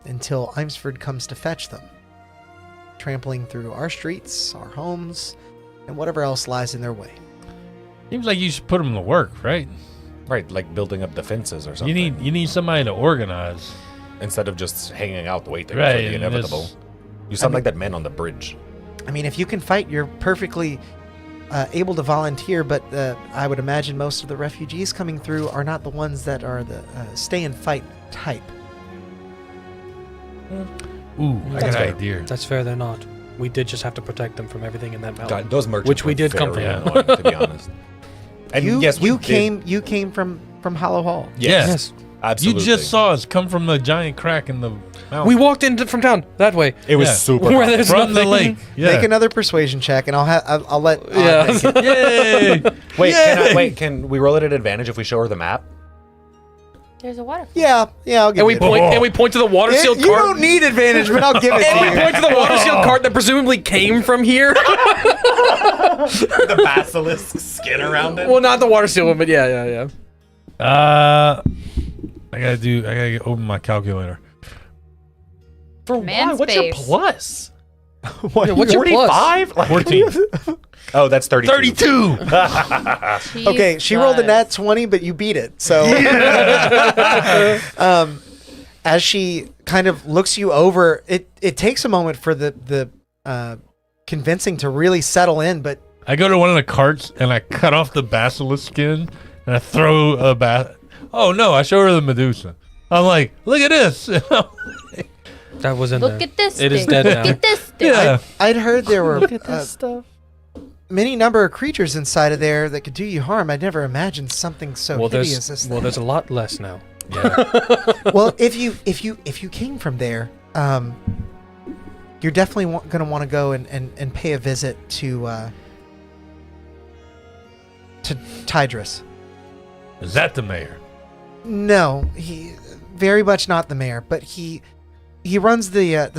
until Imsford comes to fetch them, trampling through our streets, our homes, and whatever else lies in their way. Seems like you should put them to work, right? Right, like building up defenses or something. You need somebody to organize. Instead of just hanging out waiting Right, for the and inevitable. this- You sound like that man on the bridge. I mean, if you can fight, you're perfectly able to volunteer, but I would imagine most of the refugees coming through are not the ones that are the stay and fight type. Ooh, I got That's an fair. idea. That's fair, they're not. We did just have to protect them from everything in that mountain. God, those merchants Which we were did come very from. annoying, to be honest. And yes, we did. You came from Hollow Hall. Yes, Yes. absolutely. You just saw us come from the giant crack in the We walked in from town that way. It was Yeah. super. Where there's From the nothing. lake. Yeah. Make another persuasion check, and I'll let. Odd Yeah. make it. Yay! Wait, can we roll it at advantage if we show her the map? There's a waterfall. Yeah, I'll give And we you. point. And we point to the water sealed You cart. don't need advantage, but I'll give it And we to you. point to the water sealed cart that presumably came from here. The basilisk skin around it. Well, not the water seal one, but yeah. I gotta open my calculator. For Man why? What's your space. plus? What, Yeah, what's your plus? 45? Like, 14. oh, that's 32. 32! Okay, she rolled a Jesus. nat 20, but you beat it. So, as she kind of looks you over, it takes a moment for the convincing to really settle in. But I go to one of the carts and I cut off the basilisk skin and I throw a Oh no, I show her the Medusa. I'm like, look at this. That was in Look there. at this It thing. is dead Look now. at this thing. Yeah. I'd heard there were stuff. many number of creatures inside of there that could do you harm. I'd never imagined something so Well, hideous as that. there's a lot less now. Well, if you came from there, you're definitely going to want to go and pay a visit to Tidris. Is that the mayor? No, he very much not the mayor, but he runs the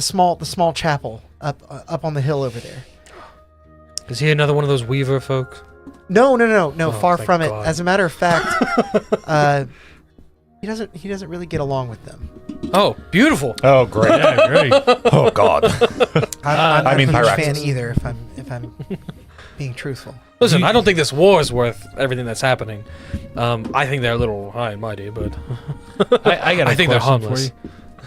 small chapel up on the hill over there. Is he another one of those Weaver folk? No, far thank from it. God. As a matter of fact, he doesn't really get along with them. Oh, beautiful. Oh, great. Yeah, great. Oh, God. I'm not I mean, a huge Pyraxis. fan either. If I'm being truthful. Listen, I don't think this war is worth everything that's happening. I think they're a little high and mighty, but I got a I think they're question for harmless.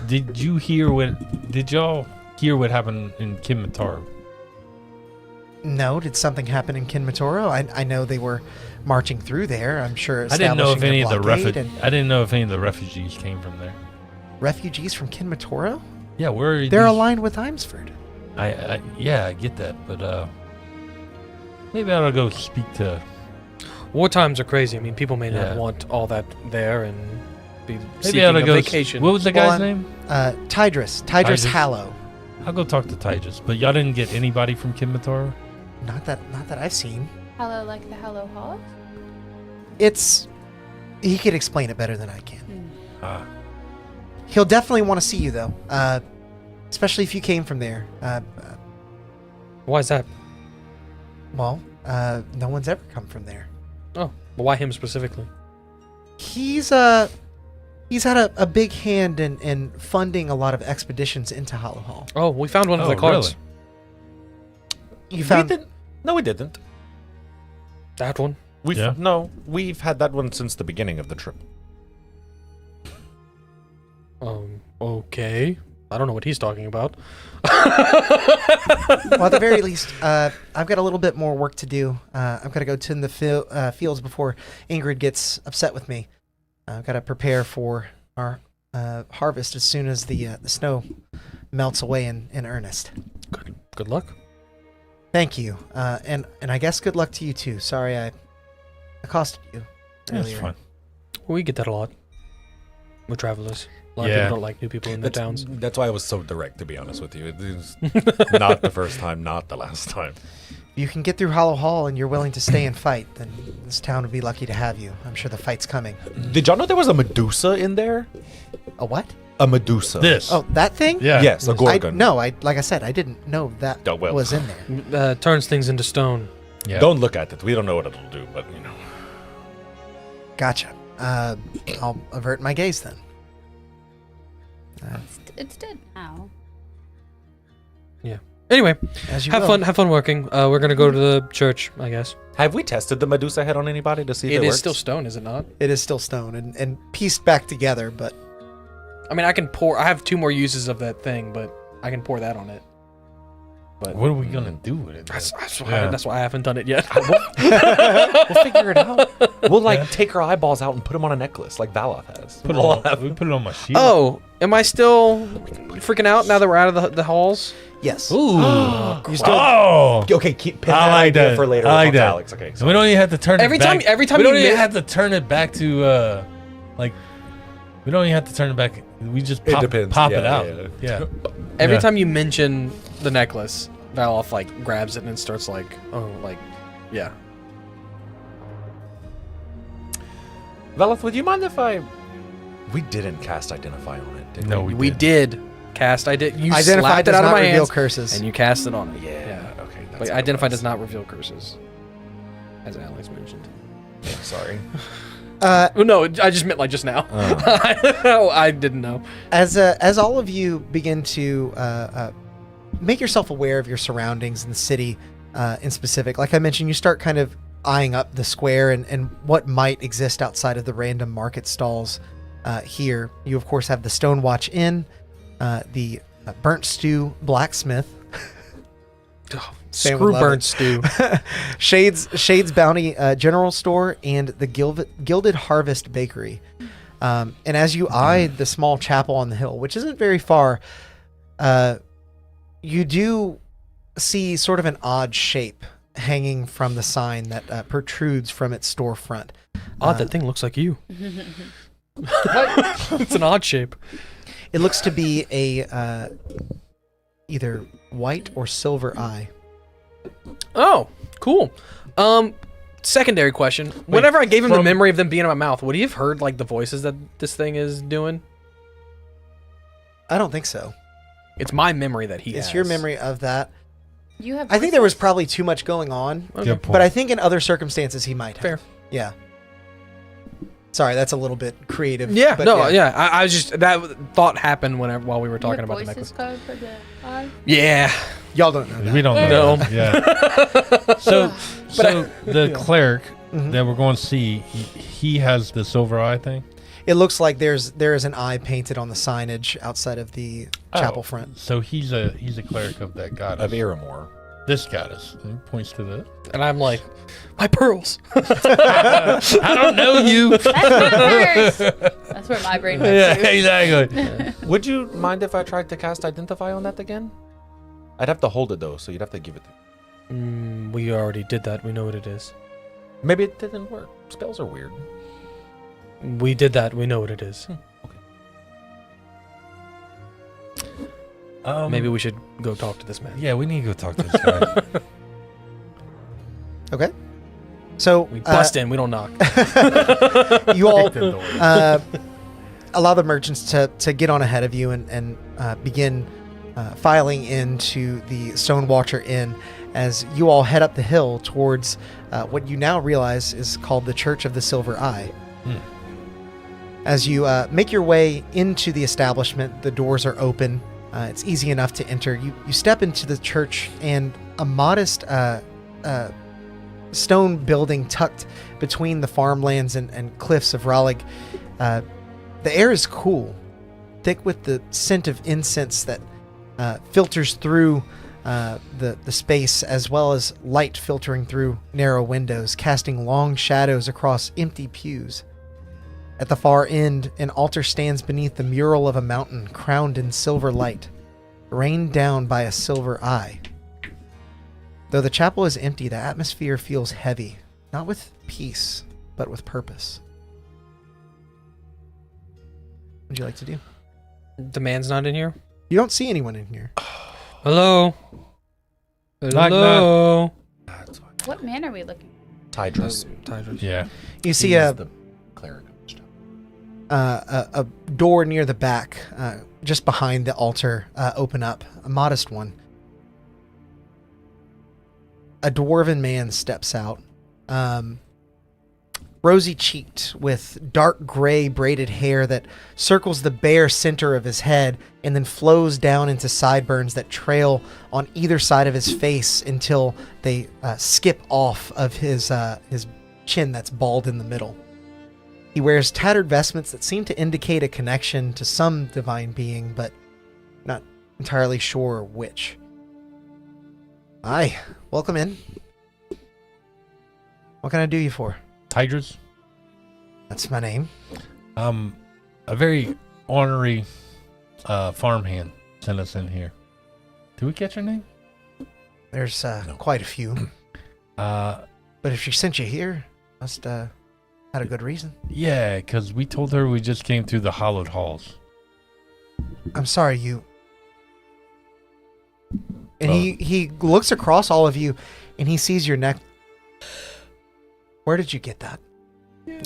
you. Did y'all hear what happened in Kimitaro? No, did something happen in Kinmatoro? I know they were marching through there. I'm sure. I didn't know if any of the I didn't know if any of the refugees came from there. refugees from Kinmatoro. Yeah, where are They're these- aligned with Imesford. I get that, but maybe I ought to go speak to. war times are crazy. I mean, people may not Yeah. want all that there and be Maybe seeking I ought to a go. vacation. What was the Well, guy's name? Tidris Tidris. Hallow. I'll go talk to Titus. But y'all didn't get anybody from Kimitaro? Not that I've seen. Hello, like the Hello Hall? He could explain it better than I can. Ah, He'll definitely want to see you though, especially if you came from there. Why is that? Well, no one's ever come from there. Oh, well, why him specifically? He's had a big hand in funding a lot of expeditions into Hollow Hall. Oh, we found one of the cards. really? You found No, we didn't. That one. Yeah. We've had that one since the beginning of the trip. Okay. I don't know what he's talking about. well, at the very least, I've got a little bit more work to do. I've got to go tend the fields before Ingrid gets upset with me. I've got to prepare for our harvest as soon as the snow melts away in earnest. Good luck. Thank you, and I guess good luck to you too. Sorry I accosted you That's earlier. fine. We get that a lot. We're travelers. A lot of Yeah. people don't like new people in the towns. That's why I was so direct, to be honest with you. It is not the first time, not the last time. If you can get through Hollow Hall and you're willing to stay and fight, then this town would be lucky to have you. I'm sure the fight's coming. Did y'all know there was a Medusa in there? A what? A Medusa. This. Oh, that thing? Yeah. Yes, a Gorgon. Like I said, I didn't know that Oh, well. was in there. Turns things into stone. Yeah. Don't look at it. We don't know what it'll do, but you know. Gotcha. I'll avert my gaze then. It's dead now. Anyway, As you have will. fun. Have fun working. We're gonna go to the church, I guess. Have we tested the Medusa head on anybody to see if it It is works? still stone, is it not? It is still stone and pieced back together, but I mean, I can pour. I have 2 more uses of that thing, but I can pour that on it. But What are we gonna do with it? that's why I haven't done it yet. We'll figure it out. We'll take her eyeballs out and put them on a necklace like Valoth has. Put it on, we put it on my shield. Oh, am I still freaking out now that we're out of the halls? yes. Ooh. You still Oh. Okay, keep pin I that like idea that. for later. I like We'll talk to that. Alex. Okay. So we don't even have to turn Every it back. time we don't you even mi- have to turn it back to like We don't even have to turn it back. We just It pop, depends. pop Yeah, it out. yeah. Yeah. Every Yeah. time you mention the necklace, Valoth like grabs it and starts like, oh, like, yeah. Velith, would you mind if I... We didn't cast Identify on it, did we? No, We did cast. I did. You Identify slapped it does out of not my reveal hands, curses. and you cast it on it. Yeah, okay. that's But what it Identify was. does not reveal curses, as Alex mentioned. Yeah, sorry. Well, no, I just meant like just now. I didn't know. As all of you begin to make yourself aware of your surroundings in the city, in specific, like I mentioned, you start kind of eyeing up the square and what might exist outside of the random market stalls here. You of course have the Stonewatch Inn, the Burnt Stew Blacksmith, Sam would Screw love burnt it. stew. Shades Bounty General Store, and the Gilded Harvest Bakery. And as you eye the small chapel on the hill, which isn't very far, you do see sort of an odd shape hanging from the sign that protrudes from its storefront. Odd, that thing looks like you. What? It's an odd shape. It looks to be a either white or silver eye. Oh, cool. Secondary question. Whenever I gave him the from- memory of them being in my mouth, would he have heard like the voices that this thing is doing? I don't think so. It's my memory that he has. It's your memory of that. You have. I think there was voices? probably too much going on, Good point. but I think in other circumstances he might have. Fair. Yeah. Sorry, that's a little bit creative. Yeah, but no, yeah. I was just that thought happened while we were You talking have about the voices necklace. code for the eye? Yeah. Y'all don't know that. We don't No. know. that. Yeah. So the cleric Mhm. that we're going to see, he has the silver eye thing. It looks like there is an eye painted on the signage outside of the chapel front. So he's a cleric of that goddess. Of Iramor. This goddess. And he points to the. And I'm like, my pearls. I don't know you. That's my purse. That's where my brain went Yeah, to. exactly. Would you mind if I tried to cast Identify on that again? I'd have to hold it though, so you'd have to give it to me. We already did that. We know what it is. Maybe it didn't work. Spells are weird. We did that. We know what it is. Maybe we should go talk to this man. Yeah, we need to go talk to this guy. Okay. So We bust in. We don't knock. you all Kick the door. allow the merchants to get on ahead of you and begin filing into the Stonewatcher Inn as you all head up the hill towards what you now realize is called the Church of the Silver Eye. As you make your way into the establishment, the doors are open. It's easy enough to enter. You step into the church, and a modest stone building tucked between the farmlands and cliffs of Raleigh. The air is cool, thick with the scent of incense that filters through the space, as well as light filtering through narrow windows, casting long shadows across empty pews. At the far end, an altar stands beneath the mural of a mountain crowned in silver light, rained down by a silver eye. Though the chapel is empty, the atmosphere feels heavy, not with peace, but with purpose. What would you like to do? The man's not in here. You don't see anyone in here. Hello. Knock, Hello. That's fine. What man are we looking? Tidris. Tidris. Yeah. You see He's a the cleric. a door near the back, just behind the altar, open up, a modest one. A dwarven man steps out, rosy-cheeked, with dark gray braided hair that circles the bare center of his head and then flows down into sideburns that trail on either side of his face until they skip off of his chin that's bald in the middle. He wears tattered vestments that seem to indicate a connection to some divine being, but not entirely sure which. Hi, welcome in. What can I do you for? Tidris. That's my name. A very ornery farmhand sent us in here. Did we catch her name? There's quite a few, Uh, but if she sent you here, must have Had a good reason. Yeah, because we told her we just came through the hollowed halls. I'm sorry, you. And he looks across all of you, and he sees your neck. Where did you get that?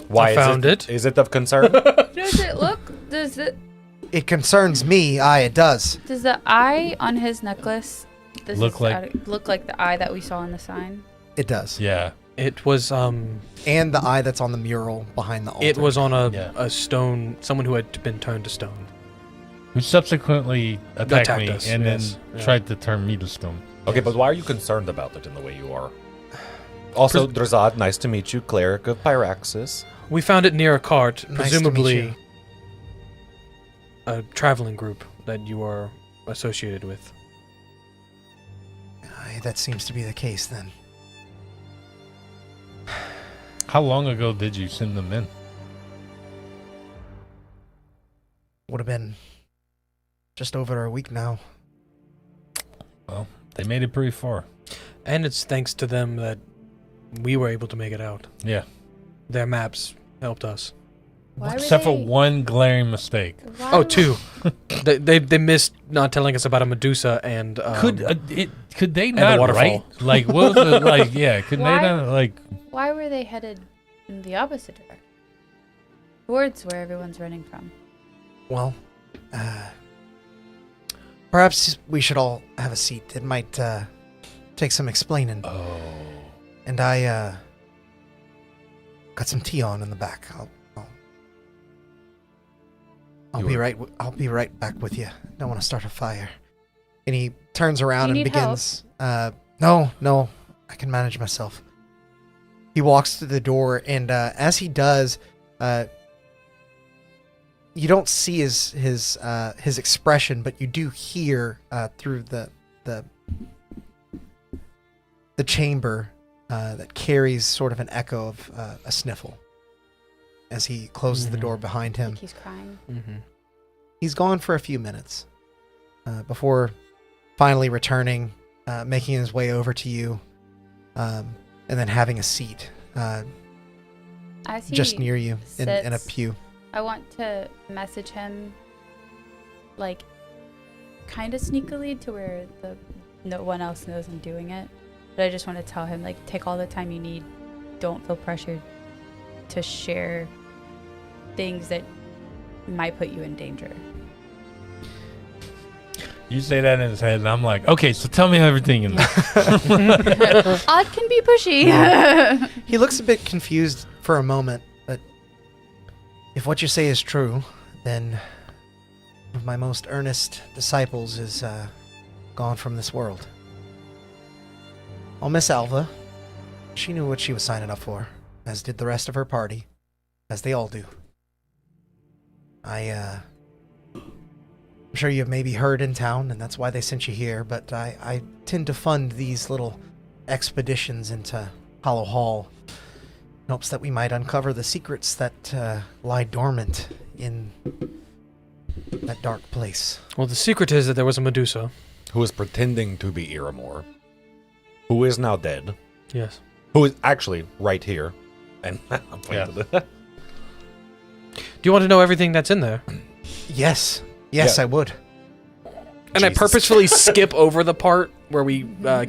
Why I found it. Is it of concern? Does it look? Does It concerns me. It does. Does the eye on his necklace Look like- look like the eye that we saw in the sign? It does. Yeah. It was And the eye that's on the mural behind the altar. it was on Yeah. a stone. Someone who had been turned to stone. Who subsequently attacked Attacked me us, and yes. then Yeah. tried to turn me to stone. Okay, but why are you concerned about it in the way you are? Also, Drazad, nice to meet you, cleric of Pyraxis. We found it near a cart, Nice to meet presumably you. a traveling group that you are associated with. That seems to be the case then. How long ago did you send them in? Would have been just over a week now. Well, they made it pretty far. And it's thanks to them that we were able to make it out. Yeah. Their maps helped us. Why Except were for they- one glaring mistake. why Oh, were- two. they missed not telling us about a Medusa and Could they a not waterfall. write? Like, what was it like? Yeah, could Why? they not like? Why were they headed in the opposite direction? Towards where everyone's running from. Well, perhaps we should all have a seat. It might take some explaining. Oh. And I got some tea on in the back. I'll be right. I'll be right back with you. Don't want to start a fire. And he turns around You and need begins. No, I can manage myself. He walks to the door, and as he does, you don't see his expression, but you do hear through the chamber that carries sort of an echo of a sniffle as he closes the door behind him. Like he's crying. Mm-hmm. He's gone for a few minutes before finally returning, making his way over to you, and then having a seat As he just near you in a sits, pew. I want to message him, like, kind of sneakily to where no one else knows I'm doing it. But I just want to tell him, like, take all the time you need. Don't feel pressured to share things that might put you in danger. You say that in his head, and I'm like, okay, so tell me everything. In Odd can be pushy. He looks a bit confused for a moment, but if what you say is true, then one of my most earnest disciples is gone from this world. I'll miss Alva. She knew what she was signing up for, as did the rest of her party, as they all do. I'm sure you've maybe heard in town, and that's why they sent you here, but I tend to fund these little expeditions into Hollow Hall in hopes that we might uncover the secrets that lie dormant in that dark place. Well, the secret is that there was a Medusa. Who is pretending to be Iramor, who is now dead, Yes. who is actually right here, and I'm playing to the Do you want to know everything that's in there? Yes, Yeah. I would. And I Jesus. purposefully skip over the part where we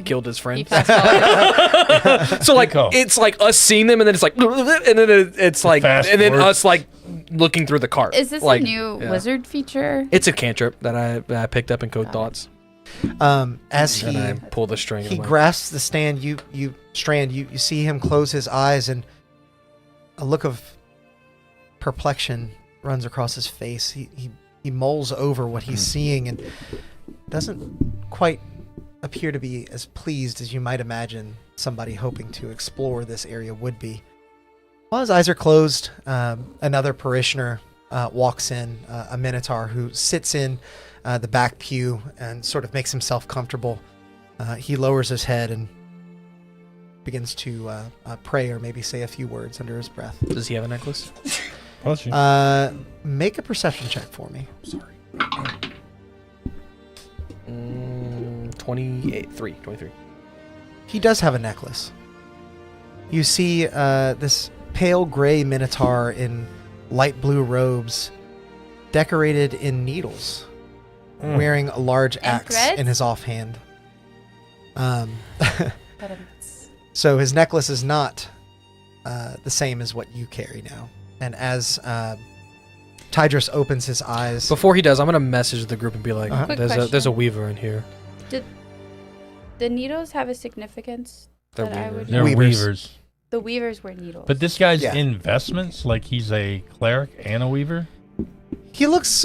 killed his You friend. fast forward. So like Go. it's like us seeing them, and then it's like, and then it's like, Fast and then forward. us like looking through the cart. Is this like, a new yeah. wizard feature? It's a cantrip that I picked up in Code Thoughts, As and I he pull the string. he and I'm like, grasps the stand, you see him close his eyes, and a look of perplexion runs across his face. He mulls over what he's seeing and doesn't quite appear to be as pleased as you might imagine somebody hoping to explore this area would be. While his eyes are closed, another parishioner walks in, a minotaur who sits in the back pew and sort of makes himself comfortable. He lowers his head and begins to pray or maybe say a few words under his breath. Does he have a necklace? Plus you. Make a perception check for me. 23. He does have a necklace. You see this pale gray minotaur in light blue robes, decorated in needles, wearing a large axe threads? in his offhand. But it's So his necklace is not the same as what you carry now. And as Tidris opens his eyes, Before he does, I'm gonna message the group and be like, Uh-huh. Quick there's a question. weaver in here. the needles have a significance They're that I weavers. would. They're Weavers. weavers. The weavers were needles. But this guy's Yeah. investments, like he's a cleric and a weaver. he looks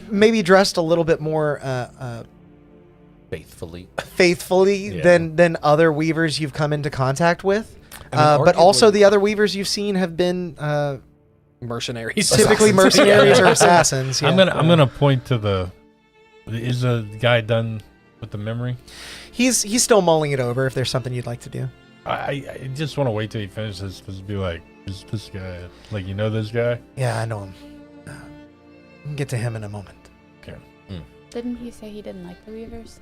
maybe dressed a little bit more Faithfully. faithfully Yeah. than other weavers you've come into contact with. I mean, But also arguably- the other weavers you've seen have been Mercenaries. typically mercenaries or assassins. Yeah. I'm gonna point to the. Is the guy done with the memory? He's still mulling it over. If there's something you'd like to do. I just want to wait till he finishes to be like, is this guy like you know this guy? Yeah, I know him. We can get to him in a moment. Didn't he say he didn't like the weavers?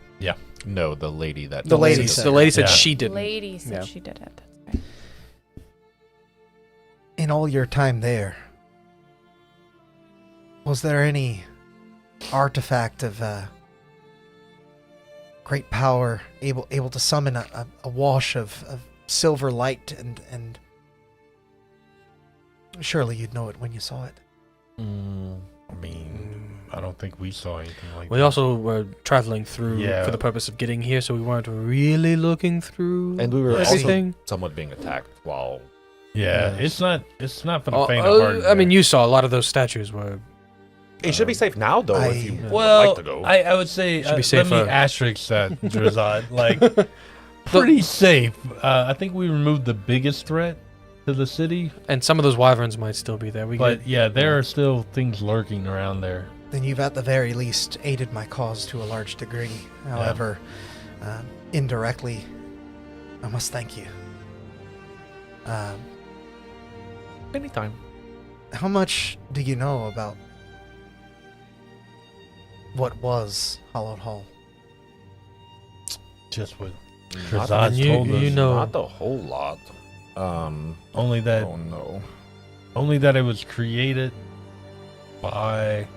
No, the lady that. The lady said. The lady said Yeah. she didn't. Lady said Yeah. she didn't. That's right. In all your time there, was there any artifact of great power able to summon a wash of silver light and surely you'd know it when you saw it. I mean, I don't think we saw anything like We that. also were traveling through Yeah. for the purpose of getting here, so we weren't really looking through And we were also everything. somewhat being attacked while. Yeah, Yeah. it's not for the faint of heart. I mean, you saw a lot of those statues were. It should be safe now, though, if you would Well, like to go. I would say Should be let me safer. asterisk that, Drazad. Like, pretty safe. I think we removed the biggest threat to the city, And some of those wyverns might still be there. but yeah, there are still things lurking around there. Then you've at the very least aided my cause to a large degree. However, indirectly, I must thank you. Anytime. How much do you know about what was Hollowed Hall? Just what Not, Drazad you- told us. you know- not a whole lot. Only that, Oh no. only that it was created by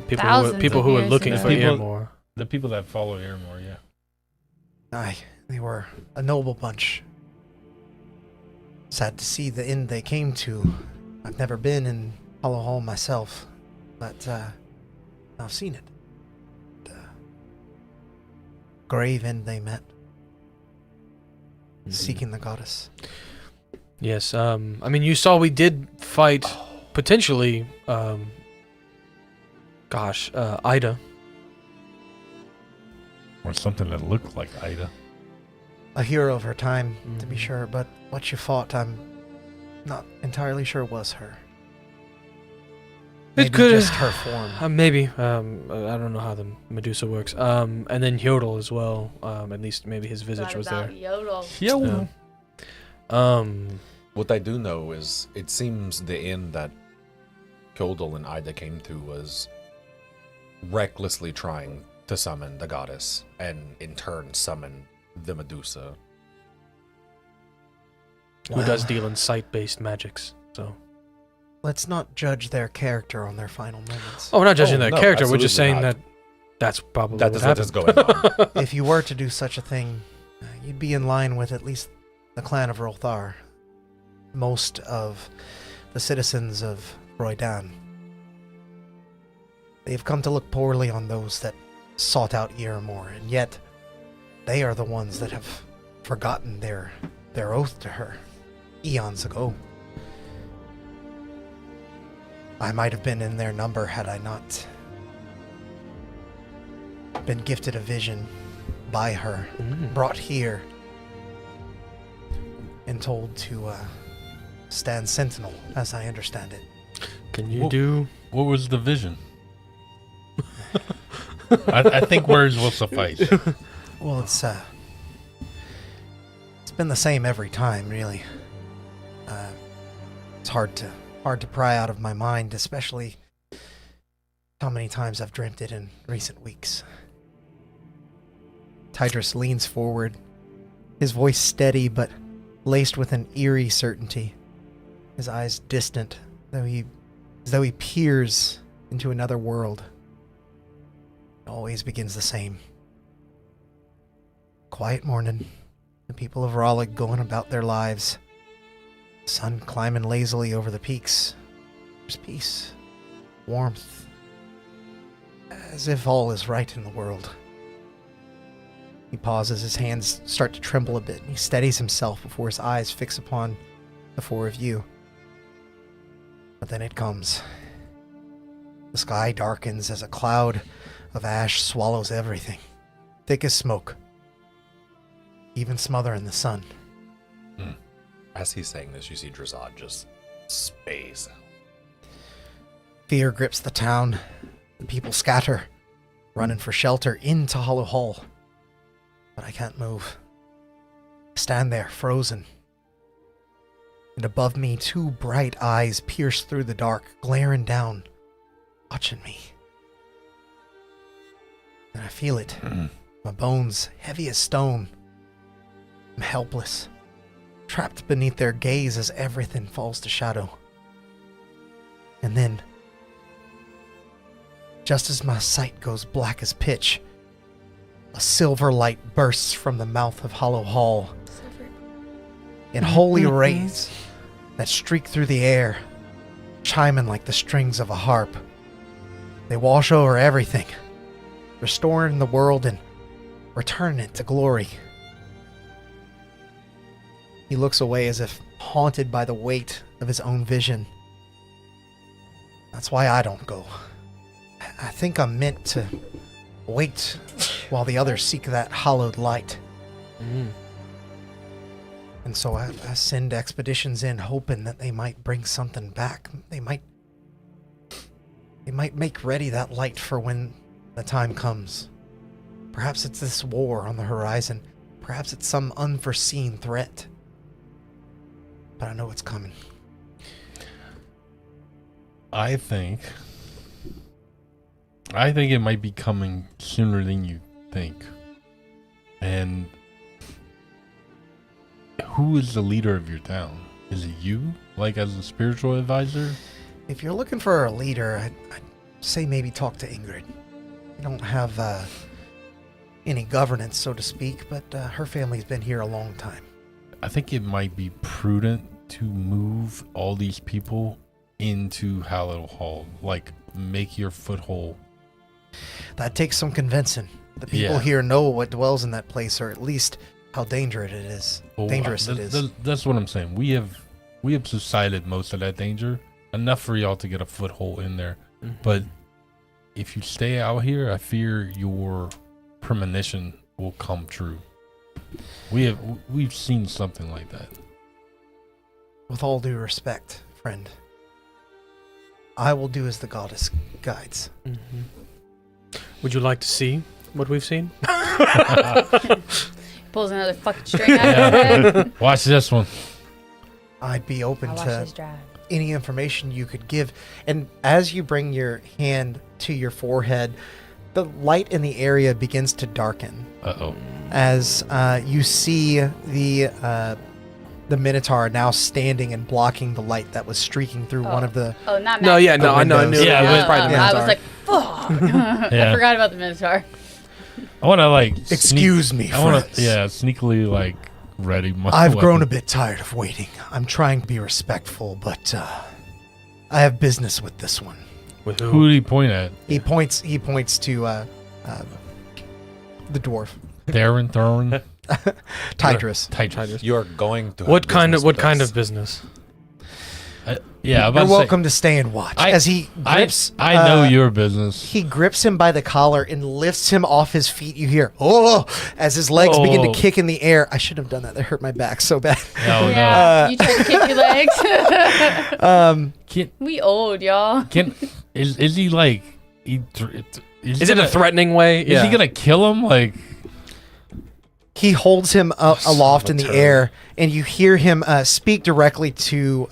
People Thousands people of who were years looking ago. for People- Earmore. the people that follow Airmore. Yeah. Aye, they were a noble bunch. Sad to see the end they came to. I've never been in Hollow Hall myself, but I've seen it. Grave end they met, seeking the goddess. Yes. I mean, you saw we did fight potentially. Ida. Or something that looked like Ida. A hero of her time, to be Mhm. sure, but what you fought, I'm not entirely sure was her. Maybe could- just her form. Maybe. I don't know how the Medusa works. And then Yodel as well. At least maybe his visage was there. Yodel. Yo. Yeah. What I do know is it seems the inn that Kyodel and Ida came to was recklessly trying to summon the goddess and in turn summon the Medusa. Who does deal in sight-based magics? So. Let's not judge their character on their final moments. Oh, we're not judging Oh, their no, character. We're just absolutely saying not. that's probably That what is what is happened. going on. If you were to do such a thing, you'd be in line with at least the clan of Rolthar. Most of the citizens of Roydan. They've come to look poorly on those that sought out Earmore, and yet they are the ones that have forgotten their oath to her eons ago. I might have been in their number had I not been gifted a vision by her, brought here, and told to stand sentinel, as I understand it. Can you Well- do? What was the vision? I think words will suffice. Well, it's been the same every time, really. It's hard to pry out of my mind, especially how many times I've dreamt it in recent weeks. Tidris leans forward, his voice steady but laced with an eerie certainty. his eyes distant, as though he peers into another world. It always begins the same. Quiet morning. The people of Raleigh going about their lives. Sun climbing lazily over the peaks. There's peace, warmth, as if all is right in the world. He pauses, his hands start to tremble a bit, and he steadies himself before his eyes fix upon the four of you. But then it comes. The sky darkens as a cloud of ash swallows everything, thick as smoke, even smothering the sun. As he's saying this, you see Drazad just space. Fear grips the town. The people scatter, running for shelter into Hollow Hall. But I can't move. I stand there, frozen. And above me, two bright eyes pierce through the dark, glaring down, watching me. And I feel it. My bones heavy as stone. I'm helpless, trapped beneath their gaze as everything falls to shadow. And then, just as my sight goes black as pitch, a silver light bursts from the mouth of Hollow Hall. In holy rays that streak through the air, chiming like the strings of a harp. They wash over everything, restoring the world and returning it to glory. He looks away as if haunted by the weight of his own vision. That's why I don't go. I think I'm meant to wait while the others seek that hallowed light. And so I send expeditions in, hoping that they might bring something back. They might make ready that light for when the time comes. Perhaps it's this war on the horizon. Perhaps it's some unforeseen threat. But I know it's coming. I think it might be coming sooner than you think. And who is the leader of your town? Is it you, like as a spiritual advisor? If you're looking for a leader, I'd say maybe talk to Ingrid. We don't have any governance, so to speak, but her family's been here a long time. I think it might be prudent to move all these people into Hollow Hall. Like, make your foothold. That takes some convincing. The people here know what dwells in that place, or at least how dangerous it is. That's what I'm saying. We have subsided most of that danger. Enough for y'all to get a foothold in there. But if you stay out here, I fear your premonition will come true. We've seen something like that. With all due respect, friend, I will do as the goddess guides. Would you like to see what we've seen? Pulls another fucking string out of his head. Watch this one. I'd be open I watch to this drive. any information you could give. And as you bring your hand to your forehead, the light in the area begins to darken. Uh-oh. As you see the Minotaur now standing and blocking the light that was streaking through one of the... Oh, not No, Matt. yeah, no, I know, I knew. Yeah, it was but- probably the I Minotaur. was like, fuck. I forgot about the Minotaur. I want to like Excuse me, I want friends. to sneakily like ready my I've grown a weapon. bit tired of waiting. I'm trying to be respectful, but I have business with this one. With Who did he point at? He points to the dwarf, Darren Thorne? Tidris. Tidris. You are going to. What have kind of business with kind us. of business? Yeah, I'm about You're to say, welcome to stay and watch. As he grips, I know your business. He grips him by the collar and lifts him off his feet. You hear, oh, as his legs begin to kick in the air. I should have done that. That hurt my back so bad. No, Yeah, you tried to kick your legs. Can We old, y'all. is he like? Is it a threatening way? Is he gonna kill him? Like, He holds him aloft in the turd. air, and you hear him speak directly to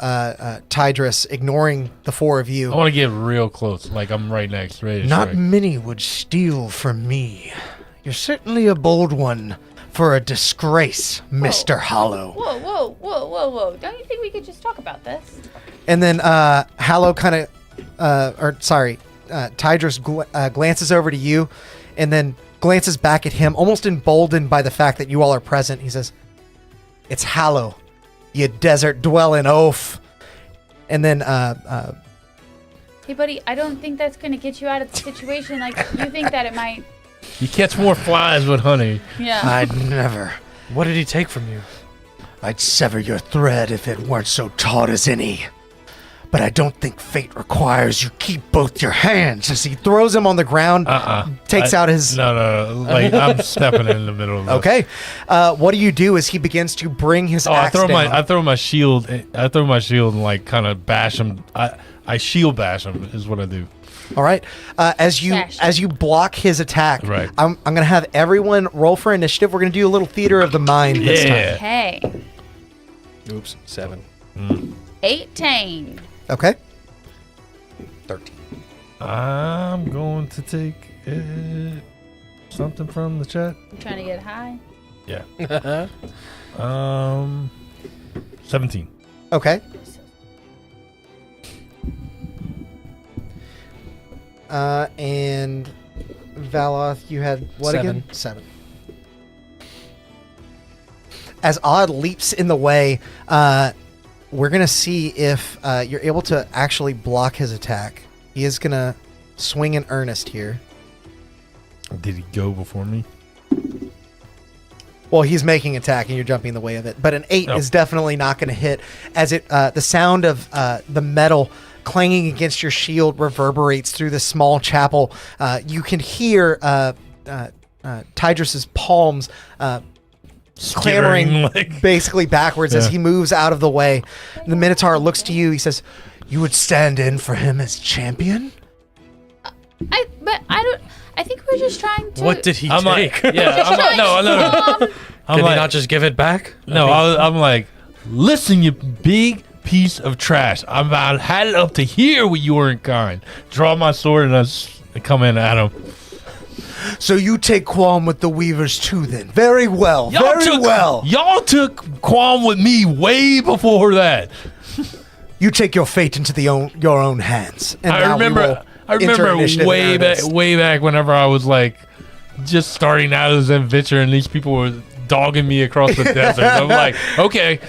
Tidris, ignoring the four of you. I want to get real close. Like I'm right next, ready to Not strike. many would steal from me. You're certainly a bold one, for a disgrace, Mr. Hollow. Whoa. Don't you think we could just talk about this? And then Hollow kind of, Tidris glances over to you and then glances back at him, almost emboldened by the fact that you all are present. He says, "It's Hollow, you desert-dwelling oaf." And then, Hey, buddy, I don't think that's going to get you out of the situation. Like, you think that it might... You catch more flies with honey. Yeah. I'd never. What did he take from you? I'd sever your thread if it weren't so taut as any. But I don't think fate requires you keep both your hands. As he throws him on the ground, takes out his... No. Like, I'm stepping in the middle of this. Okay. What do you do as he begins to bring his axe down? I throw my shield and like kind of bash him. I shield bash him is what I do. All right. As you block his attack, Right. I'm going to have everyone roll for initiative. We're going to do a little theater of the mind this time. Okay. Oops, 7. 18. Okay. 13. I'm going to take something from the chat. You trying to get high? Yeah. 17. Okay. And Valoth, you had what 7. again? 7. As Odd leaps in the way, we're going to see if you're able to actually block his attack. He is going to swing in earnest here. Did he go before me? Well, he's making attack and you're jumping in the way of it. But an 8 is definitely not going to hit, as it the sound of the metal clanging against your shield reverberates through the small chapel. You can hear Tidris's palms clamoring like... basically backwards as he moves out of the way. The Minotaur looks to you. He says, "You would stand in for him as champion?" I think we're just trying to... What did he I'm take? like, yeah, I'm like, no. I'm Did like, he not just give it back? no, I'm like, listen, you big piece of trash. I had it up to here when you weren't kind. Draw my sword and I come in at him. So you take qualm with the Weavers too then. Very well. Y'all took qualm with me way before that. You take your fate into your own hands. And I now we remember will enter initiative way in earnest. back whenever I was like just starting out as an adventure and these people were dogging me across the desert. I'm like, okay.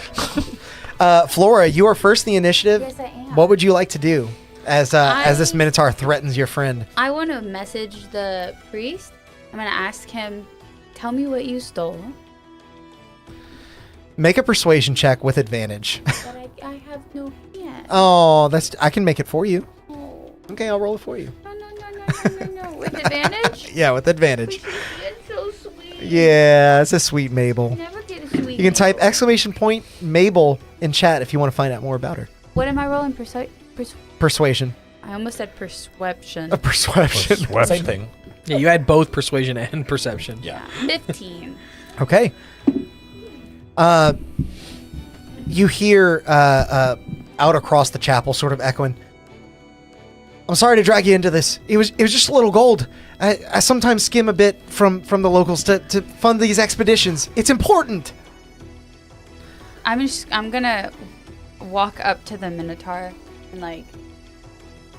Flora, you are first in the initiative. Yes, I am. What would you like to do as this Minotaur threatens your friend? I want to message the priest. I'm going to ask him, tell me what you stole. Make a persuasion check with advantage. But I have no hand. Oh, I can make it for you. Oh. Okay, I'll roll it for you. No. With advantage? Yeah, with advantage. It's so sweet. Yeah, it's a sweet Mabel. Never get a sweet. You can type exclamation point Mabel in chat if you want to find out more about her. What am I rolling? Persuasion. I almost said perception. A persuasion. Same thing. Yeah, you had both persuasion and perception. Yeah. 15. Okay. You hear out across the chapel, sort of echoing. I'm sorry to drag you into this. It was just a little gold. I sometimes skim a bit from the locals to fund these expeditions. It's important. I'm gonna walk up to the Minotaur and like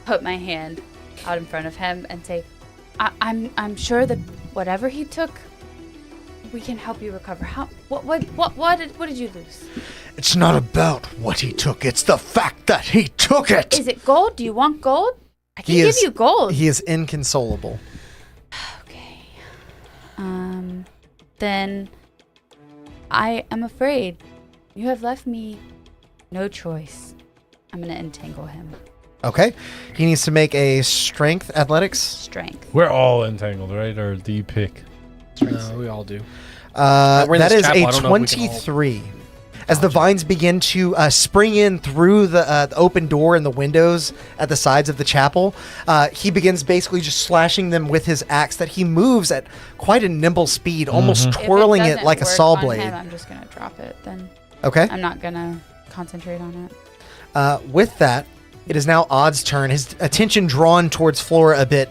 put my hand out in front of him and say, I'm sure that whatever he took, we can help you recover. What did you lose? It's not about what he took. It's the fact that he took it. Is it gold? Do you want gold? I can give you gold. He is inconsolable. Okay. Then I am afraid you have left me no choice. I'm gonna entangle him. Okay. He needs to make a strength athletics. Strength. We're all entangled, right? Or do you pick? No, we all do. That We're in this is chapel. a I don't know if we can all- 23. As the vines begin to spring in through the open door and the windows at the sides of the chapel, he begins basically just slashing them with his axe that he moves at quite a nimble speed, almost twirling it like a saw blade. I'm just gonna drop it then. Okay. I'm not gonna concentrate on it. With that, it is now Odd's turn. His attention drawn towards Flora a bit.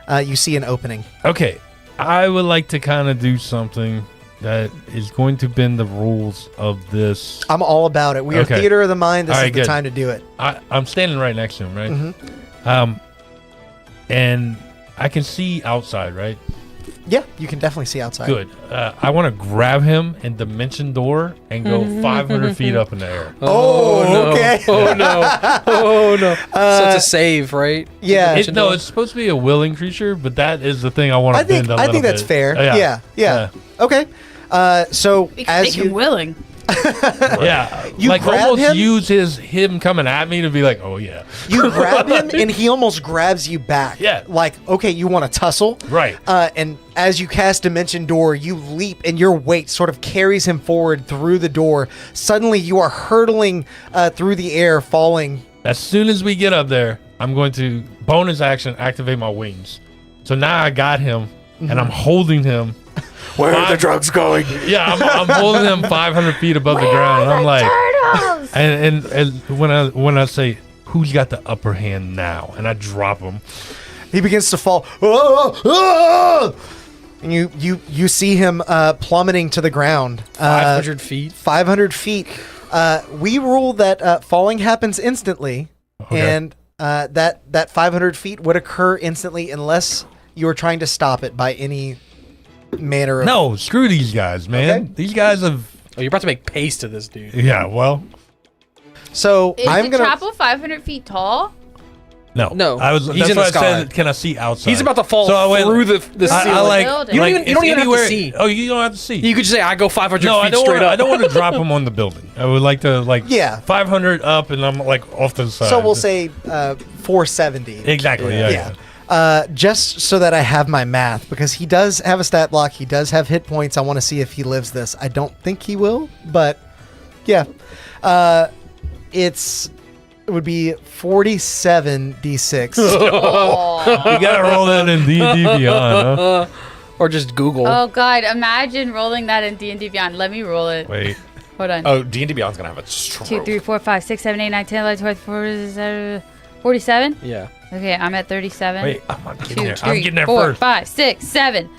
You see an opening. Okay. I would like to kind of do something that is going to bend the rules of this. I'm all about it. We are Okay. theater of the mind. This All is right, the good. time to do it. I'm standing right next to him, right? Mm-hmm. And I can see outside, right? Yeah, you can definitely see outside. Good. I want to grab him and dimension door and go 500 feet up in the air. Oh, no. okay. Oh no. Oh no. So it's a save, right? Yeah. No, it's supposed to be a willing creature, but that is the thing I want to I think bend a little that's bit. fair. Yeah. Okay. So We can as make him you willing. Yeah, You like grab almost him? use him coming at me to be like, oh yeah, you grab him and he almost grabs you back. Yeah. Like, okay, you want to tussle. right. And as you cast Dimension Door, you leap and your weight sort of carries him forward through the door. Suddenly you are hurtling through the air, falling. As soon as we get up there, I'm going to bonus action activate my wings. So now I got him and I'm holding him. Where are the drugs going? Yeah, I'm holding him 500 feet above the ground, and I'm like, and when I say who's got the upper hand now, and I drop him. He begins to fall. Oh, oh! And you see him plummeting to the ground. 500 feet. 500 feet. We rule that falling happens instantly, Okay. and that 500 feet would occur instantly unless you are trying to stop it by any manner of... No, screw these guys, man. Okay. These guys have. Oh, you're about to make paste to this dude. Yeah, well, So Is I'm the gonna... chapel 500 feet tall? no, No, That's he's in why the I said, sky. can I see outside? He's about to fall So I went- through the I ceiling. like. Building. You don't like, even- you don't it's even have to anywhere- see. Oh, you don't have to see. You could just say, I go 500 No, feet I don't straight want. up. I don't want to drop him on the building. I would like to Yeah. 500 up, and I'm like off to the side. So we'll say 470. exactly. Yeah. Just so that I have my math, because he does have a stat block. He does have hit points. I want to see if he lives this. I don't think he will, but yeah. It would be 47 d6. Oh. You gotta roll that in D&D Beyond, huh? Or just Google. Oh God! Imagine rolling that in D&D Beyond. Let me roll it. Wait. Hold on. Oh, D&D Beyond's gonna have a stroke. 2, 3, 4, 5, 6, 7, 8, 9, 10, 11, 12, 13, 47. Yeah. Okay, I'm at 37. Wait, I'm not getting 2, there. 3, I'm getting there 4, first. 5, 6, 7.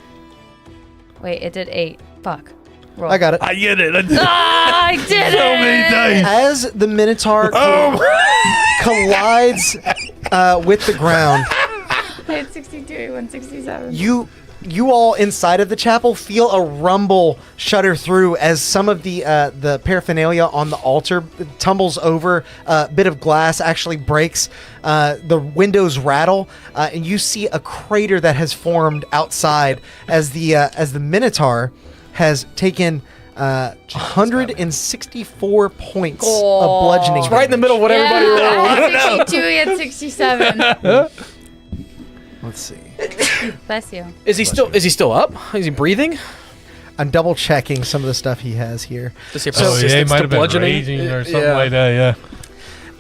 Wait, it did 8. Fuck. Roll. I got it. I get it. Ah, I did So it. many dice. As the Minotaur collides with the ground, I had 62, 167. you all inside of the chapel feel a rumble shudder through as some of the paraphernalia on the altar tumbles over. A bit of glass actually breaks. The windows rattle, and you see a crater that has formed outside as the Minotaur has taken 164 points of bludgeoning. It's right in the middle of what everybody rolled. I had 62, he had 67. Let's see. Bless you. Is he still up? Is he breathing? I'm double checking some of the stuff he has here. Does he have Oh, yeah, he persistence might to have been bludgeoning? raging or something Yeah. like that, yeah.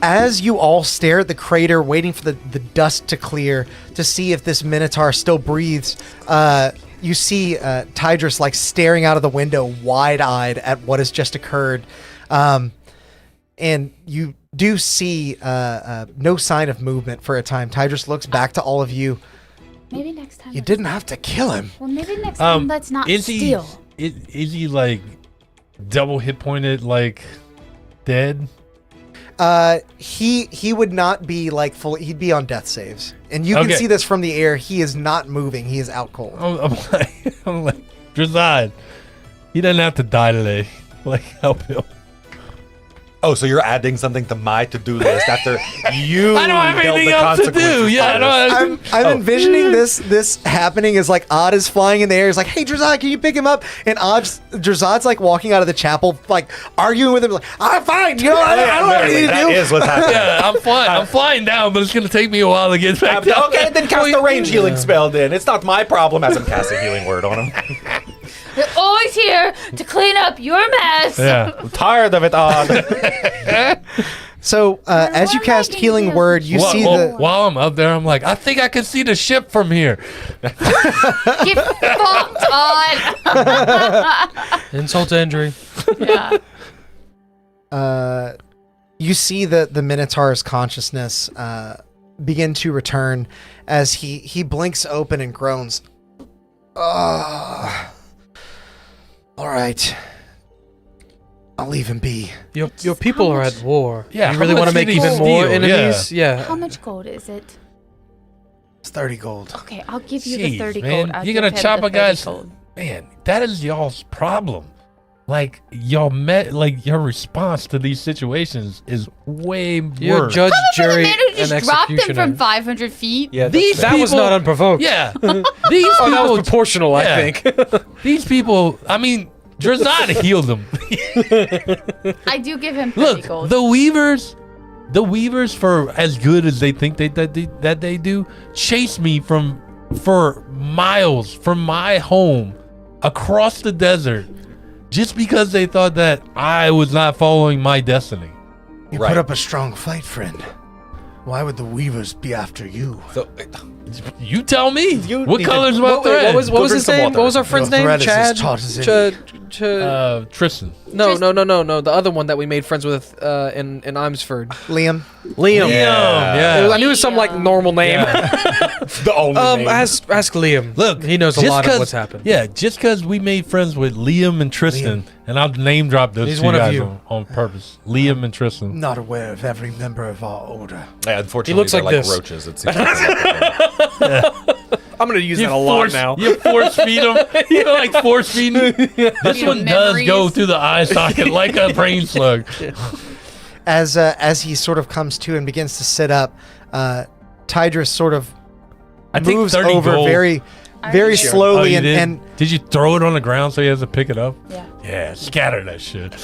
As you all stare at the crater, waiting for the dust to clear to see if this Minotaur still breathes, you see Tidris like staring out of the window, wide-eyed at what has just occurred, and you do see no sign of movement for a time. Tidris looks back to all of you. Maybe next time. You didn't have to kill him. Well, maybe next time let's not Is steal. is he like double hit pointed, like dead? He would not be like fully. He'd be on death saves, and you can Okay. see this from the air. He is not moving. He is out cold. I'm like, Drazad, he doesn't have to die today. Like, help him. Oh, so you're adding something to my to-do list after you I don't have dealt anything the else to do. consequences Yeah, I of don't this. have I'm envisioning this happening as like Odd is flying in the air. He's like, "Hey, Drazad, can you pick him up?" And Drazad's like walking out of the chapel, like arguing with him, like, "I'm fine. You know, I don't have anything to That do." is what's happening. Yeah, I'm fine. I'm flying down, but it's gonna take me a while to get back down. Okay, then cast the range healing spell then. It's not my problem as I'm casting healing word on him. They're always here to clean up your mess. Yeah. I'm tired of it, Odd. So as you What am I cast gonna Healing do? Word, you see the. While I'm up there, I'm like, I think I can see the ship from here. Get fucked on. Insult to injury. Yeah. You see the Minotaur's consciousness begin to return as he blinks open and groans. All right. I'll leave him be. Your people are at war. Yeah, You how really want to much make did he even more steal? enemies? Yeah. How much gold is it? It's 30 gold. Okay, I'll give you Jeez, the 30 man. gold. I'll You're give gonna him chop the a guy's- 30 gold. Man, that is y'all's problem. Like y'all met, like your response to these situations is way You're worse. judge, The jury, man who and just dropped him from executioner. 500 feet. Yeah, These That was people- not unprovoked. Yeah, these Oh, that was people. proportional, Yeah. I think. These people. I mean, Drazad healed them. I do give him 30 Look, gold. the Weavers, for as good as they think that they do, chase me for miles from my home across the desert, just because they thought that I was not following my destiny. You Right. put up a strong fight, friend. Why would the Weavers be after you? So, You tell me. You What need to- color's my What thread? was Go his drink some name? water. What was our friend's Your name? thread is Chad? as taut as any. Tristan. No. The other one that we made friends with in Imsford. Liam? Liam. Yeah. I knew it was some like normal name. the only name. Ask Liam. Look, he knows a just lot of 'cause- what's happened. Yeah, just because we made friends with Liam and Tristan, and I'll name drop those He's two one of guys you. on purpose. Liam and Tristan. Not aware of every member of our order. Yeah, unfortunately, He looks they're like like this. roaches. It seems like I'm gonna use that a lot now. You force feed them. You know, like force feeding. This You one know, does go memories. through the eye socket like a brain slug. As he sort of comes to and begins to sit up, Tidris sort of I think moves 30 over gold. very I very already shared. slowly you and, did? and Did you throw it on the ground so he has to pick it up? Yeah. Yeah, scatter that shit.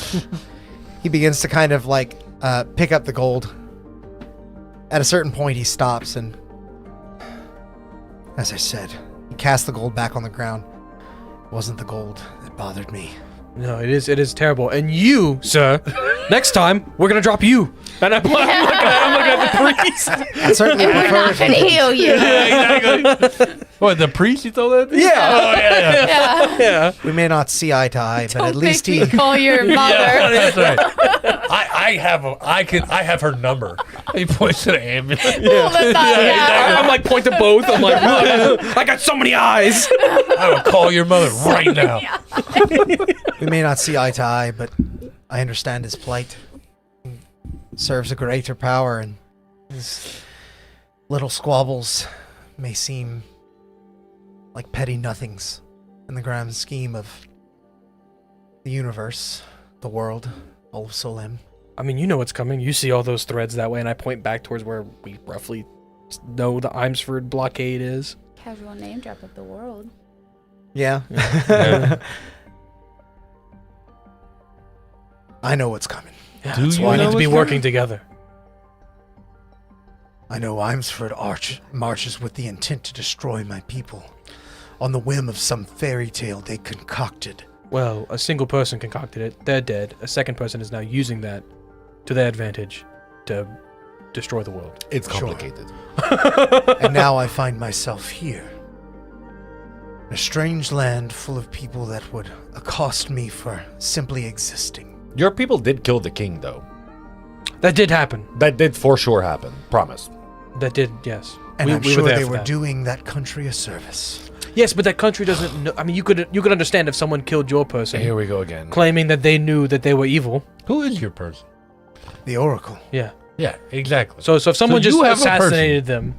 he begins to kind of like pick up the gold. At a certain point, he stops and, as I said, he casts the gold back on the ground. It wasn't the gold that bothered me. No, it is terrible. And you, sir, next time we're gonna drop you. And I'm looking at the priest. I certainly We're prefer not if going to he- heal you. Yeah, exactly. What, the priest you told that? Yeah. Oh, yeah. Yeah. Yeah. we may not see eye to eye, but Don't at least make he. me call your Yeah, mother. that's right. I have her number. He points to the ambulance. Well, that's not- yeah. I'm like point to both. I'm like, I got so many eyes. I will call your mother right now. We may not see eye to eye, but I understand his plight. He serves a greater power, and his little squabbles may seem like petty nothings in the grand scheme of the universe, the world, all of Solem. I mean, you know what's coming. You see all those threads that way, and I point back towards where we roughly know the Imsford blockade is. Casual name drop of the world. Yeah. Yeah. I know what's coming. Yeah, Do that's you why we know need to be what's working together. I know Imsford marches with the intent to destroy my people on the whim of some fairy tale they concocted. Well, a single person concocted it. They're dead. A second person is now using that to their advantage to destroy the world. It's Sure. complicated. And now I find myself here. In a strange land full of people that would accost me for simply existing. Your people did kill the king, though. That did happen. That did for sure happen. Promise. That did, yes. And I'm we sure were there they for were that. doing that country a service. Yes, but that country doesn't know. I mean, you could understand if someone killed your person, Here we go again. claiming that they knew that they were evil. Who is your person? The Oracle. Yeah. Yeah, exactly. So if someone So just you have a person. assassinated them,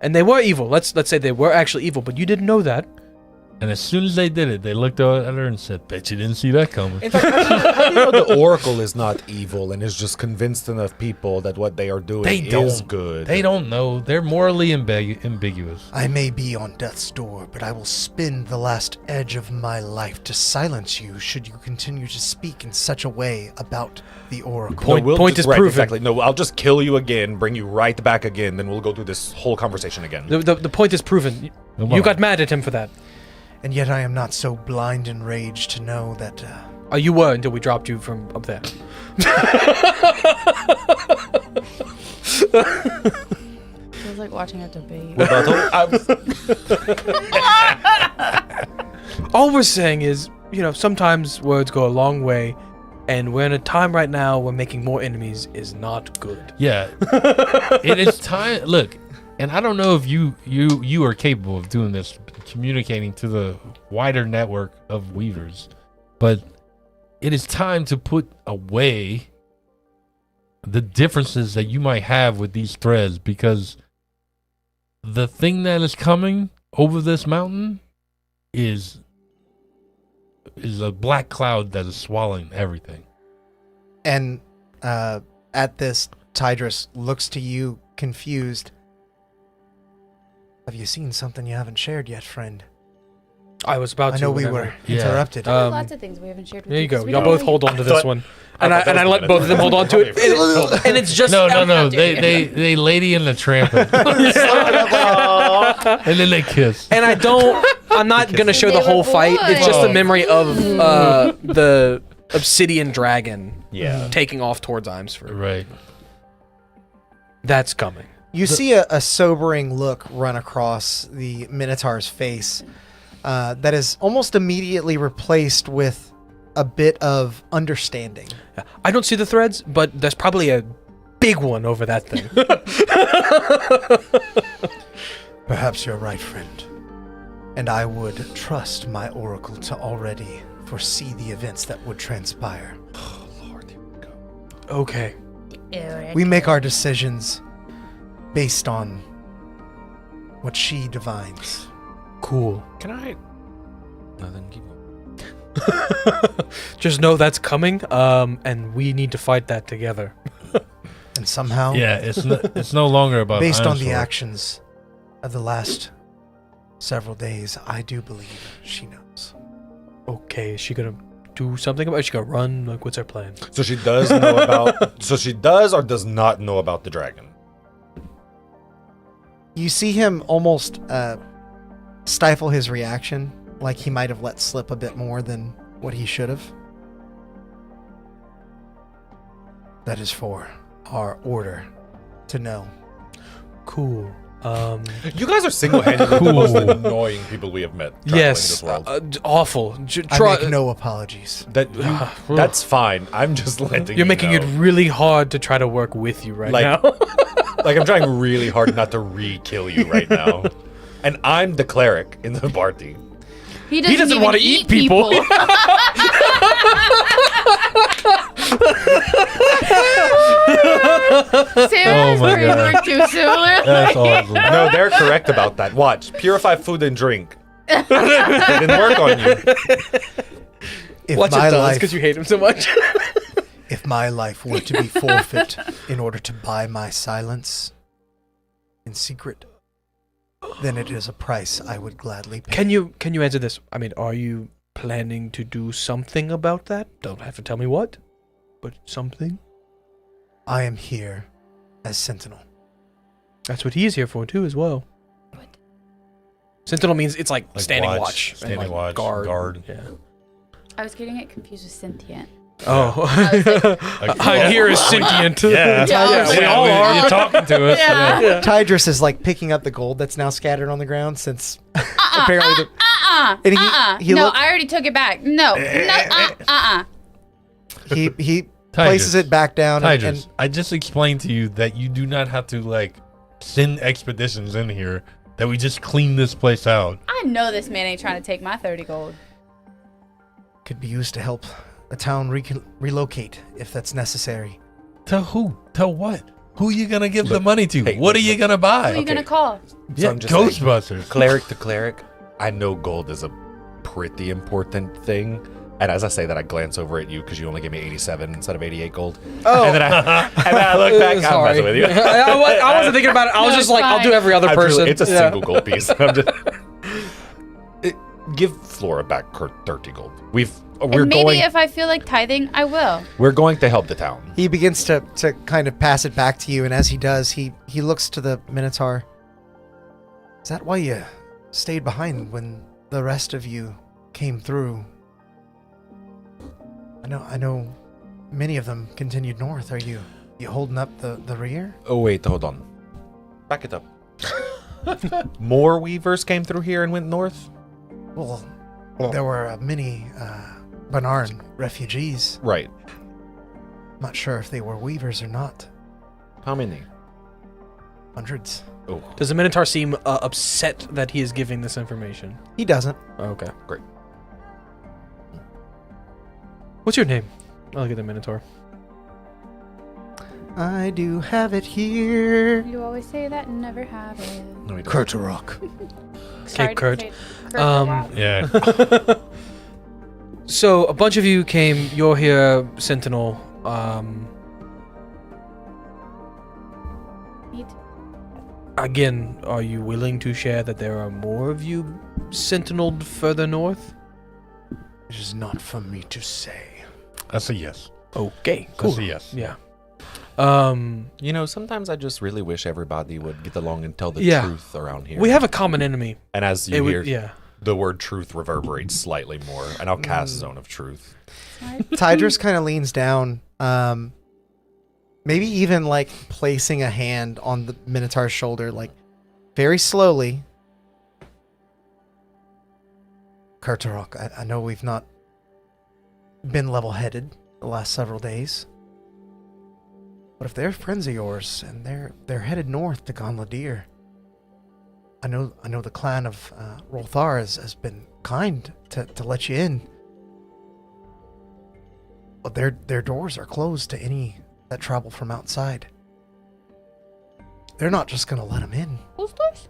and they were evil, let's say they were actually evil, but you didn't know that. And as soon as they did it, they looked at her and said, bet you didn't see that coming. In fact, how do you know the Oracle is not evil and is just convinced enough people that what they are doing They is don't. good? They don't know. They're morally ambiguous. I may be on death's door, but I will spend the last edge of my life to silence you should you continue to speak in such a way about the Oracle. Point is proven. Exactly. No, I'll just kill you again, bring you right back again, then we'll go through this whole conversation again. The point is proven. Come You on. got mad at him for that. And yet I am not so blind and rage to know that Oh, you were until we dropped you from up there. Feels like watching a debate. All we're saying is, sometimes words go a long way, and we're in a time right now where making more enemies is not good. Yeah. It is time. Look, and I don't know if you are capable of doing this, communicating to the wider network of weavers. but it is time to put away the differences that you might have with these threads, because the thing that is coming over this mountain is a black cloud that is swallowing everything. And at this, Tidris looks to you confused. Have you seen something you haven't shared yet, friend? I was about to. I know we whenever- were Yeah. interrupted. There's lots of things we haven't shared with There you go. because we Y'all don't both really- hold on to this one, and I thought that was let gonna both of them take hold on to it. And it's just No. How dare They Lady and the Tramp it. And then they kiss. And I'm not gonna show the They were whole fight. It's just the boys. memory of the obsidian dragon Yeah. taking off towards Imsford. Right. That's coming. You see a sobering look run across the Minotaur's face that is almost immediately replaced with a bit of understanding. I don't see the threads, but there's probably a big one over that thing. Perhaps you're right, friend. And I would trust my oracle to already foresee the events that would transpire. Okay. We make our decisions based on what she divines. Cool. Can I? No, then keep going. Just know that's coming, and we need to fight that together. And somehow, Yeah, it's no longer about based on the Ironsword. actions of the last several days, I do believe she knows. Okay, is she gonna do something about it? Is she gonna run? Like, what's her plan? So she does know about. So she does or does not know about the dragon. You see him almost stifle his reaction, like he might have let slip a bit more than what he should have. That is for our order to know. Cool. You guys are single-handedly the most annoying people we have met. traveling Yes. This world. Awful. I make no apologies. That's fine. I'm just letting You're making know. it really hard to try to work with you right Like- now. Like I'm trying really hard not to re-kill you right now. And I'm the cleric in the party. He doesn't doesn't even wanna eat people. Sarah's my words God. were too similar. That's awesome. No, they're correct about that. Watch. Purify food and drink. It didn't work on you. If Watch my it does life, because you hate him so much. if my life were to be forfeit in order to buy my silence in secret, then it is a price I would gladly pay. Can you answer this? I mean, are you planning to do something about that? Don't have to tell me what, but something. I am here as Sentinel. That's what he's here for too, as well. Sentinel means it's like standing watch, standing and like watch, guard. Yeah. I was getting it confused with sentient. Oh, Like, I'm here as sentient. Yeah, Yeah, we all are. You're talking to us. Yeah. Tidris is like picking up the gold that's now scattered on the ground since apparently and he No, look- I already took it back. No. he places it back down and Tidris, I just explained to you that you do not have to like send expeditions in here. That we just clean this place out. I know this man ain't trying to take my 30 gold. could be used to help the town relocate if that's necessary. To who? To what? Who you gonna give the money to? hey, What are you gonna buy? Who are you Okay. gonna call? Yeah, I'm just saying, Ghostbusters. Cleric to cleric, I know gold is a pretty important thing. And as I say that, I glance over at you because you only gave me 87 instead of 88 gold. Oh. And then I look back. I'm Sorry. messing with you. I wasn't thinking about it. I was No, just it's like, I'll do fine. every other I'm person. truly- it's a Yeah. single gold piece. I'm just, give Flora back her 30 gold. We're And maybe going. if I feel like tithing, I will. We're going to help the town. He begins to kind of pass it back to you, and as he does, he looks to the Minotaur. Is that why you stayed behind when the rest of you came through? I know many of them continued north. Are you holding up the rear? Oh wait, hold on. Back it up. More weavers came through here and went north. Well, there were many Banarn refugees. Right. Not sure if they were weavers or not. How many? Hundreds. Oh, Does the Minotaur seem upset that he is giving this information? He doesn't. Okay. great. What's your name? I'll look at the Minotaur. I do have it here. You always say that and never have it. No, we don't. Kurtarok. Sorry to Kurt. say it for a while. Yeah. So a bunch of you came. You're here, Sentinel. Neat. Again, are you willing to share that there are more of you sentineled further north? It is not for me to say. That's a yes. Okay, cool. That's a yes. Yeah. You know, sometimes I just really wish everybody would get along and tell the Yeah. truth around here. We have a common enemy. and as you hear, Yeah. the word truth reverberates slightly more, and I'll cast Zone of Truth. Tidris kind of leans down, maybe even like placing a hand on the Minotaur's shoulder, like very slowly. Kurtarok, I know we've not been level-headed the last several days, but if they're friends of yours and they're headed north to Gonladir, I know the clan of Rolthar has been kind to let you in. But their doors are closed to any that travel from outside. They're not just gonna let them in. Whose doors?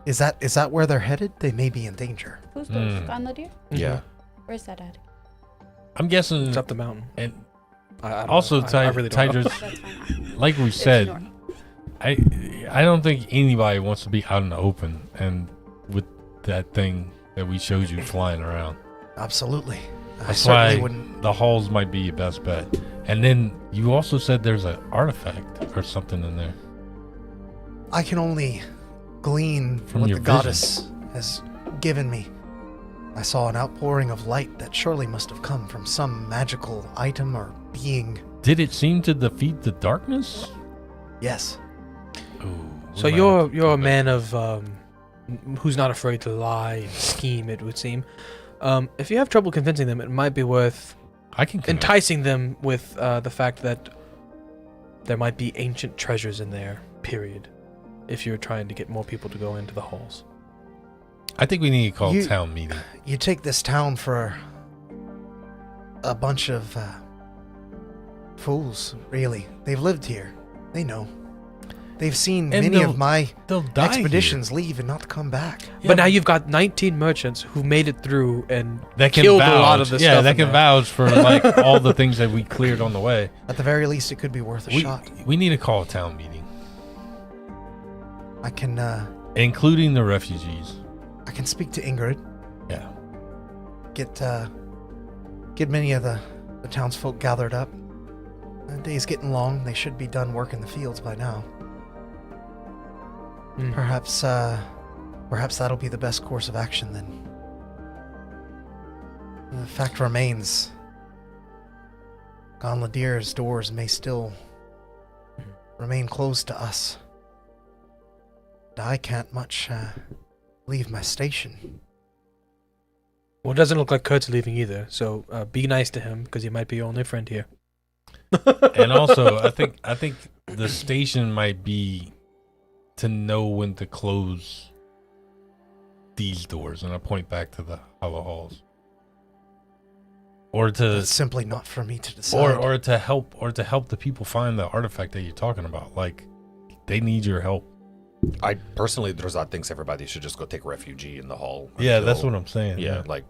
Is that where they're headed? They may be in danger. Whose doors? Gonladir? Yeah. Where's that at? I'm guessing. It's up the mountain. And I don't also, know. I really don't know. Tidris, That's fine. like we It's said, north. I don't think anybody wants to be out in the open and with that thing that we showed you flying around. Absolutely. I That's certainly why wouldn't. the halls might be your best bet. And then you also said there's an artifact or something in there. I can only glean From what your the goddess has given me. I saw an outpouring of light that surely must have come from some magical item or being. Did it seem to defeat the darkness? Yes. Ooh, we So might you're have to a come back. man of who's not afraid to lie and scheme. It would seem. If you have trouble convincing them, it might be worth I can convince- enticing them with the fact that there might be ancient treasures in there. Period. If you're trying to get more people to go into the halls. I think we need to call You- town meeting. You take this town for a bunch of fools, really. They've lived here. They know. They've seen And many of my They'll die expeditions leave and not come back. here. But now you've got 19 merchants who made it through and that can killed vouch, a lot of the yeah, stuff that in can there. vouch for like all the things that we cleared on the way. At the very least, it could be worth a shot. We need to call a town meeting, I can including the refugees. I can speak to Ingrid. Yeah. Get many of the townsfolk gathered up. The day's getting long. They should be done working the fields by now. Hmm. Perhaps that'll be the best course of action then. The fact remains, Gonladir's doors may still remain closed to us. And I can't much leave my station. Well, it doesn't look like Kurt's leaving either. So be nice to him because he might be your only friend here. And also, I think the station might be to know when to close these doors, and I point back to the hollow halls, or to That's simply not for me to decide. or to help the people find the artifact that you're talking about. Like, they need your help. I personally, Drazat thinks everybody should just go take refuge in the hall. Yeah, that's until- what I'm saying. Yeah, like,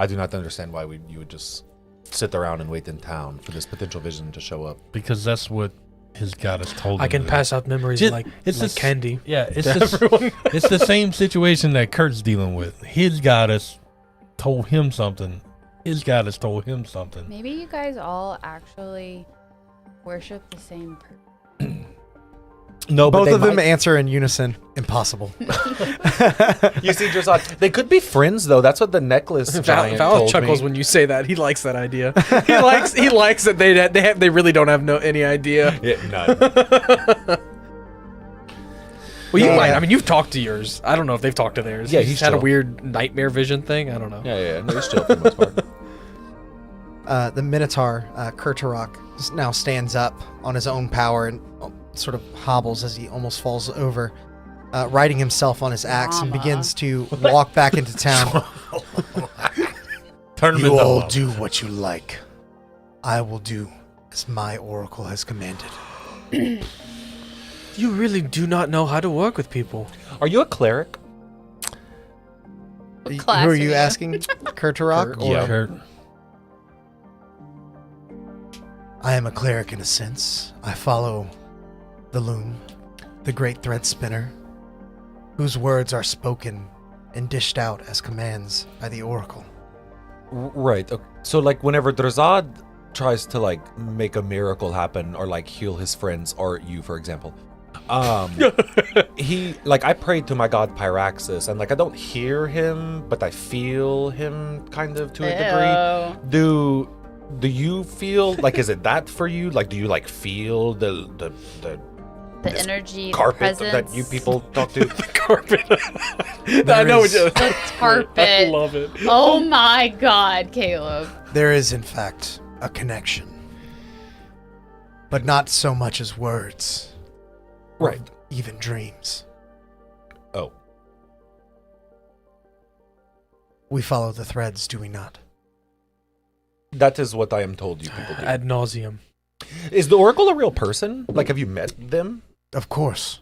I do not understand why you would just sit around and wait in town for this potential vision to show up. because that's what his goddess told I him can to do. pass out memories Just- like it's like just- candy. Yeah, it's to the, everyone. it's the same situation that Kurt's dealing with. His goddess told him something. His goddess told him something. Maybe you guys all actually worship the same person. No, Both of them answer in unison. Impossible. You see, Drazat, they could be friends though. That's what the necklace giant Val told chuckles me. when you say that. He likes that idea. he likes that they really don't have any idea. Yeah, none. Well, you Yeah. might. I mean, you've talked to yours. I don't know if they've talked to theirs. Yeah, He's he's had a chill. weird nightmare vision thing. I don't know. Yeah, no, he's chill for the most part. The Minotaur, Kurtarok, now stands up on his own power and sort of hobbles as he almost falls over, riding himself on his axe and Mama. begins to walk back into town. Turn him You into all love. do what you like. I will do as my oracle has commanded. You really do not know how to work with people. Are you a cleric? What Who class are you asking? Kurtarok? Kurt, yeah. Kurt. I am a cleric in a sense. I follow the loom, the great thread spinner, whose words are spoken and dished out as commands by the oracle. Right. Okay. So, like, whenever Drazad tries to, like, make a miracle happen or, like, heal his friends, or you, for example, he, like, I prayed to my god Pyraxis, and, like, I don't hear him, but I feel him kind of to a degree. Do you feel, like, is it that for you? Like, do you, like, feel the this energy, carpet the that you people talk to? The carpet. There I know is- what you. The carpet. I love it. Oh my God, Caleb. There is, in fact, a connection. But not so much as words. or Right. even dreams. Oh. We follow the threads, do we not? That is what I am told you people do. Ad nauseum. Is the Oracle a real person? Like, have you met them? Of course.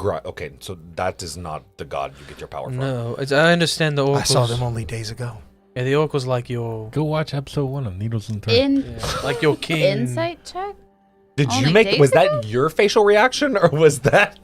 Okay, so that is not the god you get your power from. No, I understand the oracles. I saw them only days ago. Yeah, the oracles like your Go watch episode 1 of Needles and Threads. like your king. Insight check? Did you Only make? days Was ago? that your facial reaction, or was that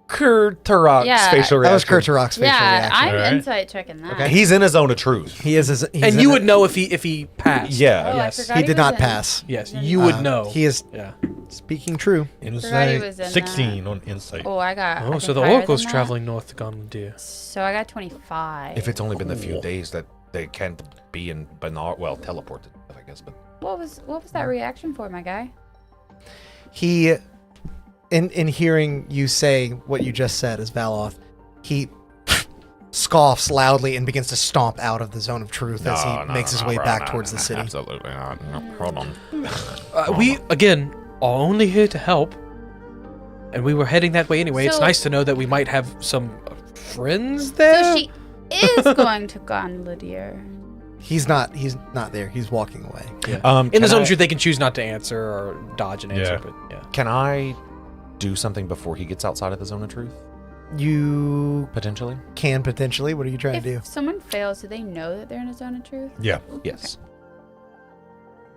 Kurtarok's Yeah, facial That was reaction? Kurtarok's facial Yeah, reaction. I'm Alright. insight checking that. Okay. He's in a zone of truth. He is. He's And in you a- would know if he passed. Yeah. Oh, I Yes. forgot He did was not in- pass. Yes, you would know. He is Yeah. speaking true. Insight was in 16 on Insight. Oh, I got. I Oh, so think the higher oracle's than that. traveling north to Gondia. So I got 25. If it's only been a few days that they can't be in Benar, well, teleported, I guess. But What was that reaction for, my guy? He, in hearing you say what you just said as Valoth, he scoffs loudly and begins to stomp out of the zone of truth as he makes his way back towards the city. Absolutely not. No, hold on. We, again, are only here to help. And we were heading that way anyway. It's So- nice to know that we might have some friends there. So she is going to Gondlidier. He's not there. He's walking away. In the Can zone I- of truth, they can choose not to answer or dodge an answer. Yeah. But yeah. Can I do something before he gets outside of the zone of truth? You Potentially? can potentially. What are you trying to do? If someone fails, do they know that they're in a zone of truth? Yeah. Yes.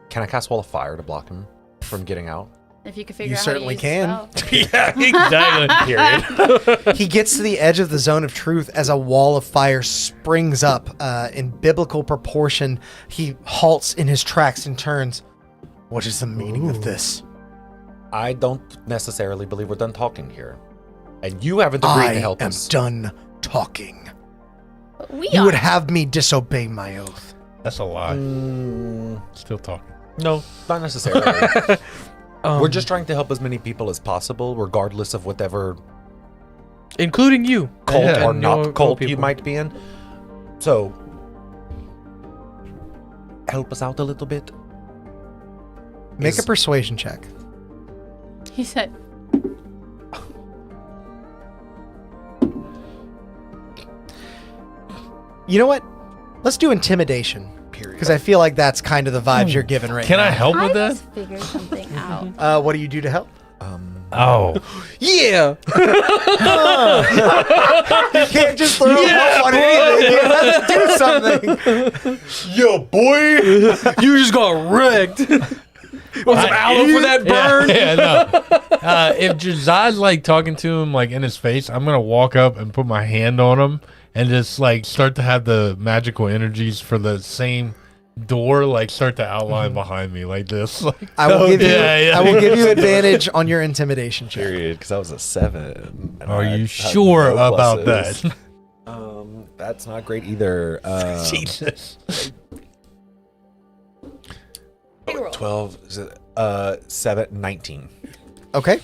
Can I cast Wall of Fire to block him from getting out? If you could figure You out certainly how to use the can. spell. Yeah, exactly. Period. He gets to the edge of the zone of truth as a wall of fire springs up in biblical proportion. He halts in his tracks and turns. What is the meaning of this? I don't necessarily believe we're done talking here. And you haven't agreed I to help am us. done talking. But we You would are. have me disobey my oath. That's a lie. Mm, Still talking. no, not necessarily. Um, We're just trying to help as many people as possible, regardless of whatever including you, cult Yeah. or and not your cult you people. might be in. So, help us out a little bit. Make Is- a persuasion check. He said, You know what? Let's do intimidation. Because I feel like that's kind of the vibes you're giving right Can now. I help I with that? just figured something out. What do you do to help? Oh. Yeah. You can't just throw a on anything. You have to do something. Yo, boy! You just got wrecked. Want some aloe for that burn? Yeah, no. If Jazad's like talking to him like in his face, I'm gonna walk up and put my hand on him and just like start to have the magical energies for the same door like start to outline behind me like this. Like, I will give you. Yeah. I will give you advantage on your intimidation check. Period, because I was a 7. and Are I you had sure no about pluses. that? That's not great either. Jesus. 12, 7, 19. Okay.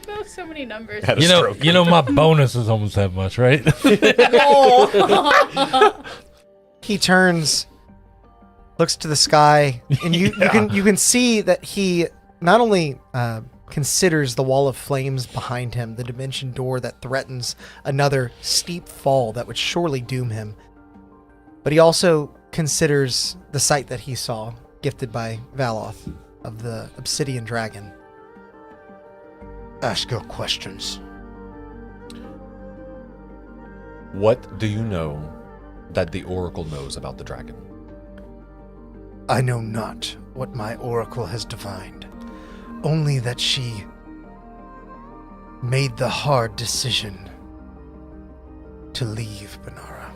Oh, so many numbers. Had a You know, stroke. my bonus is almost that much, right? He turns, looks to the sky, and you can see that he not only considers the wall of flames behind him, the dimension door that threatens another steep fall that would surely doom him, but he also considers the sight that he saw gifted by Valoth of the Obsidian Dragon. Ask your questions. What do you know that the Oracle knows about the dragon? I know not what my oracle has divined, only that she made the hard decision to leave Banara.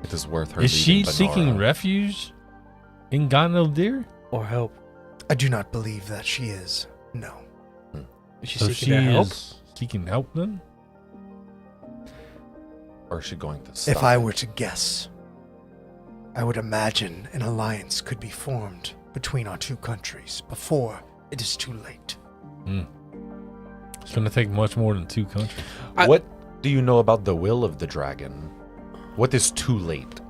It is worth her Is she leaving seeking Banara. refuge in Ganeldir? Or help. I do not believe that she is. No. Is she So seeking she their help? is seeking help then? Or is she going to stop? If I were to guess, I would imagine an alliance could be formed between our two countries before it is too late. It's going to take much more than 2 countries. What do you know about the will of the dragon? What is too late?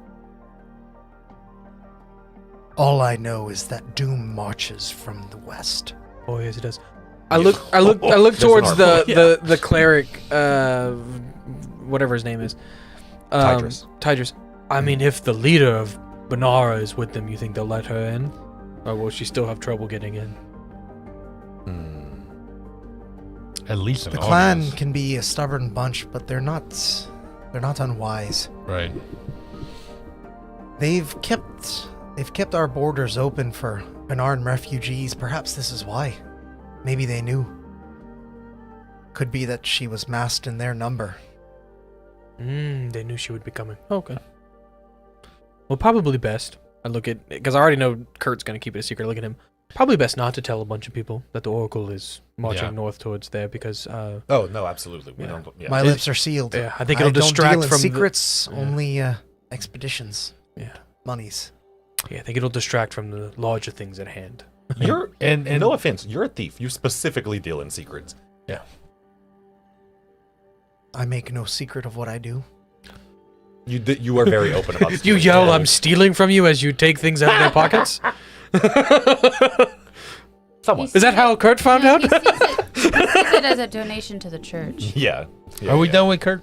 All I know is that doom marches from the west. Oh yes, it does. I look towards the cleric, whatever his name is. Tidris. I mean, if the leader of Banara is with them, you think they'll let her in? Or will she still have trouble getting in? At least an The clan audience. can be a stubborn bunch, but they're not unwise. Right. They've kept our borders open for Banaran refugees. Perhaps this is why. Maybe they knew. Could be that she was masked in their number. They knew she would be coming. Okay. Well, probably best. I look at, because I already know Kurt's gonna keep it a secret. I look at him. Probably best not to tell a bunch of people that the Oracle is marching north towards there, because Oh no, absolutely. We don't. Yeah. My lips are sealed. yeah, I think it'll distract don't deal in from secrets. yeah. Only expeditions. Yeah, Monies. I think it'll distract from the larger things at hand. You're And no offense, you're a thief. You specifically deal in secrets. yeah. I make no secret of what I do. You are very open about. You stealing. yell, "I'm stealing from you," as you take things out of their pockets. Somewhat. Is that how Kurt found No, out? he sees it as a donation to the church. Yeah. Are we done with Kurt?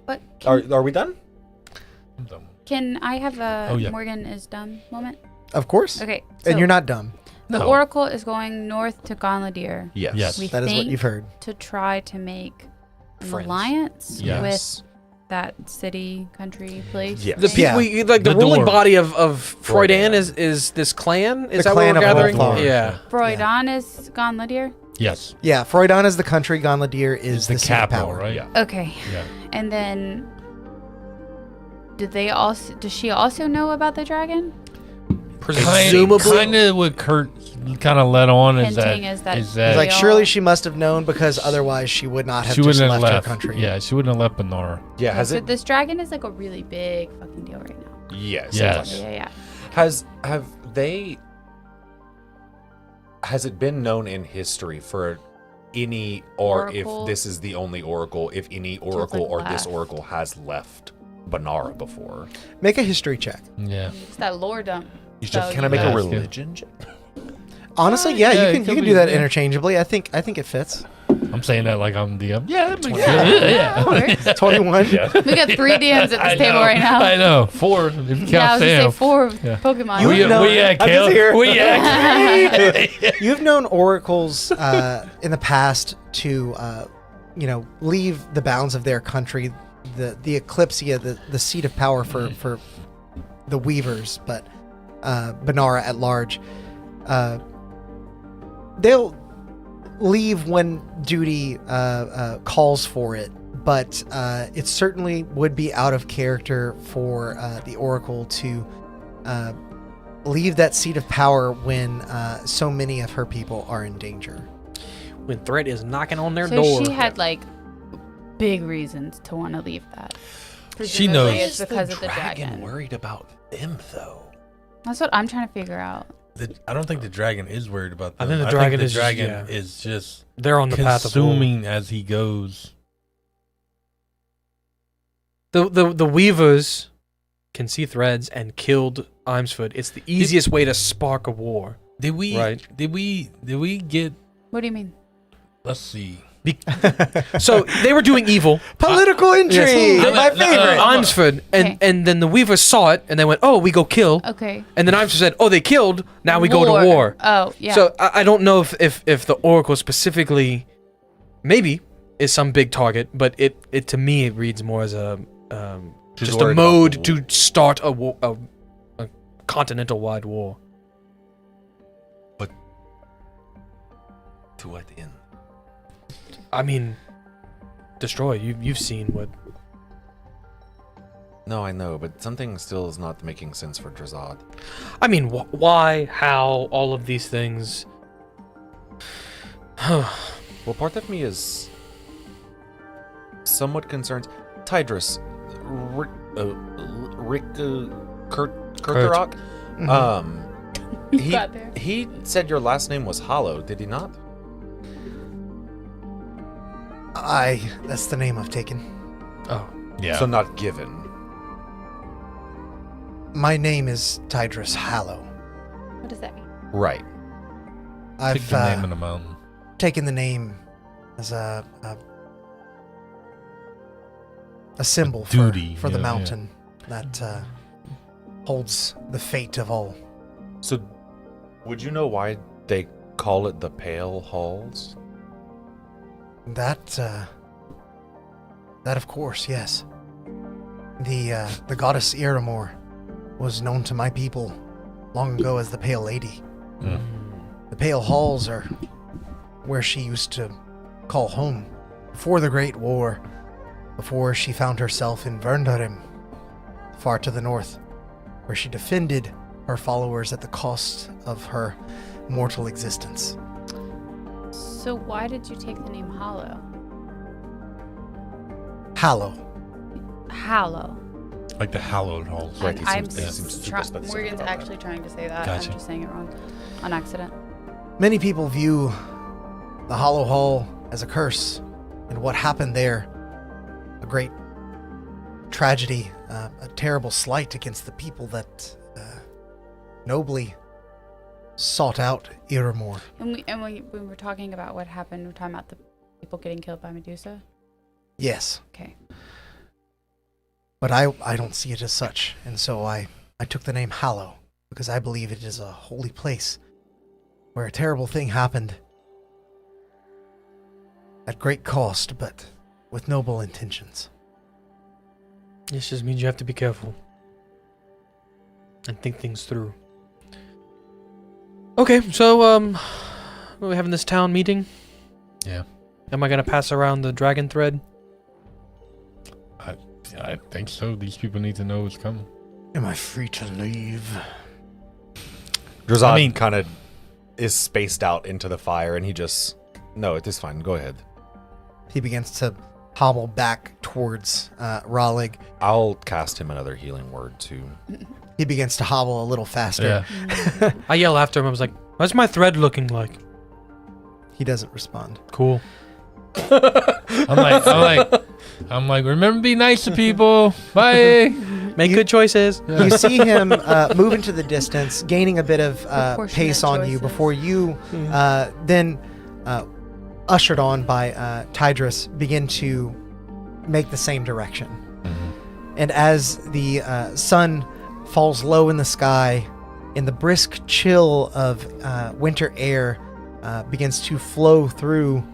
But Are we done? I'm done. can I have a Oh, yeah. Morgan is dumb moment? Of course. Okay. And you're not dumb. The No. Oracle is going north to Gonladir. Yes. Yes. We That is what think you've heard. to try to make an Friends. alliance Yes. with that city, country, place. Yes. The thing. people, Yeah. like the The ruling dwarf. body of Freudan Freudan. is this clan? Is The that clan what we're of gathering? Waterfall. Yeah. Freudan is Gonladir. Yes. Yeah, Freudan is the country. Gonladir is The the seat of capital, power. right? Yeah. Okay. Yeah. And then does she also know about the dragon? Presumably. Kind of what Kurt kind of let on is that, Hinting is that It's like, They surely all- she must have known, because otherwise she would not have she just wouldn't have left left. her country. Yeah, she wouldn't have left Banara. Yeah. Okay, Has so it? this dragon is like a really big fucking deal right now. Yes. Yes. Yeah. Has it been known in history for any, or Oracle? if this is the only oracle, if any oracle like or left. this oracle has left Banara before? Make a history check. Yeah. It's that lore dump. You So can I make Yeah, a it's good. religion check? Honestly, yeah, yeah, it you could can be, do that yeah. interchangeably. I think it fits. I'm saying that like I'm DM. Yeah, that makes Yeah. sense. Yeah. Works. 21. Yeah. We got 3 DMs at I this table know, right now. I know. 4 if you count Yeah, I was gonna Sam. say 4 Yeah. Pokemon. You We know- at I'm just here. Kale. We at You've known oracles in the past to, leave the bounds of their country, the Eclipsia, the seat of power for the Weavers, but Banara at large. They'll leave when duty calls for it, but it certainly would be out of character for the Oracle to leave that seat of power when so many of her people are in danger. When threat is knocking on their So door. she had like big reasons to want to leave that. She Presumably knows. It's because of the dragon. worried about them though? That's what I'm trying to figure out. I don't think the dragon is worried about I them. think the dragon the is just- dragon yeah. is just They're on the path of war. consuming as he goes. The Weavers can see threads and killed Imsford. It's the easiest way to spark a war. Did we? Right. Did we get? What do you mean? Let's see. So they were doing evil. Political intrigue, my favorite. Imsford, and then the Weavers saw it, and they went, "Oh, we go kill." Okay. And then Imsford said, "Oh, they killed. Now we go to war." Oh, yeah. So I don't know if the Oracle specifically, maybe, is some big target, but it to me it reads more as a just a mode to start a continental-wide war. But to what end? I mean, destroy. You've seen what. No, I know, but something still is not making sense for Drazad. I mean, why, how, all of these things. Well, part of me is somewhat concerned. Tidris, Kurtharok, You got there. he said your last name was Hollow, did he not? That's the name I've taken. Oh. Yeah. So not given. My name is Tidris Hallow. What does that mean? Right. Pick I've the name of the mountain. taken the name as a symbol duty, for the yeah, mountain that holds the fate of all. So, would you know why they call it the Pale Halls? That of course, yes. The goddess Iramor was known to my people long ago as the Pale Lady. Mm. The Pale Halls are where she used to call home before the Great War, before she found herself in Verndarim, far to the north, where she defended her followers at the cost of her mortal existence. So why did you take the name Hollow? Hallow. Hallow. Like the hallowed halls. Right, And he I'm seems super specific Morgan's about that. actually trying to say that. Gotcha. I'm just saying it wrong on accident. Many people view the Hollow Hall as a curse, and what happened there, a great tragedy, a terrible slight against the people that nobly sought out Iramor. And when we were talking about what happened, we're talking about the people getting killed by Medusa. Yes, Okay. but I don't see it as such, and so I took the name Hallow, because I believe it is a holy place where a terrible thing happened at great cost, but with noble intentions. This just means you have to be careful and think things through. Okay, so we're having this town meeting. Yeah. Am I gonna pass around the dragon thread? I think so. These people need to know what's coming. Am I free to leave? Drazad kind of is spaced out into the fire, and he just... No, it is fine. Go ahead. He begins to hobble back towards Raleigh. I'll cast him another healing word, too. He begins to hobble a little faster. Yeah. I yell after him. I was like, "What's my thread looking like?" He doesn't respond. Cool. I'm like, remember, be nice to people. Bye. Make good choices. You see him move into the distance, gaining a bit of Proportionate pace on you choices. before you then, ushered on by Tidris, begin to make the same direction. And as the sun falls low in the sky, and the brisk chill of winter air begins to flow through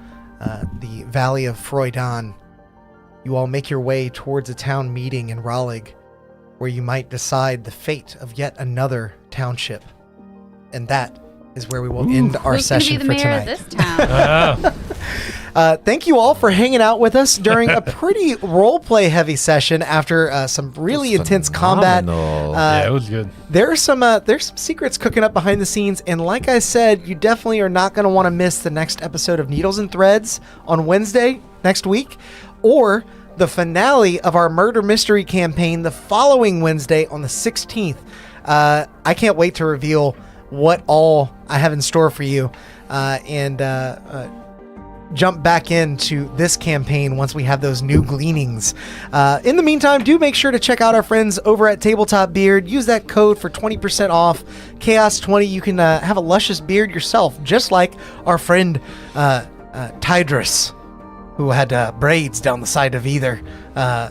the valley of Freudan, you all make your way towards a town meeting in Raleigh, where you might decide the fate of yet another township. And that is where we will end our Who's session gonna be the for mayor tonight. of this town? Thank you all for hanging out with us during a pretty roleplay heavy session after some really intense combat. Yeah, it was good. There's some secrets cooking up behind the scenes, and like I said, you definitely are not going to want to miss the next episode of Needles and Threads on Wednesday next week, or the finale of our murder mystery campaign the following Wednesday on the 16th. I can't wait to reveal what all I have in store for you, and jump back into this campaign once we have those new gleanings. In the meantime, do make sure to check out our friends over at Tabletop Beard. Use that code for 20% off, Chaos20. You can have a luscious beard yourself, just like our friend Tidris. who had braids down the side of either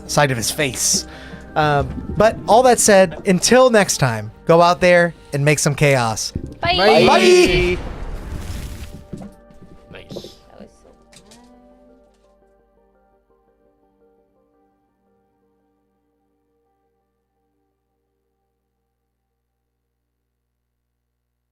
side of his face. But all that said, until next time, go out there and make some chaos. Bye. Bye. Bye.